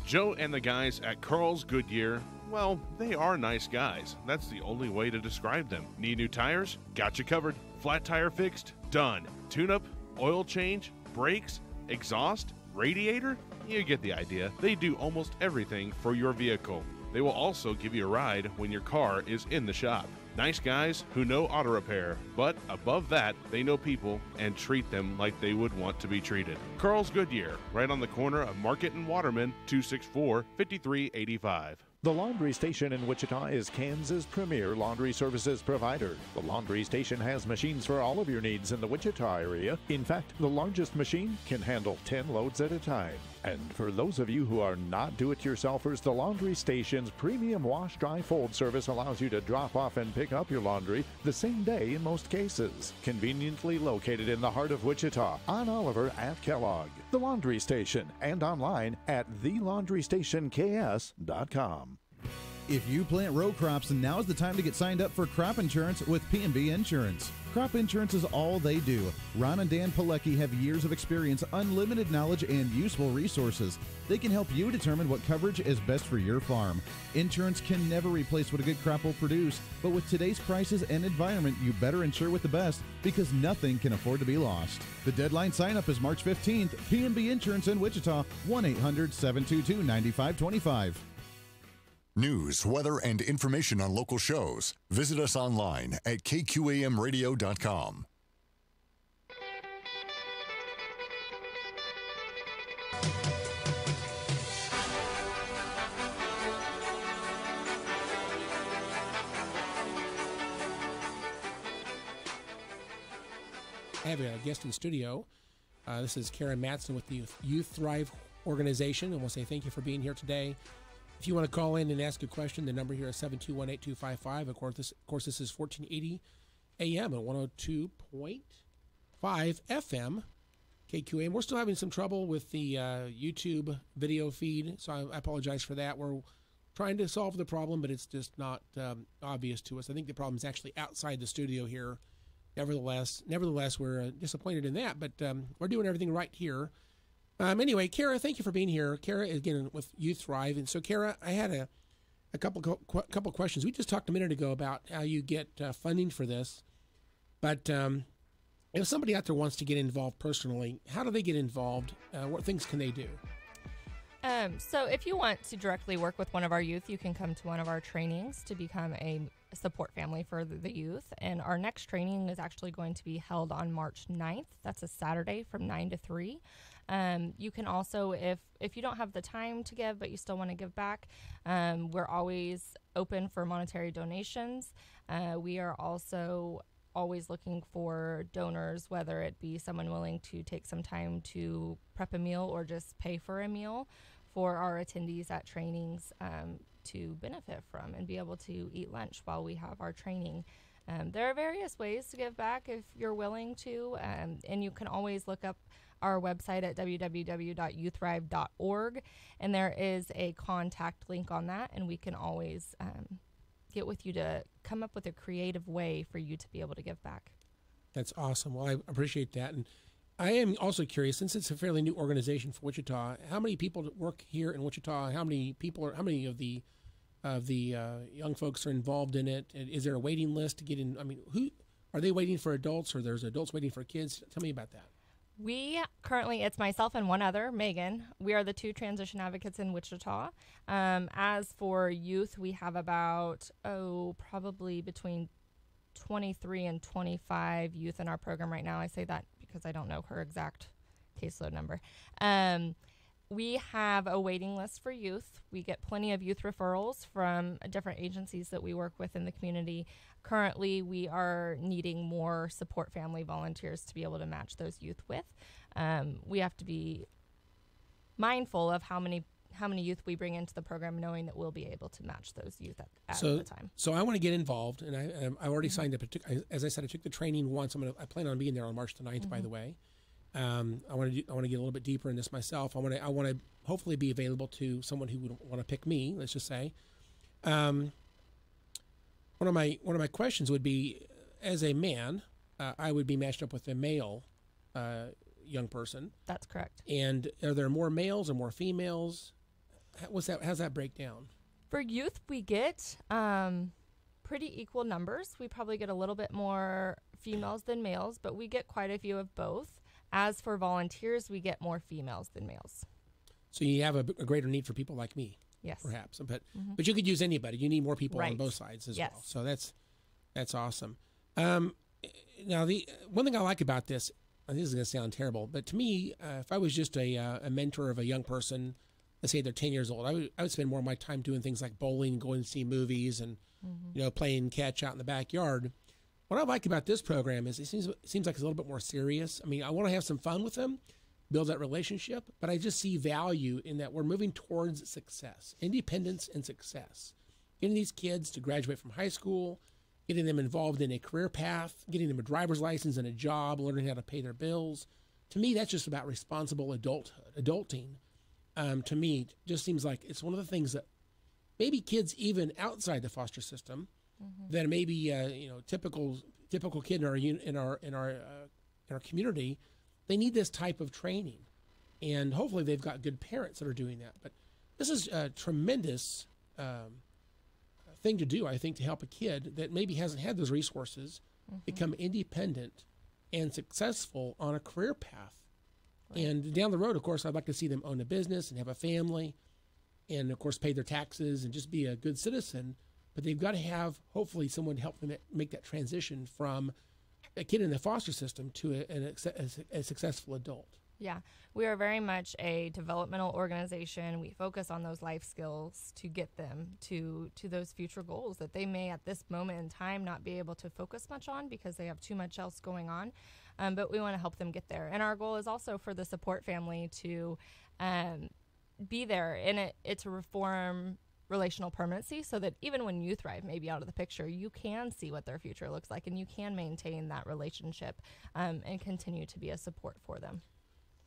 Joe and the guys at Carl's Goodyear, well, they are nice guys. That's the only way to describe them. Need new tires? Got you covered. Flat tire fixed? Done. Tune-up? Oil change? Brakes? Exhaust? Radiator? You get the idea. They do almost everything for your vehicle. They will also give you a ride when your car is in the shop. Nice guys who know auto repair, but above that, they know people and treat them like they would want to be treated. Carl's Goodyear, right on the corner of Market and Waterman, 264-5385. The Laundry Station in Wichita is Kansas' premier laundry services provider. The Laundry Station has machines for all of your needs in the Wichita area. In fact, the largest machine can handle 10 loads at a time. And for those of you who are not do-it-yourselfers, the Laundry Station's premium wash, dry, fold service allows you to drop off and pick up your laundry the same day in most cases. Conveniently located in the heart of Wichita, on Oliver at Kellogg. The Laundry Station, and online at thelaundrystationks.com. If you plant row crops, now's the time to get signed up for crop insurance with P&B Insurance. Crop insurance is all they do. Ron and Dan Pilecki have years of experience, unlimited knowledge, and useful resources. They can help you determine what coverage is best for your farm. Insurance can never replace what a good crop will produce, but with today's prices and environment, you better insure with the best because nothing can afford to be lost. The deadline sign-up is March 15th. P&B Insurance in Wichita, 1-800-722-9525. News, weather, and information on local shows. Visit us online at kqamradio.com. I have a guest in the studio. This is Karen Matson with the Youth Thrive organization, and we'll say thank you for being here today. If you want to call in and ask a question, the number here is 721-8255. Of course, this is 1480 AM and 102.5 FM, KQAM. We're still having some trouble with the YouTube video feed, so I apologize for that. We're trying to solve the problem, but it's just not obvious to us. I think the problem is actually outside the studio here. Nevertheless, we're disappointed in that, but we're doing everything right here. Anyway, Kara, thank you for being here. Kara, again, with Youth Thrive. And so, Kara, I had a couple questions. We just talked a minute ago about how you get funding for this. But if somebody out there wants to get involved personally, how do they get involved? What things can they do? So if you want to directly work with one of our youth, you can come to one of our trainings to become a support family for the youth. And our next training is actually going to be held on March 9th. That's a Saturday from 9 to 3. You can also, if you don't have the time to give, but you still want to give back, we're always open for monetary donations. We are also always looking for donors, whether it be someone willing to take some time to prep a meal or just pay for a meal for our attendees at trainings to benefit from and be able to eat lunch while we have our training. There are various ways to give back if you're willing to, and you can always look up our website at www.youththrive.org, and there is a contact link on that, and we can always get with you to come up with a creative way for you to be able to give back. That's awesome. Well, I appreciate that. And I am also curious, since it's a fairly new organization for Wichita, how many people work here in Wichita? How many of the young folks are involved in it? And is there a waiting list to get in? I mean, who are they waiting for adults, or there's adults waiting for kids? Tell me about that. We currently, it's myself and one other, Megan. We are the two transition advocates in Wichita. As for youth, we have about, probably between 23 and 25 youth in our program right now. I say that because I don't know her exact caseload number. We have a waiting list for youth. We get plenty of youth referrals from different agencies that we work with in the community. Currently, we are needing more support family volunteers to be able to match those youth with. We have to be mindful of how many youth we bring into the program, knowing that we'll be able to match those youth at the time. So I want to get involved, and I already signed up. As I said, I took the training once. I plan on being there on March the 9th, by the way. I want to get a little bit deeper in this myself. I want to hopefully be available to someone who would want to pick me. Let's just say, one of my questions would be, as a man, I would be matched up with a male young person. That's correct. And are there more males or more females? How's that break down? For youth, we get pretty equal numbers. We probably get a little bit more females than males, but we get quite a few of both. As for volunteers, we get more females than males. So you have a greater need for people like me, yes, perhaps. But you could use anybody. You need more people right. on both sides as yes. well. So that's awesome. Now, the one thing I like about this, and this is going to sound terrible, but to me, if I was just a mentor of a young person, let's say they're 10 years old, I would spend more of my time doing things like bowling, going to see movies, and playing catch out in the backyard. What I like about this program is it seems like it's a little bit more serious. I mean, I want to have some fun with them, build that relationship, but I just see value in that we're moving towards success, independence and success. Getting these kids to graduate from high school, getting them involved in a career path, getting them a driver's license and a job, learning how to pay their bills. To me, that's just about responsible adulthood. Adulting, to me, just seems like it's one of the things that maybe kids even outside the foster system that maybe typical kid in our community, they need this type of training, and hopefully they've got good parents that are doing that. But this is a tremendous thing to do, I think, to help a kid that maybe hasn't had those resources become independent and successful on a career path. Right. And down the road, of course, I'd like to see them own a business and have a family and, of course, pay their taxes and just be a good citizen. But they've got to have, hopefully, someone to help them make that transition from a kid in the foster system to a successful adult. Yeah, we are very much a developmental organization. We focus on those life skills to get them to those future goals that they may at this moment in time not be able to focus much on because they have too much else going on. But we want to help them get there. And our goal is also for the support family to be there and it to reform relational permanency so that even when you thrive may be out of the picture, you can see what their future looks like and you can maintain that relationship and continue to be a support for them.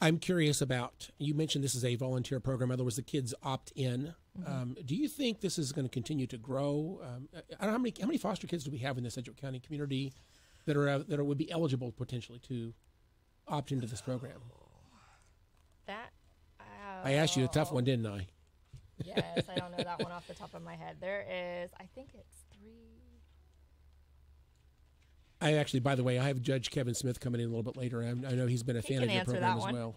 I'm curious about, you mentioned this is a volunteer program. In other words, the kids opt in. Do you think this is going to continue to grow? I don't know how many foster kids do we have in the Sedgwick County community that would be eligible potentially to opt into this program? I asked you a tough one, didn't I? Yes, I don't know that one off the top of my head. There is, I think it's 3. I actually, by the way, I have Judge Kevin Smith coming in a little bit later. I know he's been a fan of your program as well.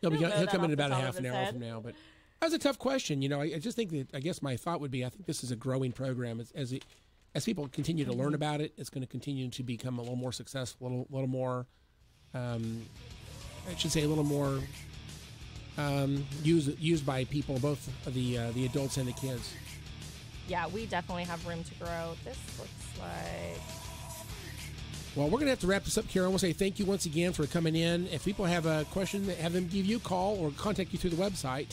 He'll come in about a half an hour from now. But that was a tough question. I just think that, I guess my thought would be, I think this is a growing program. As people continue to learn about it, it's going to continue to become a little more successful, a little more, I should say, a little more used by people, both the adults and the kids. Yeah, we definitely have room to grow. This looks like... Well, we're going to have to wrap this up, Karen. I want to say thank you once again for coming in. If people have a question, have them give you a call or contact you through the website,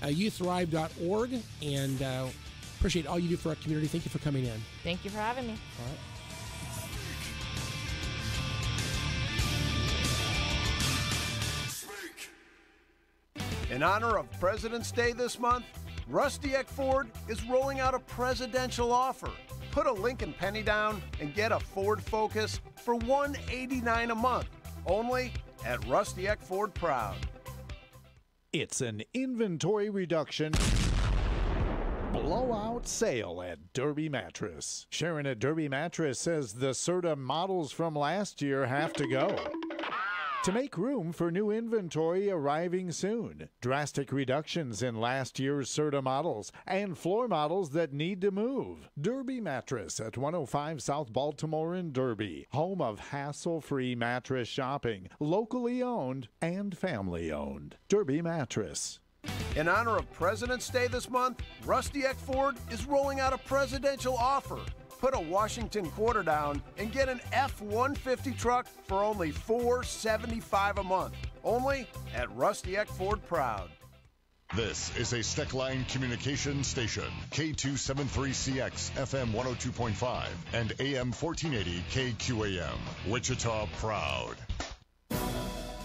youththrive.org, and appreciate all you do for our community. Thank you for coming in. Thank you for having me. All right. In honor of President's Day this month, Rusty Eck Ford is rolling out a presidential offer. Put a Lincoln penny down and get a Ford Focus for $189 a month, only at Rusty Eck Ford Proud. It's an inventory reduction blowout sale at Derby Mattress. Sharon at Derby Mattress says the Serta models from last year have to go to make room for new inventory arriving soon. Drastic reductions in last year's Serta models and floor models that need to move. Derby Mattress at 105 South Baltimore in Derby, home of hassle-free mattress shopping, locally owned and family owned. Derby Mattress. In honor of President's Day this month, Rusty Eck Ford is rolling out a presidential offer. Put a Washington quarter down and get an F-150 truck for only $475 a month. Only at Rusty Eck Ford Proud. This is a Steckline Communications station, K273CX, FM 102.5, and AM 1480 KQAM, Wichita Proud.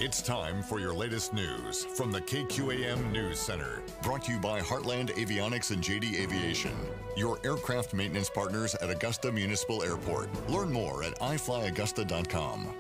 It's time for your latest news from the KQAM News Center. Brought to you by Heartland Avionics and JD Aviation, your aircraft maintenance partners at Augusta Municipal Airport. Learn more at iflyaugusta.com.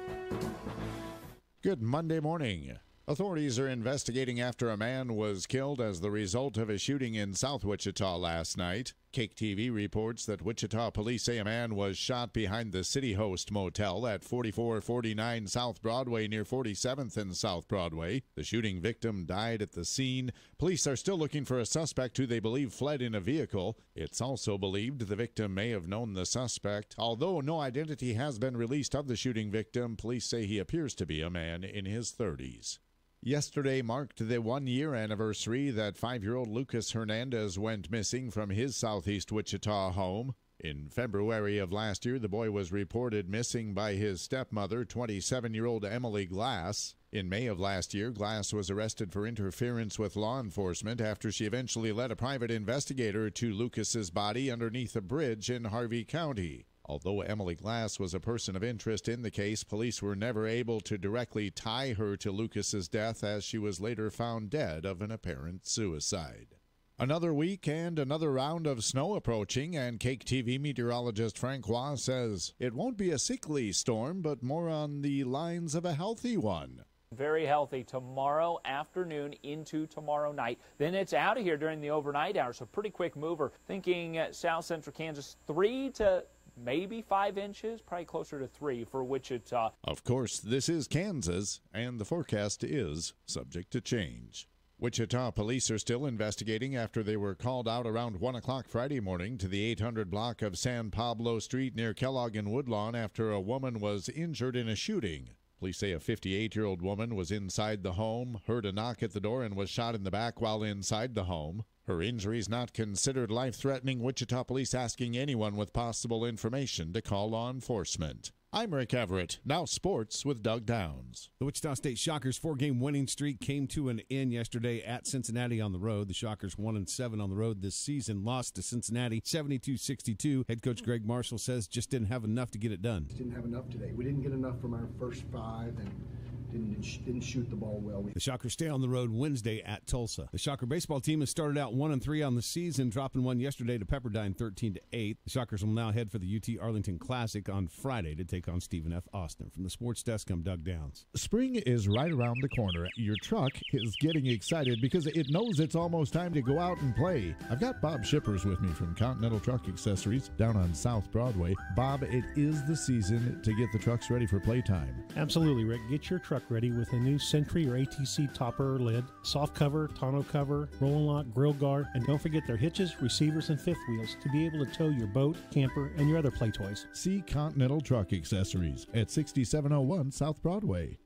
Good Monday morning. Authorities are investigating after a man was killed as the result of a shooting in South Wichita last night. Cake TV reports that Wichita police say a man was shot behind the City Host Motel at 4449 South Broadway near 47th and South Broadway. The shooting victim died at the scene. Police are still looking for a suspect who they believe fled in a vehicle. It's also believed the victim may have known the suspect. Although no identity has been released of the shooting victim, police say he appears to be a man in his 30s. Yesterday marked the one-year anniversary that 5-year-old Lucas Hernandez went missing from his southeast Wichita home. In February of last year, the boy was reported missing by his stepmother, 27-year-old Emily Glass. In May of last year, Glass was arrested for interference with law enforcement after she eventually led a private investigator to Lucas's body underneath a bridge in Harvey County. Although Emily Glass was a person of interest in the case, police were never able to directly tie her to Lucas's death as she was later found dead of an apparent suicide. Another week and another round of snow approaching, and Cake TV meteorologist Frank Waugh says it won't be a sickly storm, but more on the lines of a healthy one. Very healthy tomorrow afternoon into tomorrow night. Then it's out of here during the overnight hours, so pretty quick mover. Thinking south central Kansas, 3 to maybe 5 inches, probably closer to 3 for Wichita. Of course, this is Kansas, and the forecast is subject to change. Wichita police are still investigating after they were called out around 1 o'clock Friday morning to the 800 block of San Pablo Street near Kellogg and Woodlawn after a woman was injured in a shooting. Police say a 58-year-old woman was inside the home, heard a knock at the door, and was shot in the back while inside the home. Her injuries not considered life-threatening. Wichita police asking anyone with possible information to call law enforcement. I'm Rick Everett. Now sports with Doug Downs. The Wichita State Shockers' 4-game winning streak came to an end yesterday at Cincinnati on the road. The Shockers 1-7 on the road this season, lost to Cincinnati 72-62. Head coach Greg Marshall says just didn't have enough to get it done. Just didn't have enough today. We didn't get enough from our first 5 and didn't shoot the ball well. The Shockers stay on the road Wednesday at Tulsa. The Shocker baseball team has started out 1-3 on the season, dropping one yesterday to Pepperdine 13-8. The Shockers will now head for the UT Arlington Classic on Friday to take on Stephen F. Austin. From the Sports Desk, I'm Doug Downs. Spring is right around the corner. Your truck is getting excited because it knows it's almost time to go out and play. I've got Bob Shippers with me from Continental Truck Accessories down on South Broadway. Bob, it is the season to get the trucks ready for playtime. Absolutely, Rick. Get your truck ready with a new Sentry or ATC topper or lid, soft cover, tonneau cover, roll and lock, grill guard, and don't forget their hitches, receivers, and fifth wheels to be able to tow your boat, camper, and your other play toys. See Continental Truck Accessories at 6701 South Broadway.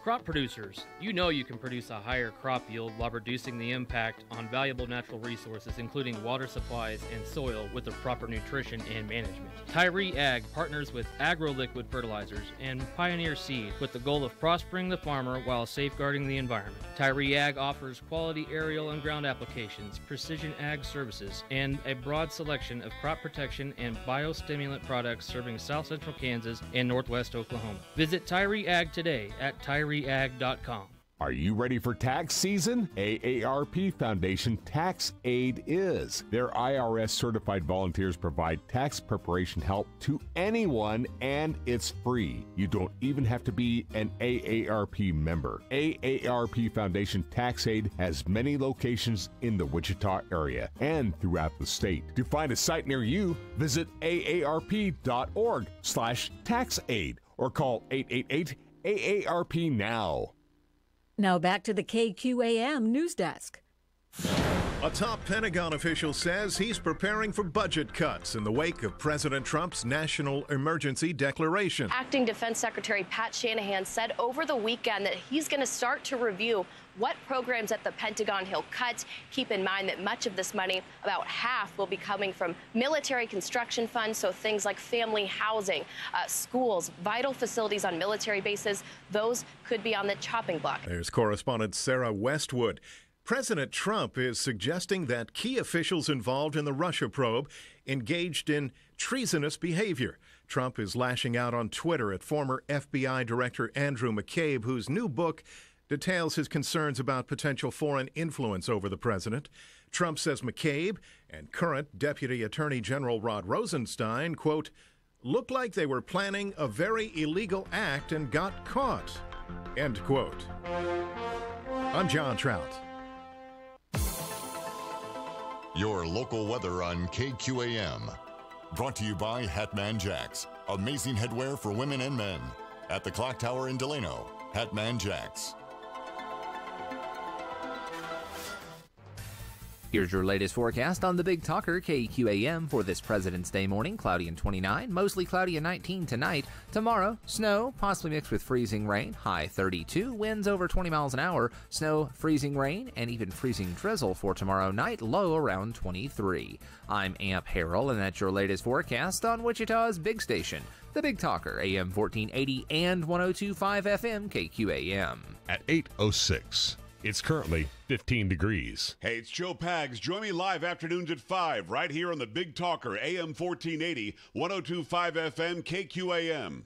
Crop producers, you know you can produce a higher crop yield while reducing the impact on valuable natural resources, including water supplies and soil, with the proper nutrition and management. Tyree Ag partners with AgroLiquid Fertilizers and Pioneer Seed with the goal of prospering the farmer while safeguarding the environment. Tyree Ag offers quality aerial and ground applications, precision ag services, and a broad selection of crop protection and biostimulant products serving south central Kansas and northwest Oklahoma. Visit Tyree Ag today at tyreeag.com. Are you ready for tax season? AARP Foundation Tax Aid is. Their IRS certified volunteers provide tax preparation help to anyone, and it's free. You don't even have to be an AARP member. AARP Foundation Tax Aid has many locations in the Wichita area and throughout the state. To find a site near you, visit aarp.org/taxaid or call 888-AARP now. Now back to the KQAM News Desk. A top Pentagon official says he's preparing for budget cuts in the wake of President Trump's national emergency declaration. Acting Defense Secretary Pat Shanahan said over the weekend that he's going to start to review what programs at the Pentagon he'll cut. Keep in mind that much of this money, about half, will be coming from military construction funds, so things like family housing, schools, vital facilities on military bases, those could be on the chopping block. There's correspondent Sarah Westwood. President Trump is suggesting that key officials involved in the Russia probe engaged in treasonous behavior. Trump is lashing out on Twitter at former FBI Director Andrew McCabe, whose new book details his concerns about potential foreign influence over the president. Trump says McCabe and current Deputy Attorney General Rod Rosenstein, quote, looked like they were planning a very illegal act and got caught, end quote. I'm John Trout. Your local weather on KQAM. Brought to you by Hatman Jacks. Amazing headwear for women and men. At the Clock Tower in Delano, Hatman Jacks. Here's your latest forecast on the Big Talker KQAM for this President's Day morning. Cloudy and 29, mostly cloudy and 19 tonight. Tomorrow, snow, possibly mixed with freezing rain, high 32, winds over 20 miles an hour, snow, freezing rain, and even freezing drizzle for tomorrow night, low around 23. I'm Amp Harrell, and that's your latest forecast on Wichita's big station, the Big Talker, AM 1480 and 102.5 FM KQAM. At 8:06. It's currently 15 degrees. Hey, it's Joe Pags. Join me live afternoons at 5 right here on the Big Talker, AM 1480, 102.5 FM, KQAM.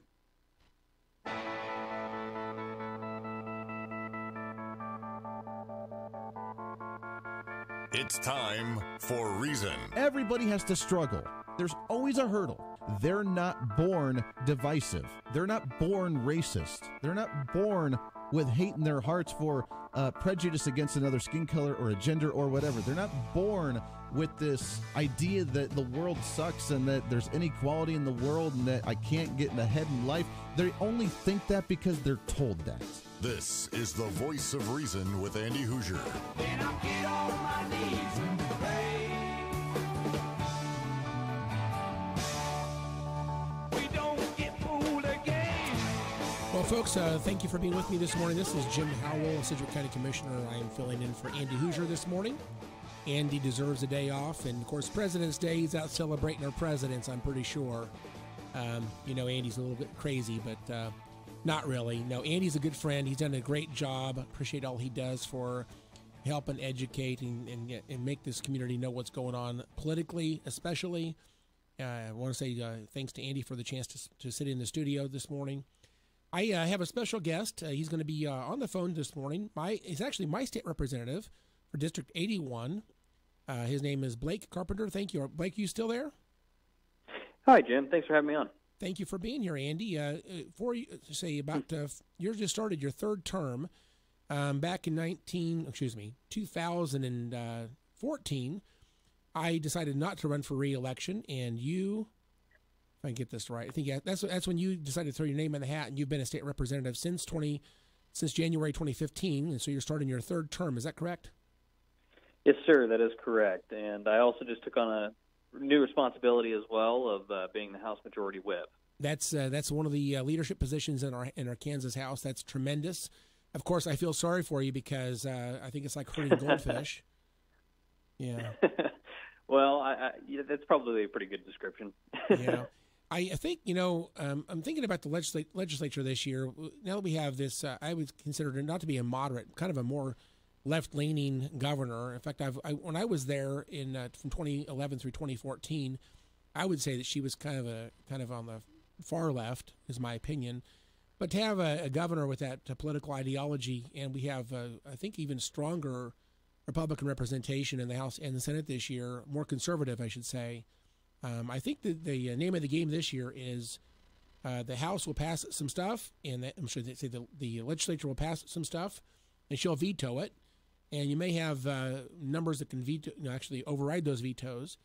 It's time for Reason. Everybody has to struggle. There's always a hurdle. They're not born divisive. They're not born racist. They're not born with hate in their hearts for prejudice against another skin color or a gender or whatever. They're not born with this idea that the world sucks and that there's inequality in the world and that I can't get ahead in life. They only think that because they're told that. This is the Voice of Reason with Andy Hoosier. Then I'll get on my knees and pray. We don't get fooled again. Well, folks, thank you for being with me this morning. This is Jim Howell, Sedgwick County Commissioner. I am filling in for Andy Hoosier this morning. Andy deserves a day off, and of course, President's Day, he's out celebrating our presidents, I'm pretty sure. Andy's a little bit crazy, but not really. No, Andy's a good friend. He's done a great job. Appreciate all he does for helping educate and make this community know what's going on politically, especially. I want to say thanks to Andy for the chance to sit in the studio this morning. I have a special guest. He's going to be on the phone this morning. He's actually my state representative for District 81. His name is Blake Carpenter. Thank you. Blake, you still there? Hi, Jim. Thanks for having me on. Thank you for being here, Andy. You just started your third term back in 2014. I decided not to run for re-election, and you, if I can get this right, I think that's when you decided to throw your name in the hat, and you've been a state representative since January 2015, and so you're starting your third term. Is that correct? Yes, sir. That is correct. And I also just took on a new responsibility as well of being the House Majority Whip. That's one of the leadership positions in our Kansas House. That's tremendous. Of course, I feel sorry for you because I think it's like herding goldfish. Yeah. Well, that's probably a pretty good description. Yeah. I think, I'm thinking about the legislature this year. Now that we have this, I would consider it not to be a moderate, kind of a more left-leaning governor. In fact, when I was there from 2011 through 2014, I would say that she was kind of on the far left, is my opinion. But to have a governor with that political ideology, and we have, I think, even stronger Republican representation in the House and the Senate this year, more conservative, I should say. I think that the name of the game this year is the House will pass some stuff, and I'm sure they say the legislature will pass some stuff, and she'll veto it. And you may have numbers that can actually override those vetoes.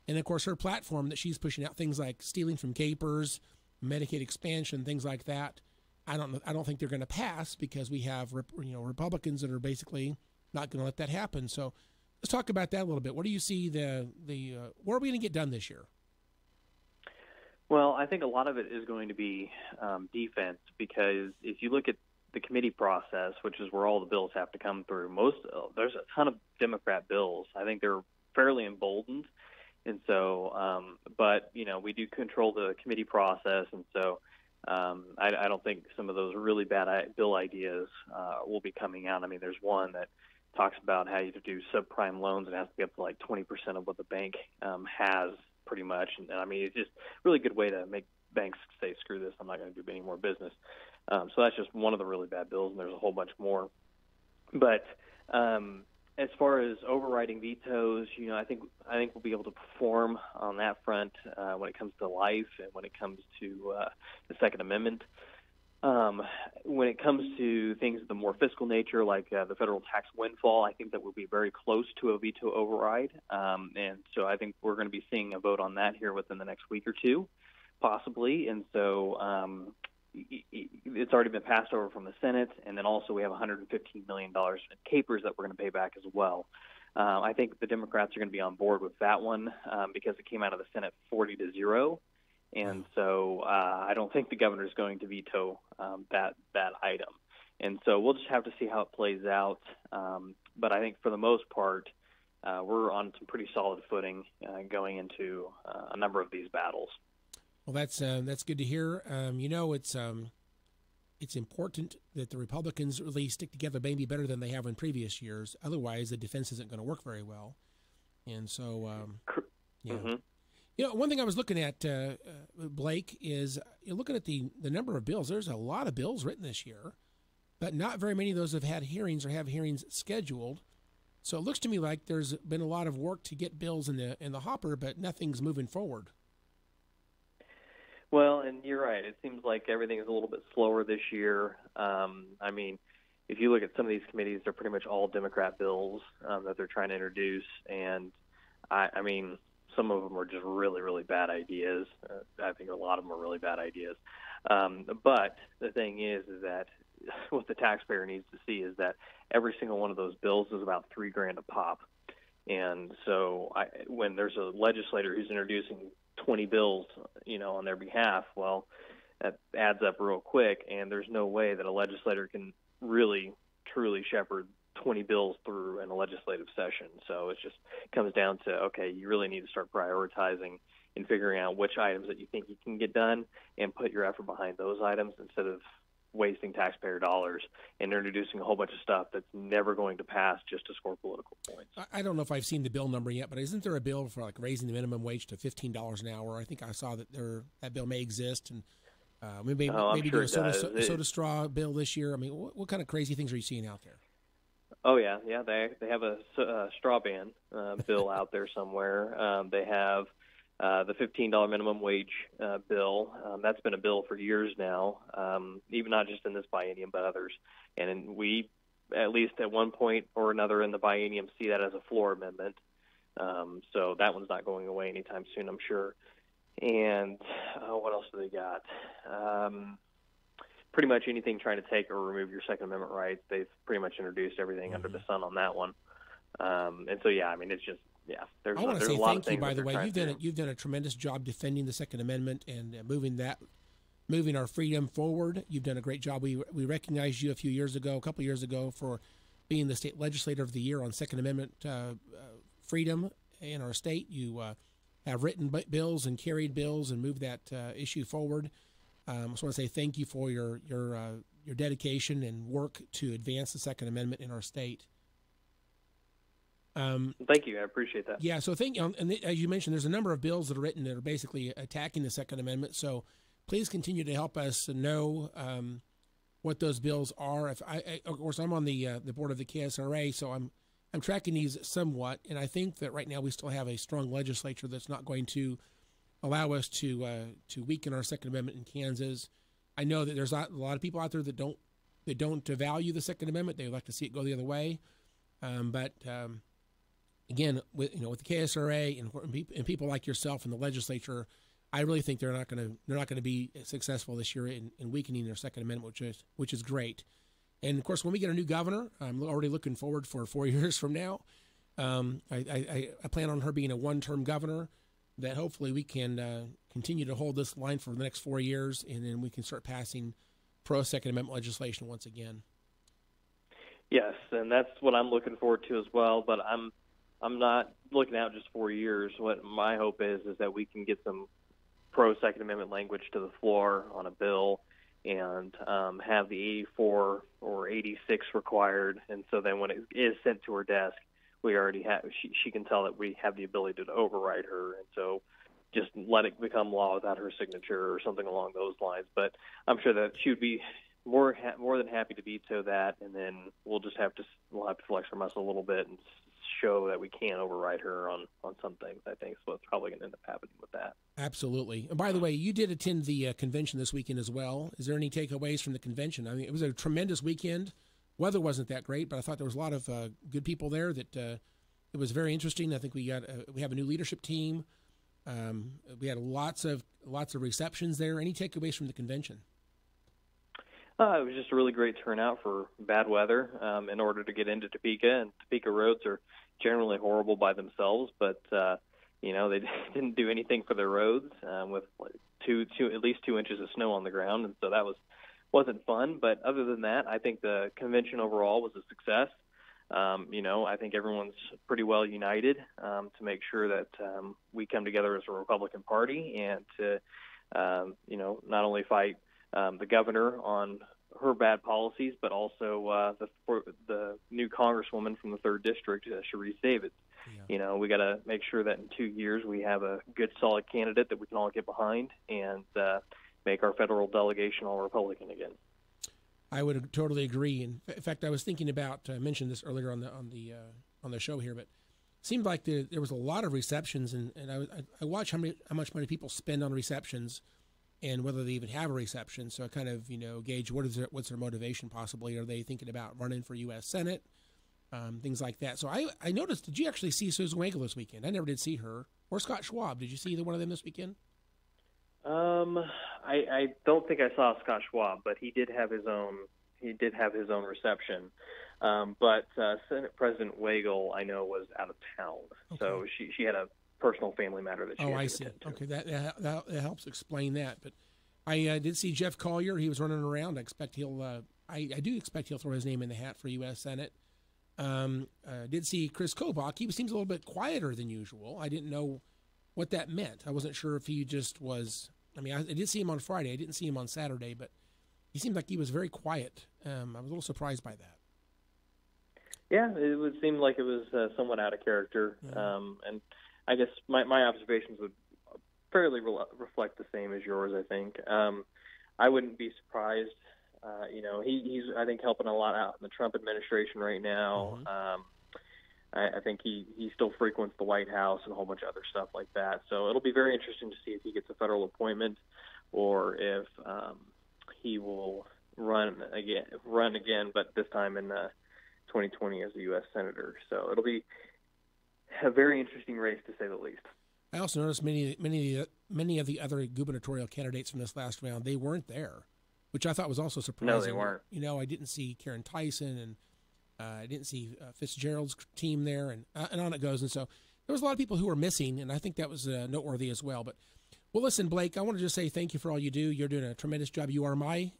And, of course, her platform that she's pushing out, things like stealing from capers, Medicaid expansion, things like that, I don't think they're going to pass because we have Republicans that are basically not going to let that happen. So let's talk about that a little bit. What do you see what are we going to get done this year? Well, I think a lot of it is going to be defense because if you look at the committee process, which is where all the bills have to come through, there's a ton of Democrat bills. I think they're fairly emboldened. And so, but, we do control the committee process. And so I don't think some of those really bad bill ideas will be coming out. I mean, there's one that talks about how you do subprime loans and it has to be up to like 20% of what the bank has pretty much. And I mean, it's just a really good way to make banks say, screw this, I'm not going to do any more business. So that's just one of the really bad bills, and there's a whole bunch more. But as far as overriding vetoes, I think we'll be able to perform on that front when it comes to life and when it comes to the Second Amendment. When it comes to things of the more fiscal nature, like the federal tax windfall, I think that we'll be very close to a veto override. And so I think we're going to be seeing a vote on that here within the next week or two, possibly. And so it's already been passed over from the Senate, and then also we have $115 million in capers that we're going to pay back as well. I think the Democrats are going to be on board with that one because it came out of the Senate 40-0, and so I don't think the governor is going to veto that item. And so we'll just have to see how it plays out. But I think for the most part, we're on some pretty solid footing going into a number of these battles. Well, that's good to hear. It's important that the Republicans really stick together maybe better than they have in previous years. Otherwise, the defense isn't going to work very well. And so, one thing I was looking at, Blake, is looking at the number of bills. There's a lot of bills written this year, but not very many of those have had hearings or have hearings scheduled. So it looks to me like there's been a lot of work to get bills in the hopper, but nothing's moving forward. Well, and you're right. It seems like everything is a little bit slower this year. I mean, if you look at some of these committees, they're pretty much all Democrat bills that they're trying to introduce. And, I mean, some of them are just really, really bad ideas. I think a lot of them are really bad ideas. But the thing is that what the taxpayer needs to see is that every single one of those bills is about $3,000 a pop. And so when there's a legislator who's introducing 20 bills, on their behalf, well, that adds up real quick, and there's no way that a legislator can really, truly shepherd 20 bills through in a legislative session. So it just comes down to, okay, you really need to start prioritizing and figuring out which items that you think you can get done and put your effort behind those items instead of wasting taxpayer dollars and introducing a whole bunch of stuff that's never going to pass just to score political points. I don't know if I've seen the bill number yet, but isn't there a bill for like raising the minimum wage to $15 an hour? I think I saw that that bill may exist, and maybe do a soda straw bill this year. I mean, what kind of crazy things are you seeing out there? Oh yeah, they have a straw ban bill out there somewhere. They have the $15 minimum wage bill. That's been a bill for years now, even not just in this biennium, but others. And we, at least at one point or another in the biennium, see that as a floor amendment. So that one's not going away anytime soon, I'm sure. And what else do they got? Pretty much anything trying to take or remove your Second Amendment rights, they've pretty much introduced everything under the sun on that one. And so, yeah, I mean, it's just, yeah. I want to say thank you, by the way. You've done a tremendous job defending the Second Amendment and moving our freedom forward. You've done a great job. We recognized you a couple years ago, for being the state legislator of the year on Second Amendment freedom in our state. You have written bills and carried bills and moved that issue forward. I just want to say thank you for your dedication and work to advance the Second Amendment in our state. Thank you. I appreciate that. Yeah, so and as you mentioned, there's a number of bills that are written that are basically attacking the Second Amendment. So please continue to help us know what those bills are. Of course, I'm on the board of the KSRA, so I'm tracking these somewhat, and I think that right now we still have a strong legislature that's not going to allow us to weaken our Second Amendment in Kansas. I know that there's a lot of people out there that don't value the Second Amendment. They would like to see it go the other way, but again, with the KSRA and people like yourself in the legislature, I really think they're not going to be successful this year in weakening their Second Amendment, which is great. And of course, when we get a new governor, I'm already looking forward for 4 years from now. I plan on her being a one-term governor, that hopefully we can continue to hold this line for the next 4 years, and then we can start passing pro-Second Amendment legislation once again. Yes, and that's what I'm looking forward to as well. But I'm not looking out just 4 years. What my hope is that we can get some pro-Second Amendment language to the floor on a bill and have the 84 or 86 required. And so then when it is sent to her desk, we already have, she can tell that we have the ability to override her. And so just let it become law without her signature or something along those lines. But I'm sure that she would be more than happy to veto that, and then we'll have to flex our muscle a little bit and show that we can override her on some things. I think is what's probably going to end up happening with that. Absolutely. And by the way, you did attend the convention this weekend as well. Is there any takeaways from the convention? I mean, it was a tremendous weekend. Weather wasn't that great, but I thought there was a lot of good people there. That it was very interesting. I think we have a new leadership team. We had lots of receptions there. Any takeaways from the convention? It was just a really great turnout for bad weather in order to get into Topeka, and Topeka roads are generally horrible by themselves, but they didn't do anything for their roads with at least 2 inches of snow on the ground, and so that wasn't fun. But other than that, I think the convention overall was a success. I think everyone's pretty well united to make sure that we come together as a Republican Party and to not only fight the governor on her bad policies, but also the new congresswoman from the 3rd District, Sharice Davids. Yeah. We got to make sure that in 2 years we have a good, solid candidate that we can all get behind and make our federal delegation all Republican again. I would totally agree. In fact, I was thinking about, I mentioned this earlier on the on the show here, but it seemed like there was a lot of receptions, and I watch how much money people spend on receptions, and whether they even have a reception. So I kind of gauge what's their motivation possibly. Are they thinking about running for U.S. Senate, things like that? So I noticed. Did you actually see Susan Wagle this weekend? I never did see her, or Scott Schwab. Did you see either one of them this weekend? I don't think I saw Scott Schwab, but he did have his own. He did have his own reception. But Senate President Wagle, I know, was out of town, so she had a personal family matter that she had to attend to. Okay, that helps explain that. But I did see Jeff Collier. He was running around. I expect I do expect he'll throw his name in the hat for U.S. Senate. Did see Chris Kobach. He seems a little bit quieter than usual. I didn't know what that meant. I wasn't sure if he just was. I mean, I did see him on Friday. I didn't see him on Saturday, but he seemed like he was very quiet. I was a little surprised by that. Yeah, it would seem like it was somewhat out of character, and I guess my observations would fairly reflect the same as yours. I think I wouldn't be surprised. He's I think helping a lot out in the Trump administration right now. I think he still frequents the White House and a whole bunch of other stuff like that. So it'll be very interesting to see if he gets a federal appointment or if he will run again, but this time in 2020 as a U.S. Senator. So it'll be a very interesting race, to say the least. I also noticed many of the other gubernatorial candidates from this last round, they weren't there, which I thought was also surprising. No, they weren't. I didn't see Karen Tyson, and I didn't see Fitzgerald's team there, and on it goes. And so there was a lot of people who were missing, and I think that was noteworthy as well. But well, listen, Blake, I want to just say thank you for all you do. You're doing a tremendous job. You are my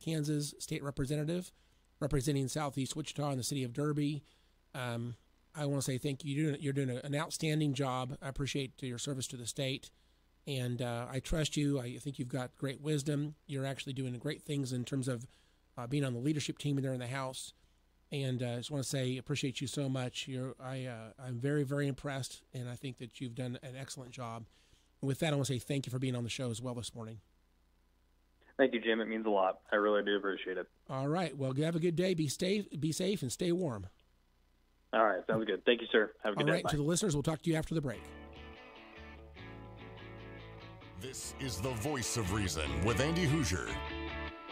Kansas state representative, representing Southeast Wichita and the city of Derby. I want to say thank you. You're doing an outstanding job. I appreciate your service to the state, and I trust you. I think you've got great wisdom. You're actually doing great things in terms of being on the leadership team there in the House. And I just want to say appreciate you so much. I'm very, very impressed, and I think that you've done an excellent job. And with that, I want to say thank you for being on the show as well this morning. Thank you, Jim. It means a lot. I really do appreciate it. All right. Well, have a good day. Be safe, and stay warm. All right. Sounds good. Thank you, sir. Have a good day. All right. Bye. To the listeners, we'll talk to you after the break. This is the Voice of Reason with Andy Hoosier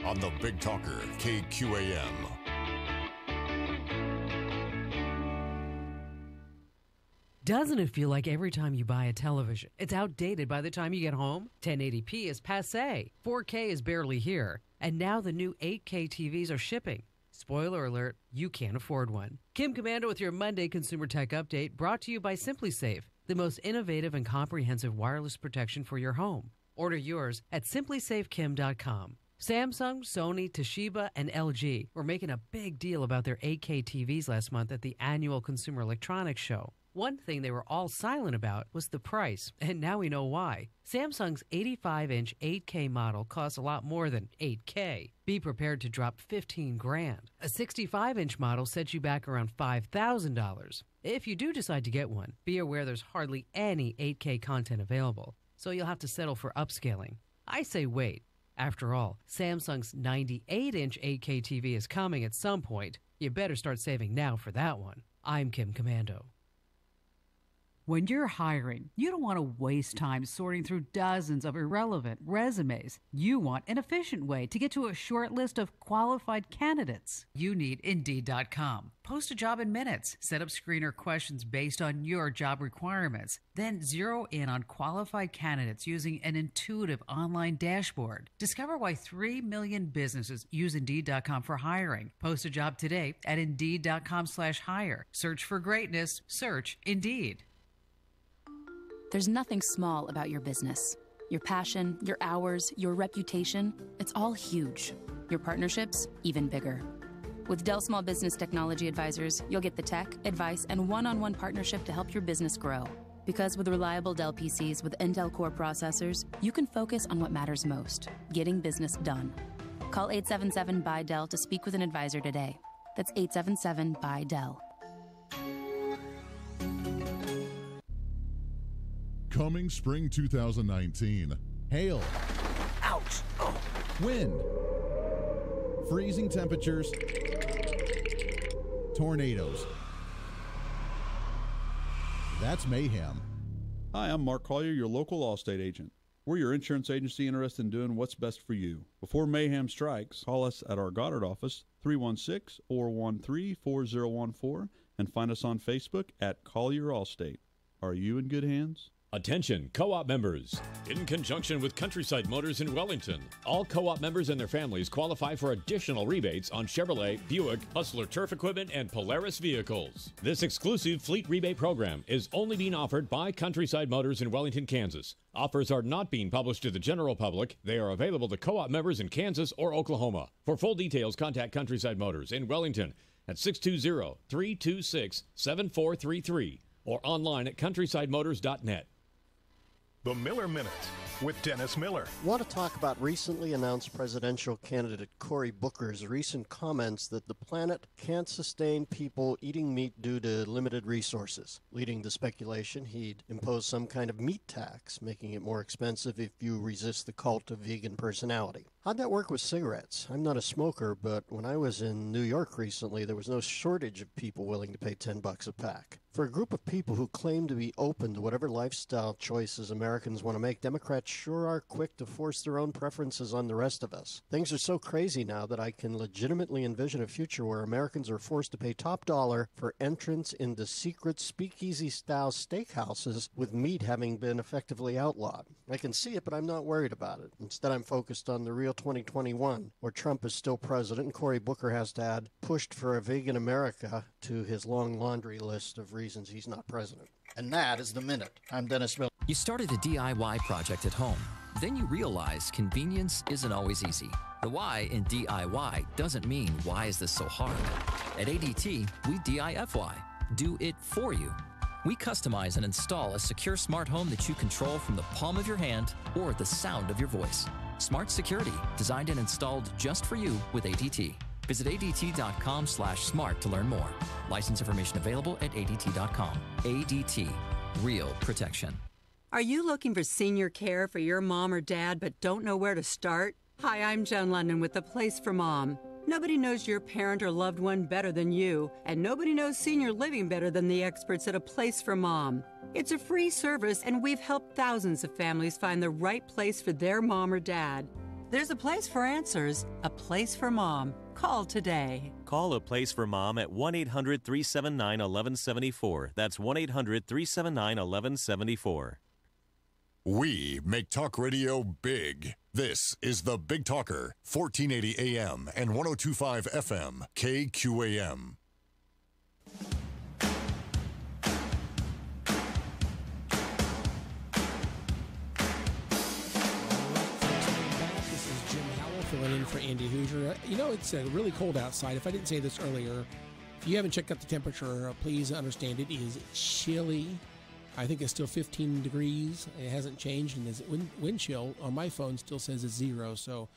on the Big Talker, KQAM. Doesn't it feel like every time you buy a television, it's outdated by the time you get home? 1080p is passé, 4K is barely here, and now the new 8K TVs are shipping. Spoiler alert, you can't afford one. Kim Komando with your Monday Consumer Tech Update, brought to you by SimpliSafe, the most innovative and comprehensive wireless protection for your home. Order yours at simplysafekim.com. Samsung, Sony, Toshiba, and LG were making a big deal about their 8K TVs last month at the annual Consumer Electronics Show. One thing they were all silent about was the price, and now we know why. Samsung's 85-inch 8K model costs a lot more than 8K. Be prepared to drop $15,000. A 65-inch model sets you back around $5,000. If you do decide to get one, be aware there's hardly any 8K content available, so you'll have to settle for upscaling. I say wait. After all, Samsung's 98-inch 8K TV is coming at some point. You better start saving now for that one. I'm Kim Komando. When you're hiring, you don't want to waste time sorting through dozens of irrelevant resumes. You want an efficient way to get to a short list of qualified candidates. You need Indeed.com. Post a job in minutes. Set up screener questions based on your job requirements. Then zero in on qualified candidates using an intuitive online dashboard. Discover why 3 million businesses use Indeed.com for hiring. Post a job today at Indeed.com/hire. Search for greatness. Search Indeed. There's nothing small about your business. Your passion, your hours, your reputation, it's all huge. Your partnerships, even bigger. With Dell Small Business Technology Advisors, you'll get the tech, advice, and one-on-one partnership to help your business grow. Because with reliable Dell PCs with Intel Core processors, you can focus on what matters most, getting business done. Call 877-BUY-DELL to speak with an advisor today. That's 877-BUY-DELL. Coming spring 2019. Hail. Ouch. Oh. Wind. Freezing temperatures. Tornadoes. That's mayhem. Hi, I'm Mark Collier, your local Allstate agent. We're your insurance agency interested in doing what's best for you. Before mayhem strikes, call us at our Goddard office, 316-413-4014, and find us on Facebook at Collier Allstate. Are you in good hands? Attention, co-op members. In conjunction with Countryside Motors in Wellington, all co-op members and their families qualify for additional rebates on Chevrolet, Buick, Hustler turf equipment, and Polaris vehicles. This exclusive fleet rebate program is only being offered by Countryside Motors in Wellington, Kansas. Offers are not being published to the general public. They are available to co-op members in Kansas or Oklahoma. For full details, contact Countryside Motors in Wellington at 620-326-7433 or online at countrysidemotors.net. The Miller Minute with Dennis Miller. I want to talk about recently announced presidential candidate Cory Booker's recent comments that the planet can't sustain people eating meat due to limited resources, leading to speculation he'd impose some kind of meat tax, making it more expensive if you resist the cult of vegan personality. How'd that work with cigarettes? I'm not a smoker, but when I was in New York recently, there was no shortage of people willing to pay $10 a pack. For a group of people who claim to be open to whatever lifestyle choices Americans want to make, Democrats sure are quick to force their own preferences on the rest of us. Things are so crazy now that I can legitimately envision a future where Americans are forced to pay top dollar for entrance into secret speakeasy-style steakhouses with meat having been effectively outlawed. I can see it, but I'm not worried about it. Instead, I'm focused on the real 2021, where Trump is still president and Cory Booker has to add pushed for a vegan America to his long laundry list of reasons he's not president. And that is The Minute. I'm Dennis Miller. You started a DIY project at home. Then you realize convenience isn't always easy. The why in DIY doesn't mean why is this so hard. At ADT, we DIFY. Do it for you. We customize and install a secure smart home that you control from the palm of your hand or the sound of your voice. Smart security, designed and installed just for you with ADT. Visit ADT.com/smart to learn more. License information available at ADT.com. ADT, real protection. Are you looking for senior care for your mom or dad but don't know where to start? Hi, I'm Joan London with The Place for Mom. Nobody knows your parent or loved one better than you, and nobody knows senior living better than the experts at A Place for Mom. It's a free service, and we've helped thousands of families find the right place for their mom or dad. There's a place for answers, a place for mom. Call today. Call A Place for Mom at 1-800-379-1174. That's 1-800-379-1174. We make talk radio big. This is the Big Talker, 1480 AM and 102.5 FM, KQAM. Filling in for Andy Hoosier. You know, it's really cold outside. If I didn't say this earlier, if you haven't checked out the temperature, please understand it is chilly. I think it's still 15 degrees. It hasn't changed, and the wind chill on my phone still says it's 0. So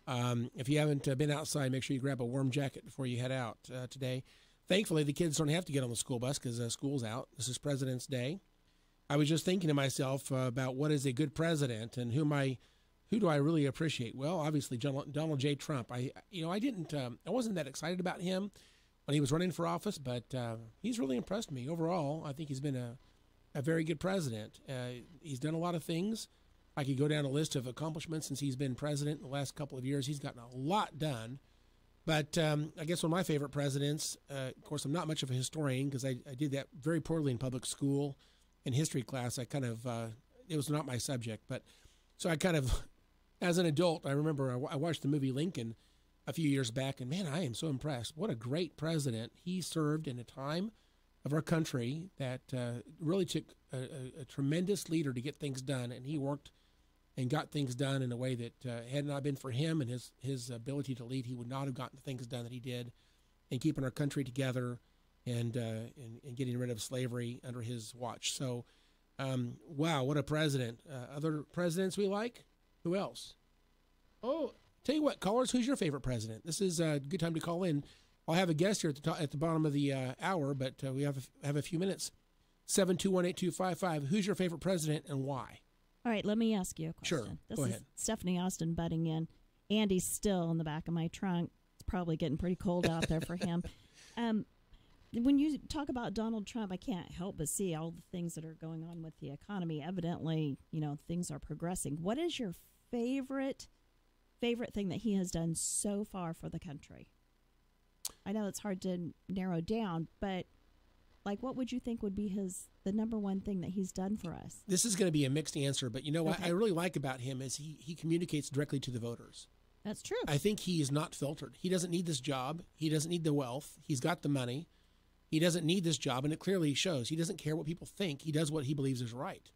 if you haven't been outside, make sure you grab a warm jacket before you head out today. Thankfully, the kids don't have to get on the school bus because school's out. This is President's Day. I was just thinking to myself about what is a good president and who do I really appreciate? Well, obviously Donald J. Trump. I wasn't that excited about him when he was running for office, but he's really impressed me overall. I think he's been a very good president. He's done a lot of things. I could go down a list of accomplishments since he's been president in the last couple of years. He's gotten a lot done. But I guess one of my favorite presidents, of course, I'm not much of a historian because I did that very poorly in public school and history class. It was not my subject. But so I kind of, as an adult, I remember I watched the movie Lincoln a few years back, and man, I am so impressed. What a great president. He served in a time of our country that really took a tremendous leader to get things done, and he worked and got things done in a way that had it not been for him and his ability to lead, he would not have gotten the things done that he did, and keeping our country together and getting rid of slavery under his watch. So, wow, what a president. Other presidents we like? Who else? Oh, tell you what, callers, who's your favorite president? This is a good time to call in. I'll have a guest here at the bottom of the hour, but we have a few minutes. 7218255. Who's your favorite president and why? All right, let me ask you a question. Sure, this go is ahead. Stephanie Austin butting in. Andy's still in the back of my trunk. It's probably getting pretty cold out there for him. When you talk about Donald Trump, I can't help but see all the things that are going on with the economy. Evidently, things are progressing. What is your favorite thing that he has done so far for the country? I know it's hard to narrow down, but what would you think would be the number one thing that he's done for us? This is going to be a mixed answer, but what I really like about him is he communicates directly to the voters. That's true. I think he is not filtered. He doesn't need this job. He doesn't need the wealth. He's got the money. He doesn't need this job, and it clearly shows. He doesn't care what people think. He does what he believes is right.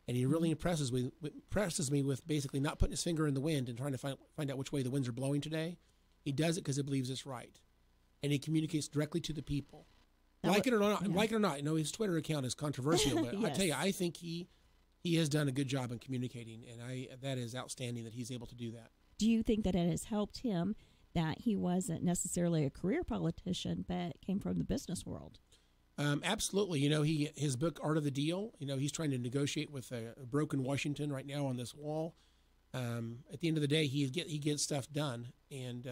And he really impresses me with basically not putting his finger in the wind and trying to find out which way the winds are blowing today. He does it because he believes it's right. And he communicates directly to the people. Like it or not, his Twitter account is controversial, but yes. I tell you, I think he has done a good job in communicating, and that is outstanding that he's able to do that. Do you think that it has helped him that he wasn't necessarily a career politician, but came from the business world? Absolutely. His book, Art of the Deal, he's trying to negotiate with a broken Washington right now on this wall. At the end of the day, he gets stuff done. And,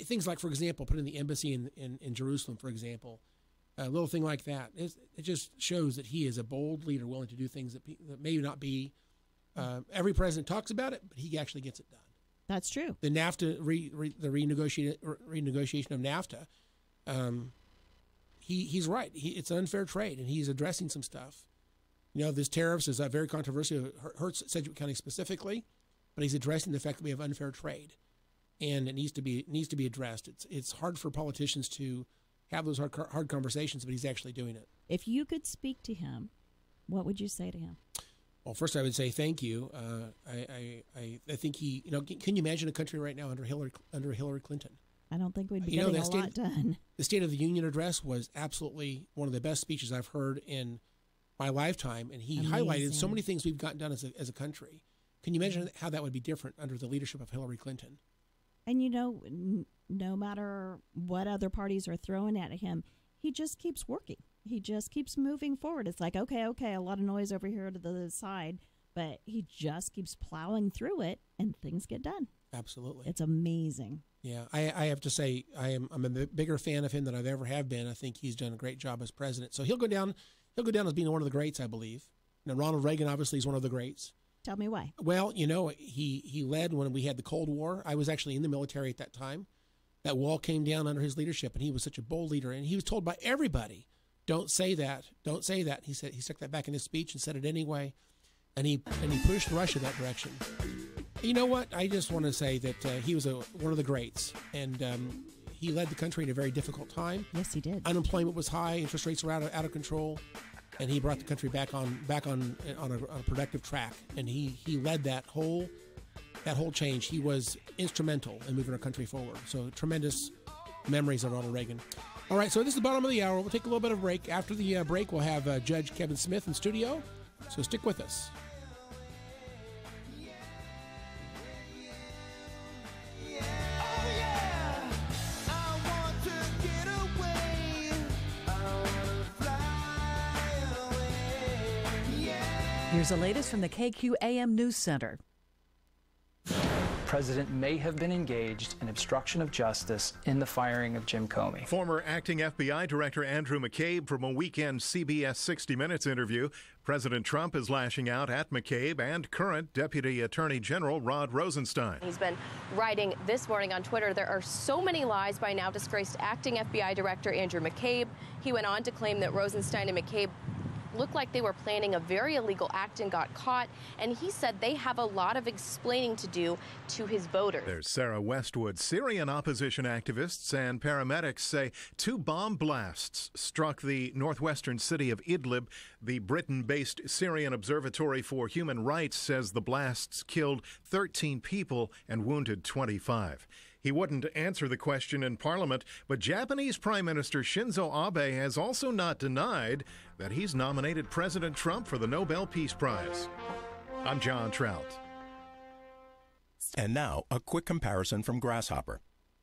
things like, for example, putting the embassy in Jerusalem, for example, a little thing like that. It just shows that he is a bold leader willing to do things that may not be, every president talks about it, but he actually gets it done. That's true. The NAFTA, the renegotiation of NAFTA, he's right. It's an unfair trade, and he's addressing some stuff. This tariffs is very controversial. It hurts Sedgwick County specifically, but he's addressing the fact that we have unfair trade, and it needs to be addressed. It's hard for politicians to have those hard conversations, but he's actually doing it. If you could speak to him, what would you say to him? Well, first I would say thank you. I think he, can you imagine a country right now under Hillary Clinton? I don't think we'd be getting a lot done. The State of the Union address was absolutely one of the best speeches I've heard in my lifetime, and he highlighted so many things we've gotten done as a country. Can you imagine how that would be different under the leadership of Hillary Clinton? And no matter what other parties are throwing at him, he just keeps working. He just keeps moving forward. It's like, okay, a lot of noise over here to the side, but he just keeps plowing through it, and things get done. Absolutely. It's amazing. Yeah, I have to say I'm a bigger fan of him than I've ever have been. I think he's done a great job as president. So he'll go down as being one of the greats, I believe. Ronald Reagan obviously is one of the greats. Tell me why. Well, he led when we had the Cold War. I was actually in the military at that time. That wall came down under his leadership, and he was such a bold leader. And he was told by everybody, "Don't say that. Don't say that." He stuck that back in his speech and said it anyway, and he pushed Russia that direction. You know what? I just want to say that he was one of the greats, and he led the country in a very difficult time. Yes, he did. Unemployment was high, interest rates were out of control, and he brought the country back on a productive track. And he led that whole change. He was instrumental in moving our country forward. So tremendous memories of Ronald Reagan. All right, so this is the bottom of the hour. We'll take a little bit of a break. After the break, we'll have Judge Kevin Smith in studio. So stick with us. Here's the latest from the KQAM News Center. President may have been engaged in obstruction of justice in the firing of Jim Comey. Former acting FBI Director Andrew McCabe from a weekend CBS 60 Minutes interview. President Trump is lashing out at McCabe and current Deputy Attorney General Rod Rosenstein. He's been writing this morning on Twitter, "There are so many lies by now disgraced acting FBI Director Andrew McCabe." He went on to claim that Rosenstein and McCabe looked like they were planning a very illegal act and got caught, and he said they have a lot of explaining to do to his voters. There's Sarah Westwood. Syrian opposition activists and paramedics say 2 bomb blasts struck the northwestern city of Idlib. The Britain-based Syrian Observatory for Human Rights says the blasts killed 13 people and wounded 25. He wouldn't answer the question in Parliament, but Japanese Prime Minister Shinzo Abe has also not denied that he's nominated President Trump for the Nobel Peace Prize. I'm John Trout. And now, a quick comparison from Grasshopper.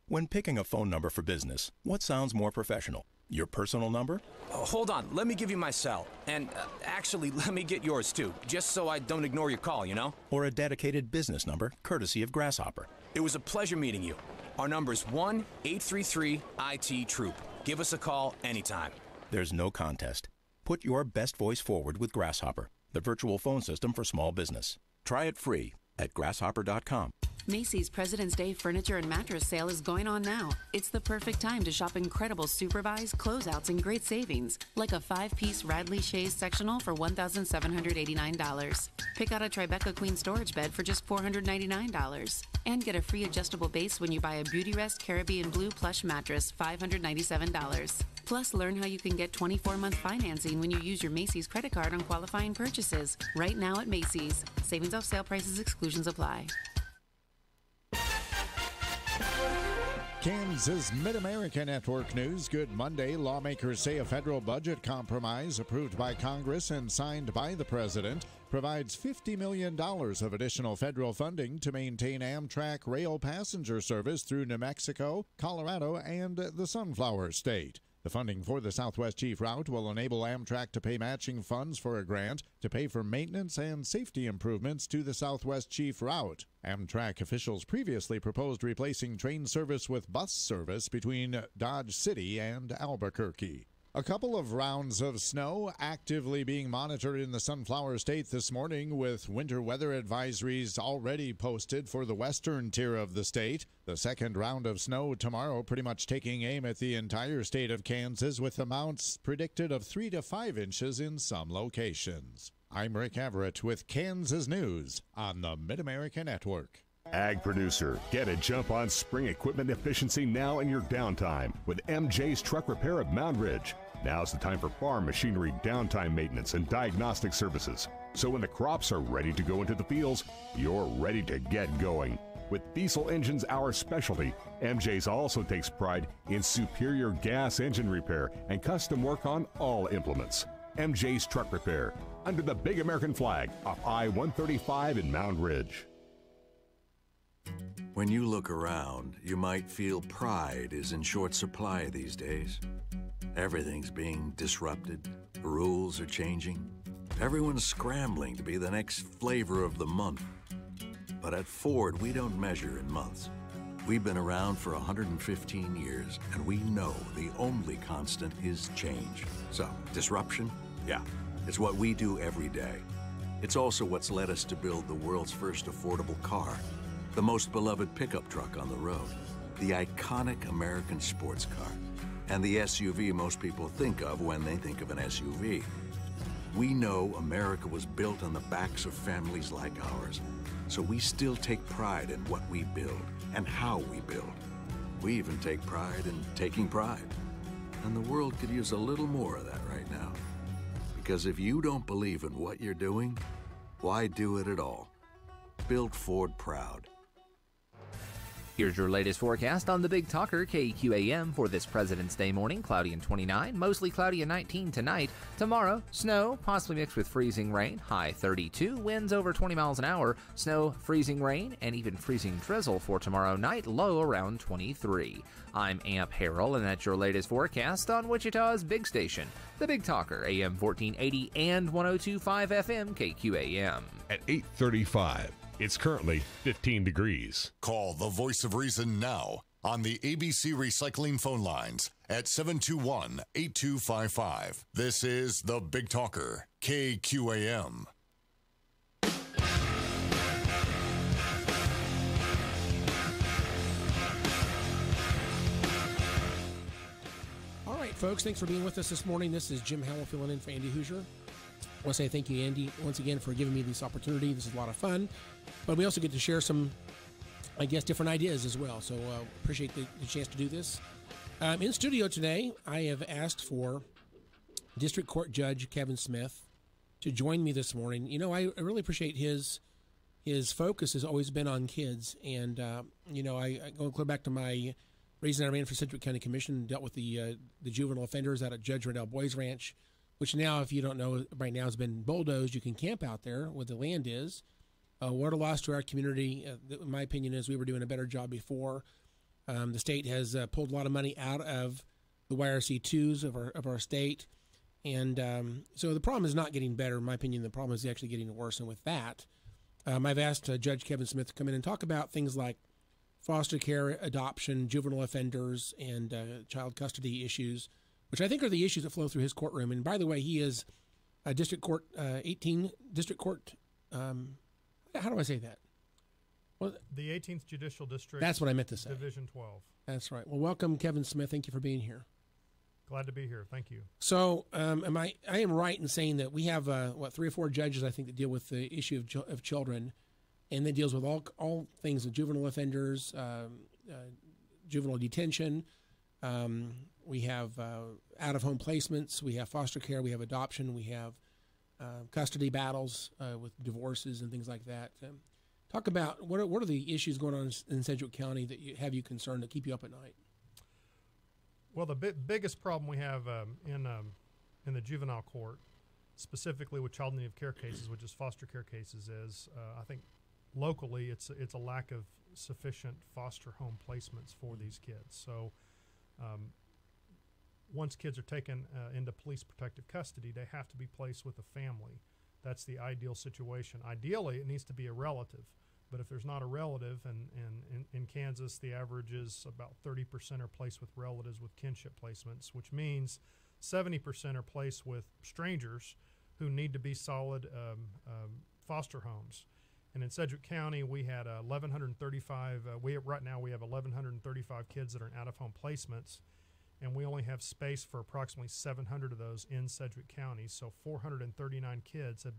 When picking a phone number for business, what sounds more professional? Your personal number? Hold on, let me give you my cell. And actually, let me get yours too, just so I don't ignore your call, you know? Or a dedicated business number, courtesy of Grasshopper. It was a pleasure meeting you. Our number is 1-833-IT-TROOP. Give us a call anytime. There's no contest. Put your best voice forward with Grasshopper, the virtual phone system for small business. Try it free at grasshopper.com. Macy's President's Day Furniture and Mattress Sale is going on now. It's the perfect time to shop incredible supervised closeouts and great savings, like a 5-piece Radley Shays sectional for $1,789. Pick out a Tribeca Queen storage bed for just $499. And get a free adjustable base when you buy a Beautyrest Caribbean Blue plush mattress, $597. Plus, learn how you can get 24-month financing when you use your Macy's credit card on qualifying purchases. Right now at Macy's. Savings off sale prices, exclusions apply. Kansas Mid-America Network News. Good Monday. Lawmakers say a federal budget compromise approved by Congress and signed by the president provides $50 million of additional federal funding to maintain Amtrak rail passenger service through New Mexico, Colorado, and the Sunflower State. The funding for the Southwest Chief Route will enable Amtrak to pay matching funds for a grant to pay for maintenance and safety improvements to the Southwest Chief Route. Amtrak officials previously proposed replacing train service with bus service between Dodge City and Albuquerque. A couple of rounds of snow actively being monitored in the Sunflower State this morning, with winter weather advisories already posted for the western tier of the state. The second round of snow tomorrow pretty much taking aim at the entire state of Kansas, with amounts predicted of 3 to 5 inches in some locations. I'm Rick Everett with Kansas News on the Mid-America Network. Ag producer, get a jump on spring equipment efficiency now in your downtime with MJ's Truck Repair of Mound Ridge. Now's the time for farm machinery downtime maintenance and diagnostic services. So when the crops are ready to go into the fields, you're ready to get going. With diesel engines our specialty, MJ's also takes pride in superior gas engine repair and custom work on all implements. MJ's Truck Repair, under the big American flag off I-135 in Mound Ridge. When you look around, you might feel pride is in short supply these days. Everything's being disrupted. The rules are changing. Everyone's scrambling to be the next flavor of the month. But at Ford, we don't measure in months. We've been around for 115 years, and we know the only constant is change. So, disruption? Yeah, it's what we do every day. It's also what's led us to build the world's first affordable car, the most beloved pickup truck on the road, the iconic American sports car, and the SUV most people think of when they think of an SUV. We know America was built on the backs of families like ours, so we still take pride in what we build and how we build. We even take pride in taking pride. And the world could use a little more of that right now. Because if you don't believe in what you're doing, why do it at all? Build Ford proud. Here's your latest forecast on the Big Talker KQAM for this President's Day morning. Cloudy and 29, mostly cloudy and 19 tonight. Tomorrow, snow, possibly mixed with freezing rain, high 32, winds over 20 miles an hour, snow, freezing rain, and even freezing drizzle for tomorrow night, low around 23. I'm Amp Harrell, and that's your latest forecast on Wichita's Big Station, the Big Talker, AM 1480 and 102.5 FM KQAM. At 8:35. It's currently 15 degrees. Call the Voice of Reason now on the ABC Recycling phone lines at 721-8255. This is the Big Talker, KQAM. All right, folks, thanks for being with us this morning. This is Jim Howell filling in for Andy Hoosier. I want to say thank you, Andy, once again for giving me this opportunity. This is a lot of fun. But we also get to share some, I guess, different ideas as well. So appreciate the chance to do this. In studio today, I have asked for District Court Judge Kevin Smith to join me this morning. You know, I really appreciate his focus has always been on kids. And, you know, I go clear back to my reason I ran for Sedgwick County Commission and dealt with the juvenile offenders out at Judge Riddell Boys Ranch, which now, if you don't know, right now has been bulldozed. You can camp out there where the land is. What a loss to our community. In my opinion, is we were doing a better job before. The state has pulled a lot of money out of the YRC2s of our state. And so the problem is not getting better. In my opinion, the problem is actually getting worse. And with that, I've asked Judge Kevin Smith to come in and talk about things like foster care, adoption, juvenile offenders, and child custody issues, which I think are the issues that flow through his courtroom. And by the way, he is a District Court 18, District Court, how do I say that? Well, the 18th Judicial District. That's what I meant to say. Division 12. That's right. Well, welcome, Kevin Smith. Thank you for being here. Glad to be here. Thank you. So, I am right in saying that we have 3 or 4 judges, I think, that deal with the issue of children, and that deals with all things of juvenile offenders, juvenile detention. We have out-of-home placements. We have foster care. We have adoption. We have custody battles with divorces and things like that. Talk about what are the issues going on in Sedgwick County that have you concerned, that keep you up at night? Well, the biggest problem we have in the juvenile court, specifically with child in need of care cases, which is foster care cases, is I think locally it's a lack of sufficient foster home placements for these kids. So once kids are taken into police protective custody, they have to be placed with a family. That's the ideal situation. Ideally, it needs to be a relative. But if there's not a relative, and in Kansas, the average is about 30% are placed with relatives with kinship placements, which means 70% are placed with strangers who need to be solid foster homes. And in Sedgwick County, we had 1,135. Right now we have 1,135 kids that are in out-of-home placements, and we only have space for approximately 700 of those in Sedgwick County. So 439 kids have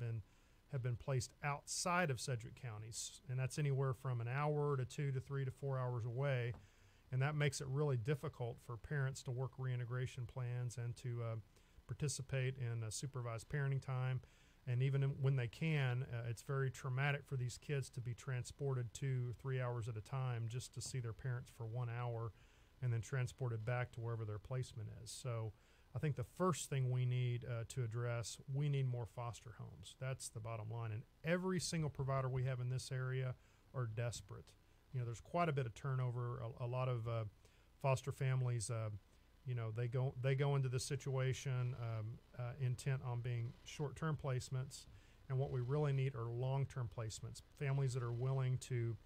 been placed outside of Sedgwick counties, and that's anywhere from an hour to 2 to 3 to 4 hours away, and that makes it really difficult for parents to work reintegration plans and to participate in supervised parenting time. And even when they can, it's very traumatic for these kids to be transported 2 or 3 hours at a time just to see their parents for 1 hour and then transported back to wherever their placement is. So I think the first thing we need to address, we need more foster homes. That's the bottom line. And every single provider we have in this area are desperate. You know, there's quite a bit of turnover. A lot of foster families, they go into this situation intent on being short-term placements. And what we really need are long-term placements, families that are willing to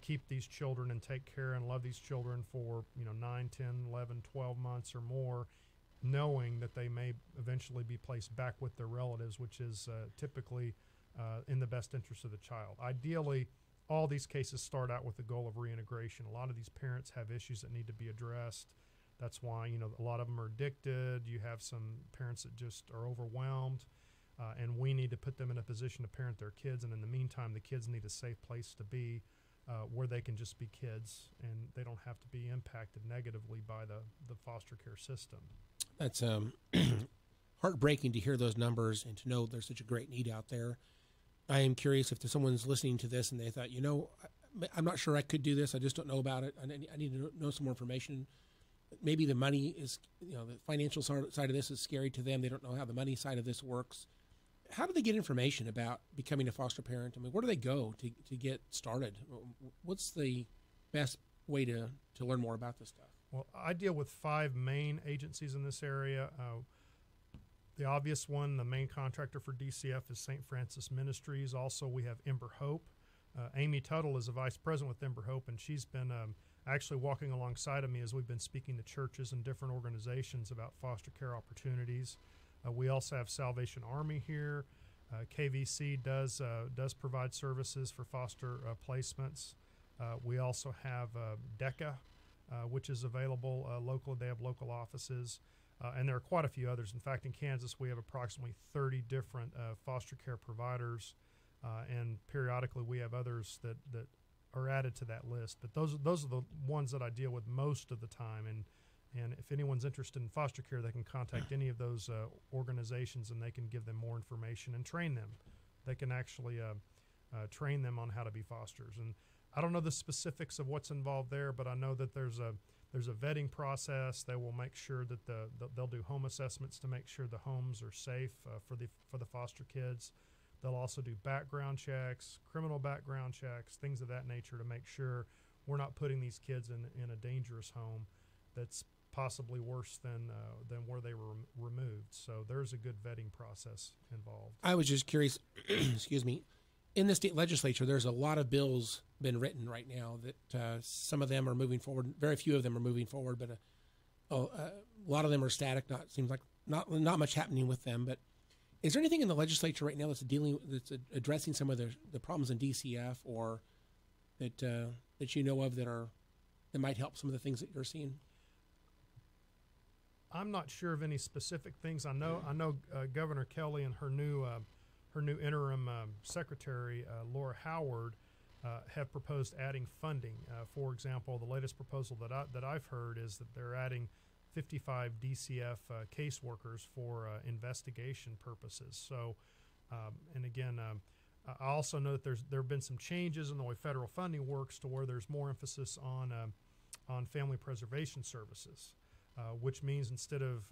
keep these children and take care and love these children for 9, 10, 11, 12 months or more, knowing that they may eventually be placed back with their relatives, which is typically in the best interest of the child. Ideally, all these cases start out with the goal of reintegration. A lot of these parents have issues that need to be addressed. That's why, a lot of them are addicted. You have some parents that just are overwhelmed, and we need to put them in a position to parent their kids. And in the meantime, the kids need a safe place to be where they can just be kids and they don't have to be impacted negatively by the foster care system. That's heartbreaking to hear those numbers and to know there's such a great need out there. I am curious if someone's listening to this and they thought, I'm not sure I could do this. I just don't know about it. I need to know some more information. Maybe the money is, the financial side of this is scary to them. They don't know how the money side of this works. How do they get information about becoming a foster parent? I mean, where do they go to get started? What's the best way to learn more about this stuff? Well, I deal with 5 main agencies in this area. The obvious one, the main contractor for DCF, is St. Francis Ministries. Also, we have Ember Hope. Amy Tuttle is a vice president with Ember Hope, and she's been actually walking alongside of me as we've been speaking to churches and different organizations about foster care opportunities. We also have Salvation Army here. KVC does provide services for foster placements. We also have DECA, which is available locally. They have local offices, and there are quite a few others. In fact, in Kansas, we have approximately 30 different foster care providers, and periodically we have others that are added to that list. But those are the ones that I deal with most of the time. And if anyone's interested in foster care, they can contact any of those organizations, and they can give them more information and train them. They can actually train them on how to be fosters. And I don't know the specifics of what's involved there, but I know that there's a vetting process. They will make sure that they'll do home assessments to make sure the homes are safe for the foster kids. They'll also do background checks, criminal background checks, things of that nature to make sure we're not putting these kids in a dangerous home that's possibly worse than where they were removed. So there's a good vetting process involved. I was just curious, excuse me, in the state legislature, there's a lot of bills been written right now that some of them are moving forward. Very few of them are moving forward, but a lot of them are static. Seems like not much happening with them. But is there anything in the legislature right now that's addressing some of the problems in DCF, or that you know of that might help some of the things that you're seeing? I'm not sure of any specific things. I know Governor Kelly and her new interim secretary, Laura Howard, have proposed adding funding. For example, the latest proposal that I've heard is that they're adding 55 DCF caseworkers for investigation purposes. So, and again, I also know that there have been some changes in the way federal funding works to where there's more emphasis on family preservation services. Which means instead of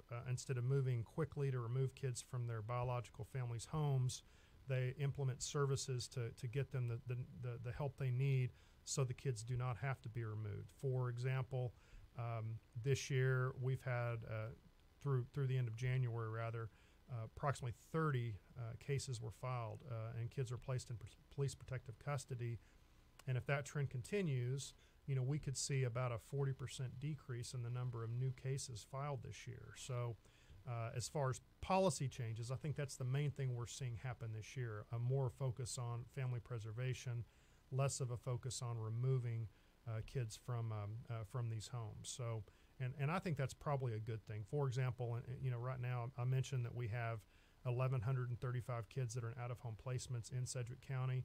moving quickly to remove kids from their biological families' homes, they implement services to get them the help they need so the kids do not have to be removed. For example, this year we've had, through the end of January rather, approximately 30 cases were filed and kids are placed in police protective custody. And if that trend continues, we could see about a 40% decrease in the number of new cases filed this year. So as far as policy changes, I think that's the main thing we're seeing happen this year, a more focus on family preservation, less of a focus on removing kids from these homes. So, and I think that's probably a good thing. For example, right now I mentioned that we have 1,135 kids that are in out-of-home placements in Sedgwick County.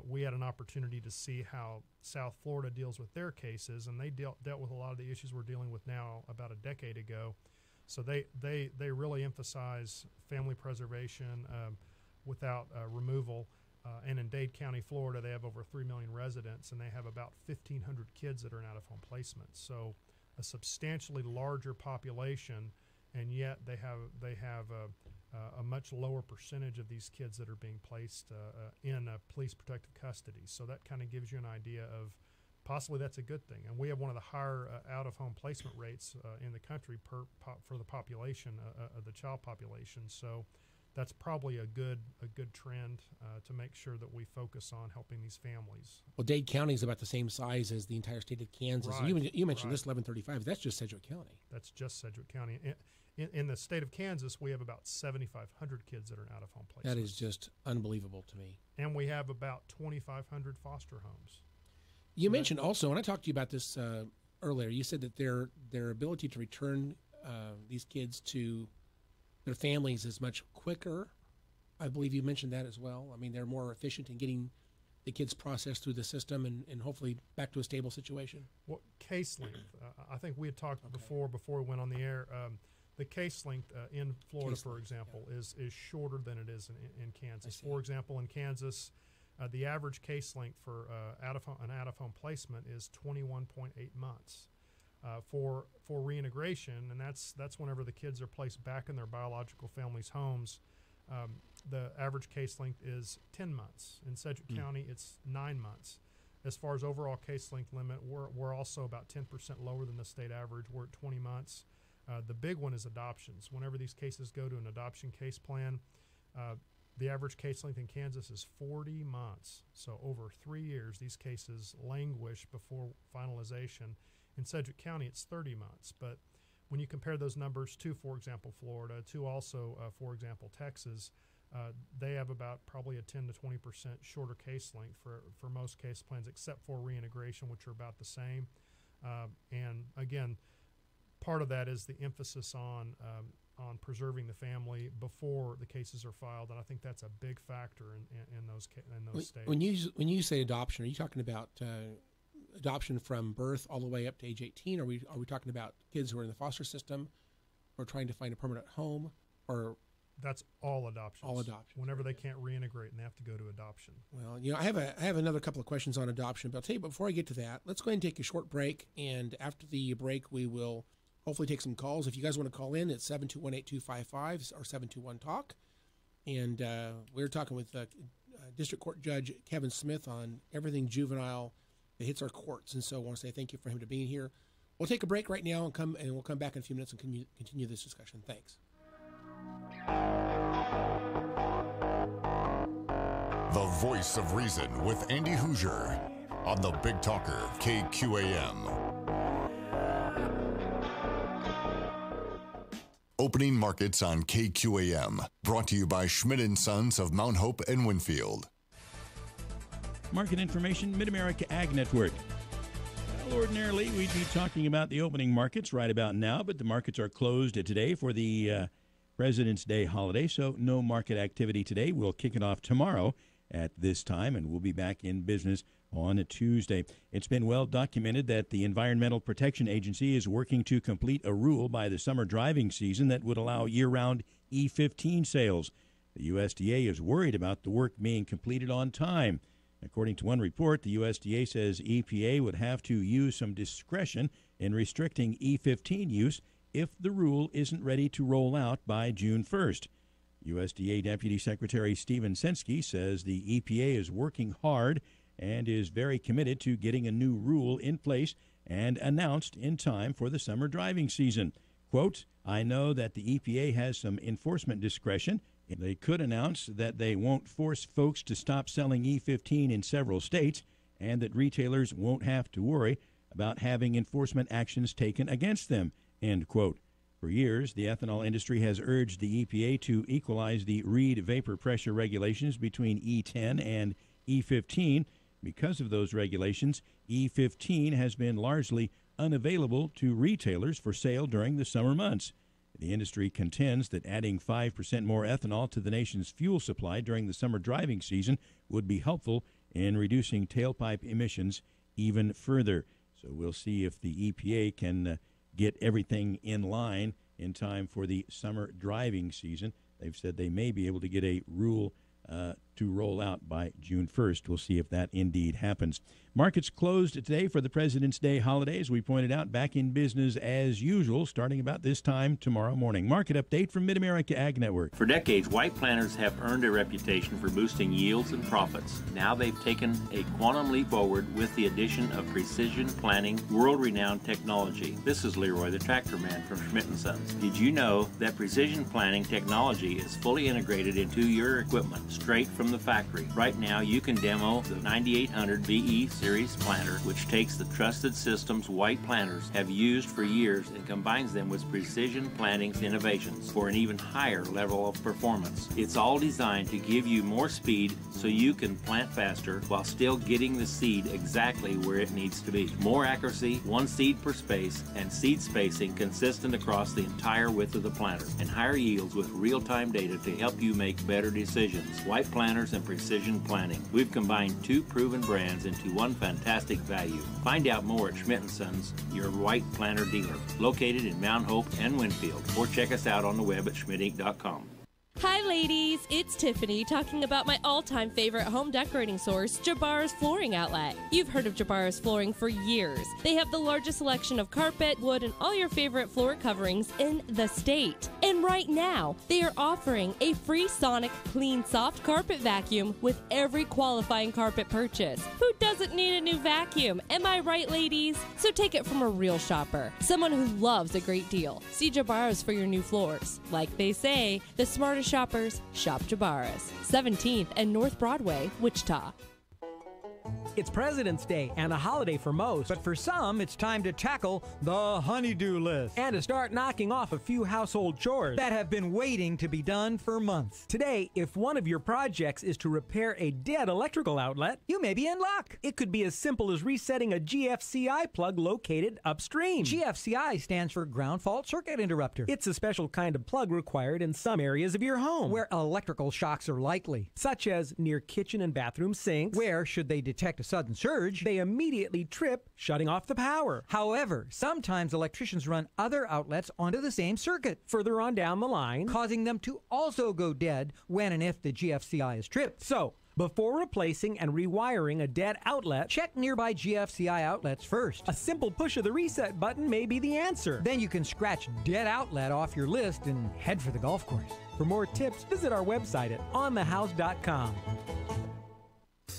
We had an opportunity to see how South Florida deals with their cases, and they dealt with a lot of the issues we're dealing with now about a decade ago. So they really emphasize family preservation without removal. And in Dade County, Florida, they have over 3 million residents, and they have about 1,500 kids that are in out-of-home placements. So a substantially larger population, and yet they have a much lower percentage of these kids that are being placed in police protective custody. So that kind of gives you an idea of possibly that's a good thing. And we have one of the higher out-of-home placement rates in the country for the population, of the child population. So that's probably a good trend to make sure that we focus on helping these families. Well, Dade County is about the same size as the entire state of Kansas. Right, You mentioned this 1135. That's just Sedgwick County. That's just Sedgwick County. In the state of Kansas, we have about 7,500 kids that are in out-of-home placements. That is just unbelievable to me. And we have about 2,500 foster homes. You mentioned also, and I talked to you about this earlier, you said that their ability to return these kids to their families is much quicker. I believe you mentioned that as well. I mean, they're more efficient in getting the kids processed through the system and hopefully back to a stable situation. Well, case length. I think we had talked before we went on the air. The case length in Florida, for example, is shorter than it is in Kansas. For example, in Kansas, the average case length for an out-of-home placement is 21.8 months. For reintegration, and that's whenever the kids are placed back in their biological families' homes, the average case length is 10 months. In Sedgwick County, it's 9 months. As far as overall case length limit, we're also about 10% lower than the state average. We're at 20 months. The big one is adoptions. Whenever these cases go to an adoption case plan, the average case length in Kansas is 40 months. So over 3 years, these cases languish before finalization. In Sedgwick County, it's 30 months. But when you compare those numbers to, for example, Florida, to also, for example, Texas, they have about probably a 10 to 20% shorter case length for most case plans, except for reintegration, which are about the same. And again, part of that is the emphasis on preserving the family before the cases are filed, and I think that's a big factor in those states. When you say adoption, are you talking about adoption from birth all the way up to age 18? Are we talking about kids who are in the foster system or trying to find a permanent home? Or that's all adoptions. All adoptions. Whenever they can't reintegrate and they have to go to adoption. Well, I have another couple of questions on adoption, but I'll tell you before I get to that, let's go ahead and take a short break, and after the break we will hopefully take some calls. If you guys want to call in, it's 721-8255 or 721-TALK. And we're talking with District Court Judge Kevin Smith on everything juvenile that hits our courts. And so I want to say thank you for him to being here. We'll take a break right now and we'll come back in a few minutes and continue this discussion. Thanks. The voice of reason with Andy Hoosier on the Big Talker, KQAM. Opening markets on KQAM, brought to you by Schmidt & Sons of Mount Hope and Winfield. Market information, Mid-America Ag Network. Well, ordinarily, we'd be talking about the opening markets right about now, but the markets are closed today for the President's Day holiday, so no market activity today. We'll kick it off tomorrow at this time, and we'll be back in business on a Tuesday. It's been well documented that the Environmental Protection Agency is working to complete a rule by the summer driving season that would allow year-round E15 sales. The USDA is worried about the work being completed on time. According to one report, the USDA says EPA would have to use some discretion in restricting E15 use if the rule isn't ready to roll out by June 1st. USDA Deputy Secretary Stephen Censky says the EPA is working hard and is very committed to getting a new rule in place and announced in time for the summer driving season. Quote, I know that the EPA has some enforcement discretion. They could announce that they won't force folks to stop selling E15 in several states and that retailers won't have to worry about having enforcement actions taken against them, end quote. For years, the ethanol industry has urged the EPA to equalize the Reid vapor pressure regulations between E10 and E15. Because of those regulations, E15 has been largely unavailable to retailers for sale during the summer months. The industry contends that adding 5% more ethanol to the nation's fuel supply during the summer driving season would be helpful in reducing tailpipe emissions even further. So we'll see if the EPA can get everything in line in time for the summer driving season. They've said they may be able to get a rule to roll out by June 1st. We'll see if that indeed happens. Markets closed today for the President's Day holiday, as we pointed out, back in business as usual, starting about this time tomorrow morning. Market update from Mid-America Ag Network. For decades, white planters have earned a reputation for boosting yields and profits. Now they've taken a quantum leap forward with the addition of precision planting, world-renowned technology. This is Leroy, the tractor man from Schmidt & Sons. Did you know that precision planting technology is fully integrated into your equipment, straight from the factory? Right now, you can demo the 9800 VE Series planter, which takes the trusted systems white planters have used for years and combines them with precision planting innovations for an even higher level of performance. It's all designed to give you more speed so you can plant faster while still getting the seed exactly where it needs to be. More accuracy, one seed per space, and seed spacing consistent across the entire width of the planter, and higher yields with real-time data to help you make better decisions. White planters and precision planting. We've combined two proven brands into one fantastic value. Find out more at Schmidt & Sons, your white planter dealer, located in Mount Hope and Winfield, or check us out on the web at schmidtinc.com. Hi ladies, it's Tiffany talking about my all-time favorite home decorating source, Jabara's Flooring Outlet. You've heard of Jabara's Flooring for years. They have the largest selection of carpet, wood, and all your favorite floor coverings in the state. And right now, they are offering a free Sonic Clean Soft Carpet Vacuum with every qualifying carpet purchase. Who doesn't need a new vacuum? Am I right, ladies? So take it from a real shopper, someone who loves a great deal. See Jabara's for your new floors. Like they say, the smartest shoppers shop Jabara's. 17th and North Broadway, Wichita. It's President's Day and a holiday for most, but for some, it's time to tackle the honey-do list and to start knocking off a few household chores that have been waiting to be done for months. Today, if one of your projects is to repair a dead electrical outlet, you may be in luck. It could be as simple as resetting a GFCI plug located upstream. GFCI stands for Ground Fault Circuit Interrupter. It's a special kind of plug required in some areas of your home where electrical shocks are likely, such as near kitchen and bathroom sinks, where, should they detect a sudden surge, they immediately trip, shutting off the power. However, sometimes electricians run other outlets onto the same circuit further on down the line, causing them to also go dead when and if the GFCI is tripped. So, before replacing and rewiring a dead outlet, check nearby GFCI outlets first. A simple push of the reset button may be the answer. Then you can scratch dead outlet off your list and head for the golf course. For more tips, visit our website at onthehouse.com.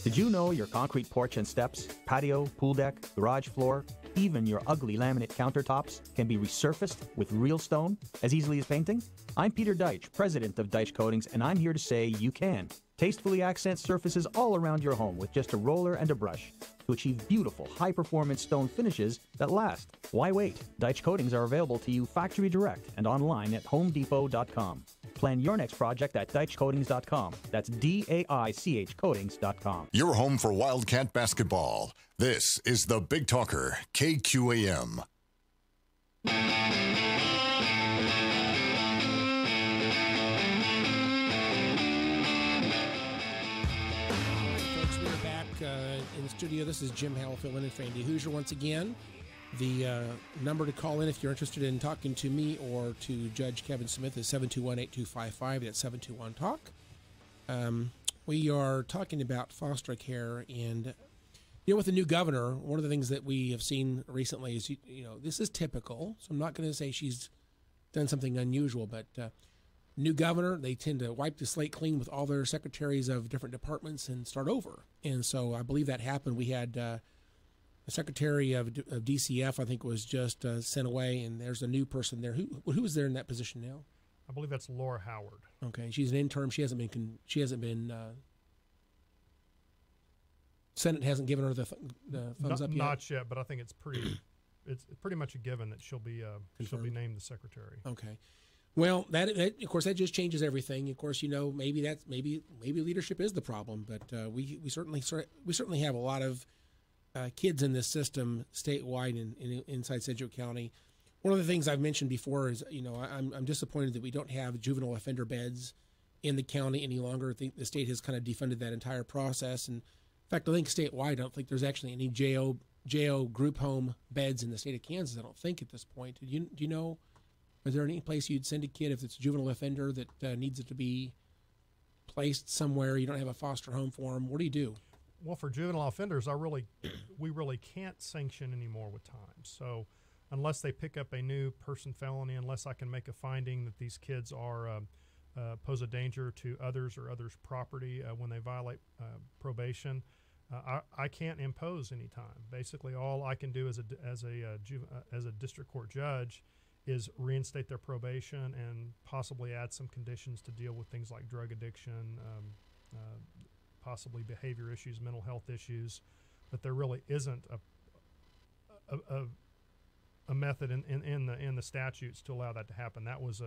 Did you know your concrete porch and steps, patio, pool deck, garage floor, even your ugly laminate countertops can be resurfaced with real stone as easily as painting? I'm Peter Deitch, president of Deitch Coatings, and I'm here to say you can. Tastefully accent surfaces all around your home with just a roller and a brush to achieve beautiful, high-performance stone finishes that last. Why wait? Deitch Coatings are available to you factory direct and online at homedepot.com. Plan your next project at DeitchCoatings.com. That's DAICH Coatings.com. Your home for Wildcat basketball. This is the Big Talker, KQAM. Folks, we are back in the studio. This is Jim Howell filling in for Andy Hoosier once again. The number to call in if you're interested in talking to me or to Judge Kevin Smith is 721-8255. That's 721-TALK. We are talking about foster care, and with the new governor, one of the things that we have seen recently is, this is typical, so I'm not going to say she's done something unusual, but new governor, they tend to wipe the slate clean with all their secretaries of different departments and start over. And so I believe that happened. We had the secretary of DCF, I think, was just sent away, and there's a new person there. Who is there in that position now? I believe that's Laura Howard. Okay, she's an interim. She hasn't been. Senate hasn't given her the thumbs up yet. Not yet, but I think it's pretty much a given that she'll be named the secretary. Okay. Well, that of course that just changes everything. Of course, maybe leadership is the problem, but we certainly have a lot of kids in this system statewide and inside Sedgwick County. One of the things I've mentioned before is, I'm disappointed that we don't have juvenile offender beds in the county any longer. I think the state has kind of defunded that entire process. And in fact, I think statewide, I don't think there's actually any JO group home beds in the state of Kansas. I don't think at this point. Do you know? Is there any place you'd send a kid if it's a juvenile offender that needs it to be placed somewhere? You don't have a foster home for them. What do you do? Well, for juvenile offenders, we really can't sanction anymore with time. So unless they pick up a new person felony, unless I can make a finding that these kids are pose a danger to others or others' property when they violate probation, I can't impose any time. Basically, all I can do as a district court judge is reinstate their probation and possibly add some conditions to deal with things like drug addiction, possibly behavior issues, mental health issues, but there really isn't a method in the statutes to allow that to happen. That was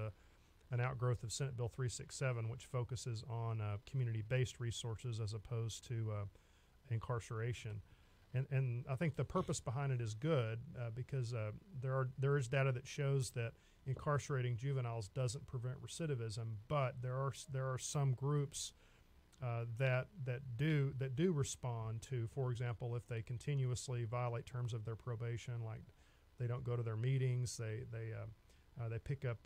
an outgrowth of Senate Bill 367, which focuses on community-based resources as opposed to incarceration. And I think the purpose behind it is good because there is data that shows that incarcerating juveniles doesn't prevent recidivism, but there are some groups that do respond to, for example, if they continuously violate terms of their probation, like they don't go to their meetings, they pick up,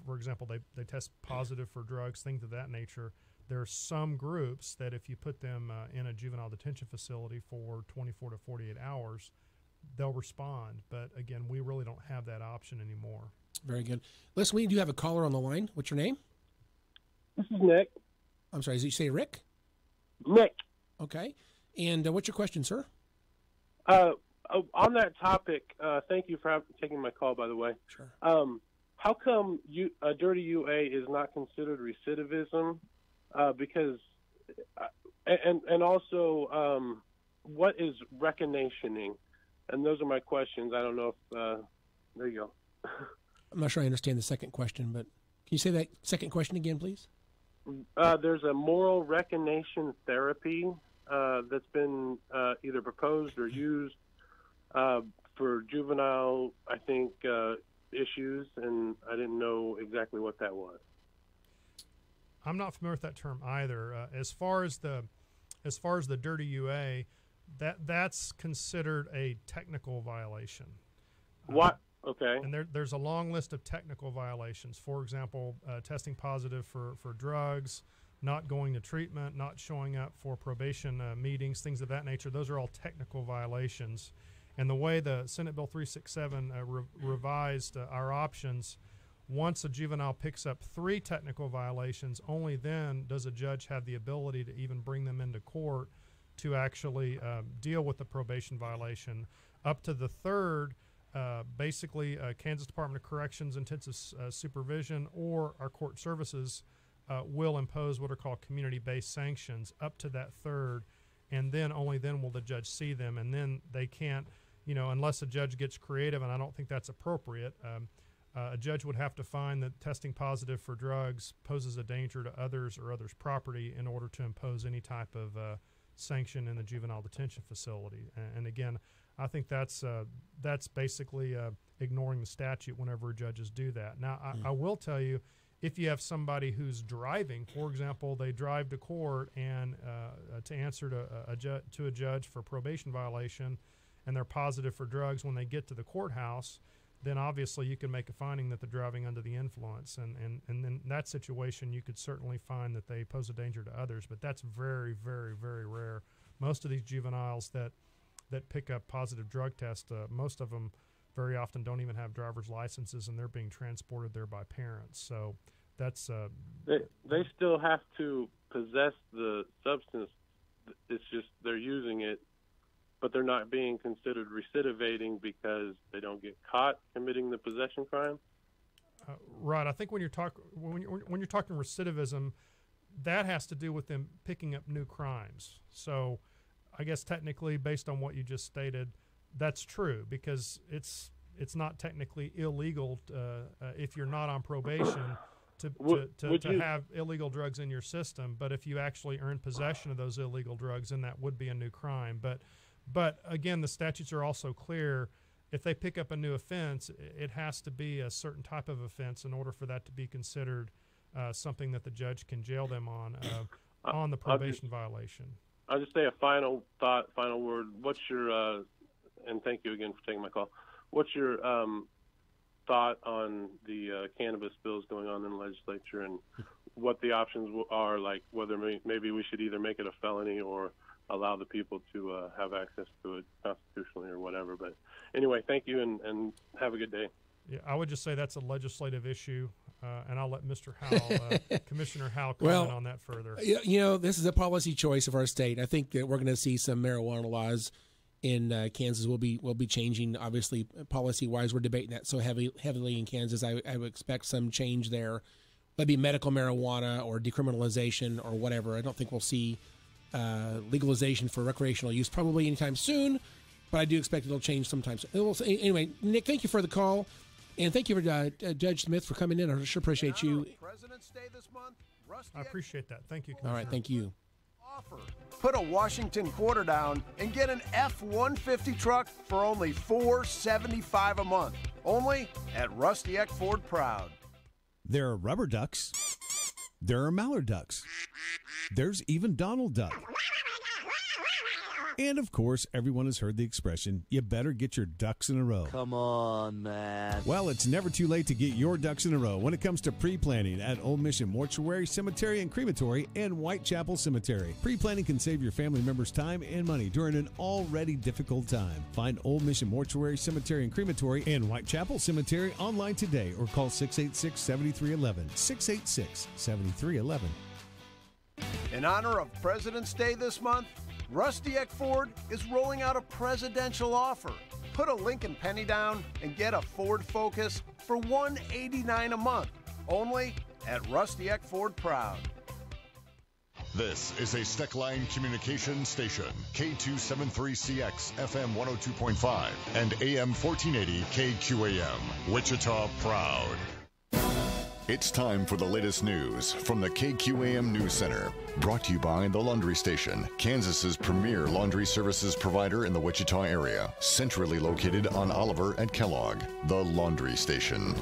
for example, they test positive for drugs, things of that nature. There are some groups that if you put them in a juvenile detention facility for 24 to 48 hours, they'll respond. But again, we really don't have that option anymore. Very good. Listen, we do have a caller on the line. What's your name? This is Nick. I'm sorry, did you say Rick? Nick. Okay. And what's your question, sir? On that topic, thank you for taking my call, by the way. Sure. How come a dirty UA is not considered recidivism? Because, and also, what is recognitioning? And those are my questions. I don't know if, there you go. I'm not sure I understand the second question, but can you say that second question again, please? There's a moral recognition therapy that's been either proposed or used for juvenile, I think, issues, and I didn't know exactly what that was. I'm not familiar with that term either. As far as the dirty UA, that's considered a technical violation. What? Okay. And there's a long list of technical violations. For example, testing positive for drugs, not going to treatment, not showing up for probation meetings, things of that nature. Those are all technical violations. And the way the Senate Bill 367 revised our options, once a juvenile picks up 3 technical violations, only then does a judge have the ability to even bring them into court to actually deal with the probation violation. Up to the third, basically Kansas Department of Corrections intensive supervision or our court services will impose what are called community-based sanctions up to that third, and then only then will the judge see them, and then they can't, unless a judge gets creative, and I don't think that's appropriate. A judge would have to find that testing positive for drugs poses a danger to others or others' property in order to impose any type of sanction in the juvenile detention facility. And again, I think that's basically ignoring the statute whenever judges do that. Now, I will tell you, if you have somebody who's driving, for example, they drive to court and to answer to a judge for probation violation, and they're positive for drugs when they get to the courthouse, then obviously you can make a finding that they're driving under the influence. And in that situation, you could certainly find that they pose a danger to others. But that's very, very, very rare. Most of these juveniles that pick up positive drug tests, most of them very often don't even have driver's licenses, and they're being transported there by parents. So that's they still have to possess the substance. It's just they're using it, but they're not being considered recidivating because they don't get caught committing the possession crime. Right. I think when you're talking recidivism, that has to do with them picking up new crimes. So I guess technically, based on what you just stated, that's true, because it's not technically illegal if you're not on probation to have illegal drugs in your system. But if you actually earn possession of those illegal drugs, then that would be a new crime. But again, the statutes are also clear. If they pick up a new offense, it has to be a certain type of offense in order for that to be considered something that the judge can jail them on the probation violation. I'll just say a final word. What's your and thank you again for taking my call. What's your thought on the cannabis bills going on in the legislature and what the options are, like whether maybe we should either make it a felony or allow the people to have access to it constitutionally or whatever. But anyway, thank you and have a good day. Yeah, I would just say that's a legislative issue, and I'll let Mr. Howell, Commissioner Howell, comment on that further. This is a policy choice of our state. I think that we're going to see some marijuana laws in Kansas will be changing. Obviously, policy-wise, we're debating that so heavily in Kansas. I would expect some change there. Maybe medical marijuana or decriminalization or whatever. I don't think we'll see legalization for recreational use probably anytime soon, but I do expect it'll change sometime. Anyway, Nick, thank you for the call, and thank you for Judge Smith for coming in. I sure appreciate you. President's Day this month. I appreciate that. Thank you, Commissioner. All right, thank you. Put a Washington quarter down and get an F-150 truck for only $475 a month. Only at Rusty Eck Ford Proud. There are rubber ducks. There are mallard ducks. There's even Donald Duck. And, of course, everyone has heard the expression, you better get your ducks in a row. Come on, man. Well, it's never too late to get your ducks in a row when it comes to pre-planning at Old Mission Mortuary, Cemetery, and Crematory and Whitechapel Cemetery. Pre-planning can save your family members time and money during an already difficult time. Find Old Mission Mortuary, Cemetery, and Crematory and Whitechapel Cemetery online today or call 686-7311. 686-7311. In honor of President's Day this month, Rusty Eck Ford is rolling out a presidential offer. Put a Lincoln penny down and get a Ford Focus for $189 a month, only at Rusty Eck Ford Proud. This is a Steckline Communications station, K273CX, FM 102.5, and AM 1480 KQAM, Wichita Proud. It's time for the latest news from the KQAM News Center. Brought to you by The Laundry Station, Kansas's premier laundry services provider in the Wichita area. Centrally located on Oliver at Kellogg. The Laundry Station.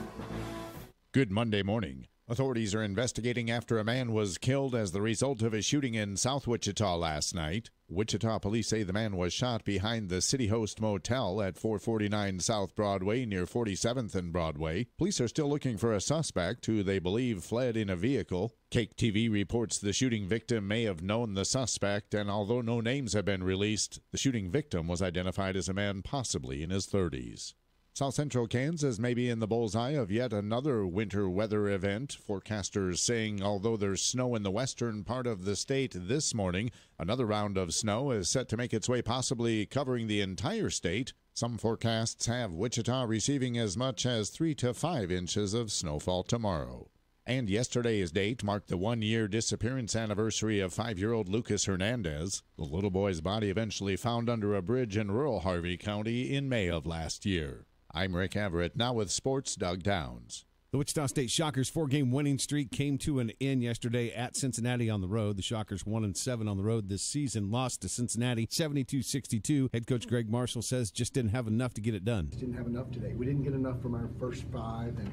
Good Monday morning. Authorities are investigating after a man was killed as the result of a shooting in South Wichita last night. Wichita police say the man was shot behind the City Host Motel at 449 South Broadway near 47th and Broadway. Police are still looking for a suspect who they believe fled in a vehicle. Cake TV reports the shooting victim may have known the suspect, and although no names have been released, the shooting victim was identified as a man possibly in his 30s. South Central Kansas may be in the bullseye of yet another winter weather event. Forecasters saying although there's snow in the western part of the state this morning, another round of snow is set to make its way, possibly covering the entire state Some forecasts have Wichita receiving as much as 3 to 5 inches of snowfall tomorrow. And yesterday's date marked the 1-year disappearance anniversary of 5-year-old Lucas Hernandez. The little boy's body eventually found under a bridge in rural Harvey County in May of last year. I'm Rick Everett, now with Sports, Doug Downs. The Wichita State Shockers' 4-game winning streak came to an end yesterday at Cincinnati on the road. The Shockers 1-7 on the road this season, lost to Cincinnati 72-62. Head coach Greg Marshall says just didn't have enough to get it done. Didn't have enough today. We didn't get enough from our first 5 and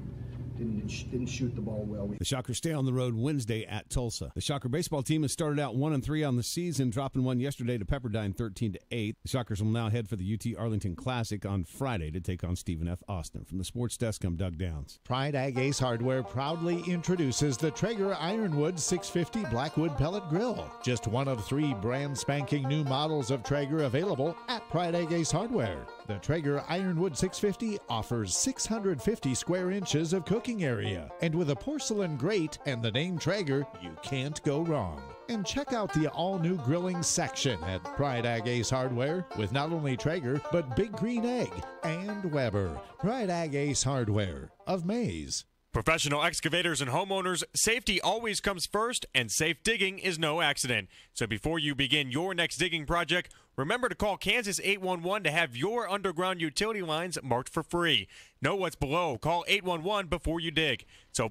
didn't shoot the ball well. The Shockers stay on the road Wednesday at Tulsa. The Shocker baseball team has started out 1-3 on the season, dropping one yesterday to Pepperdine 13-8. The Shockers will now head for the UT Arlington Classic on Friday to take on Stephen F. Austin. From the Sports Desk, I'm Doug Downs. Pride Ag Ace Hardware proudly introduces the Traeger Ironwood 650 Blackwood Pellet Grill. Just one of 3 brand spanking new models of Traeger available at Pride Ag Ace Hardware. The Traeger Ironwood 650 offers 650 square inches of cooking area. And with a porcelain grate and the name Traeger, you can't go wrong. And check out the all-new grilling section at Pride Ag Ace Hardware with not only Traeger, but Big Green Egg and Weber. Pride Ag Ace Hardware of Mays. Professional excavators and homeowners, safety always comes first, and safe digging is no accident. So before you begin your next digging project, remember to call Kansas 811 to have your underground utility lines marked for free. Know what's below. Call 811 before you dig. So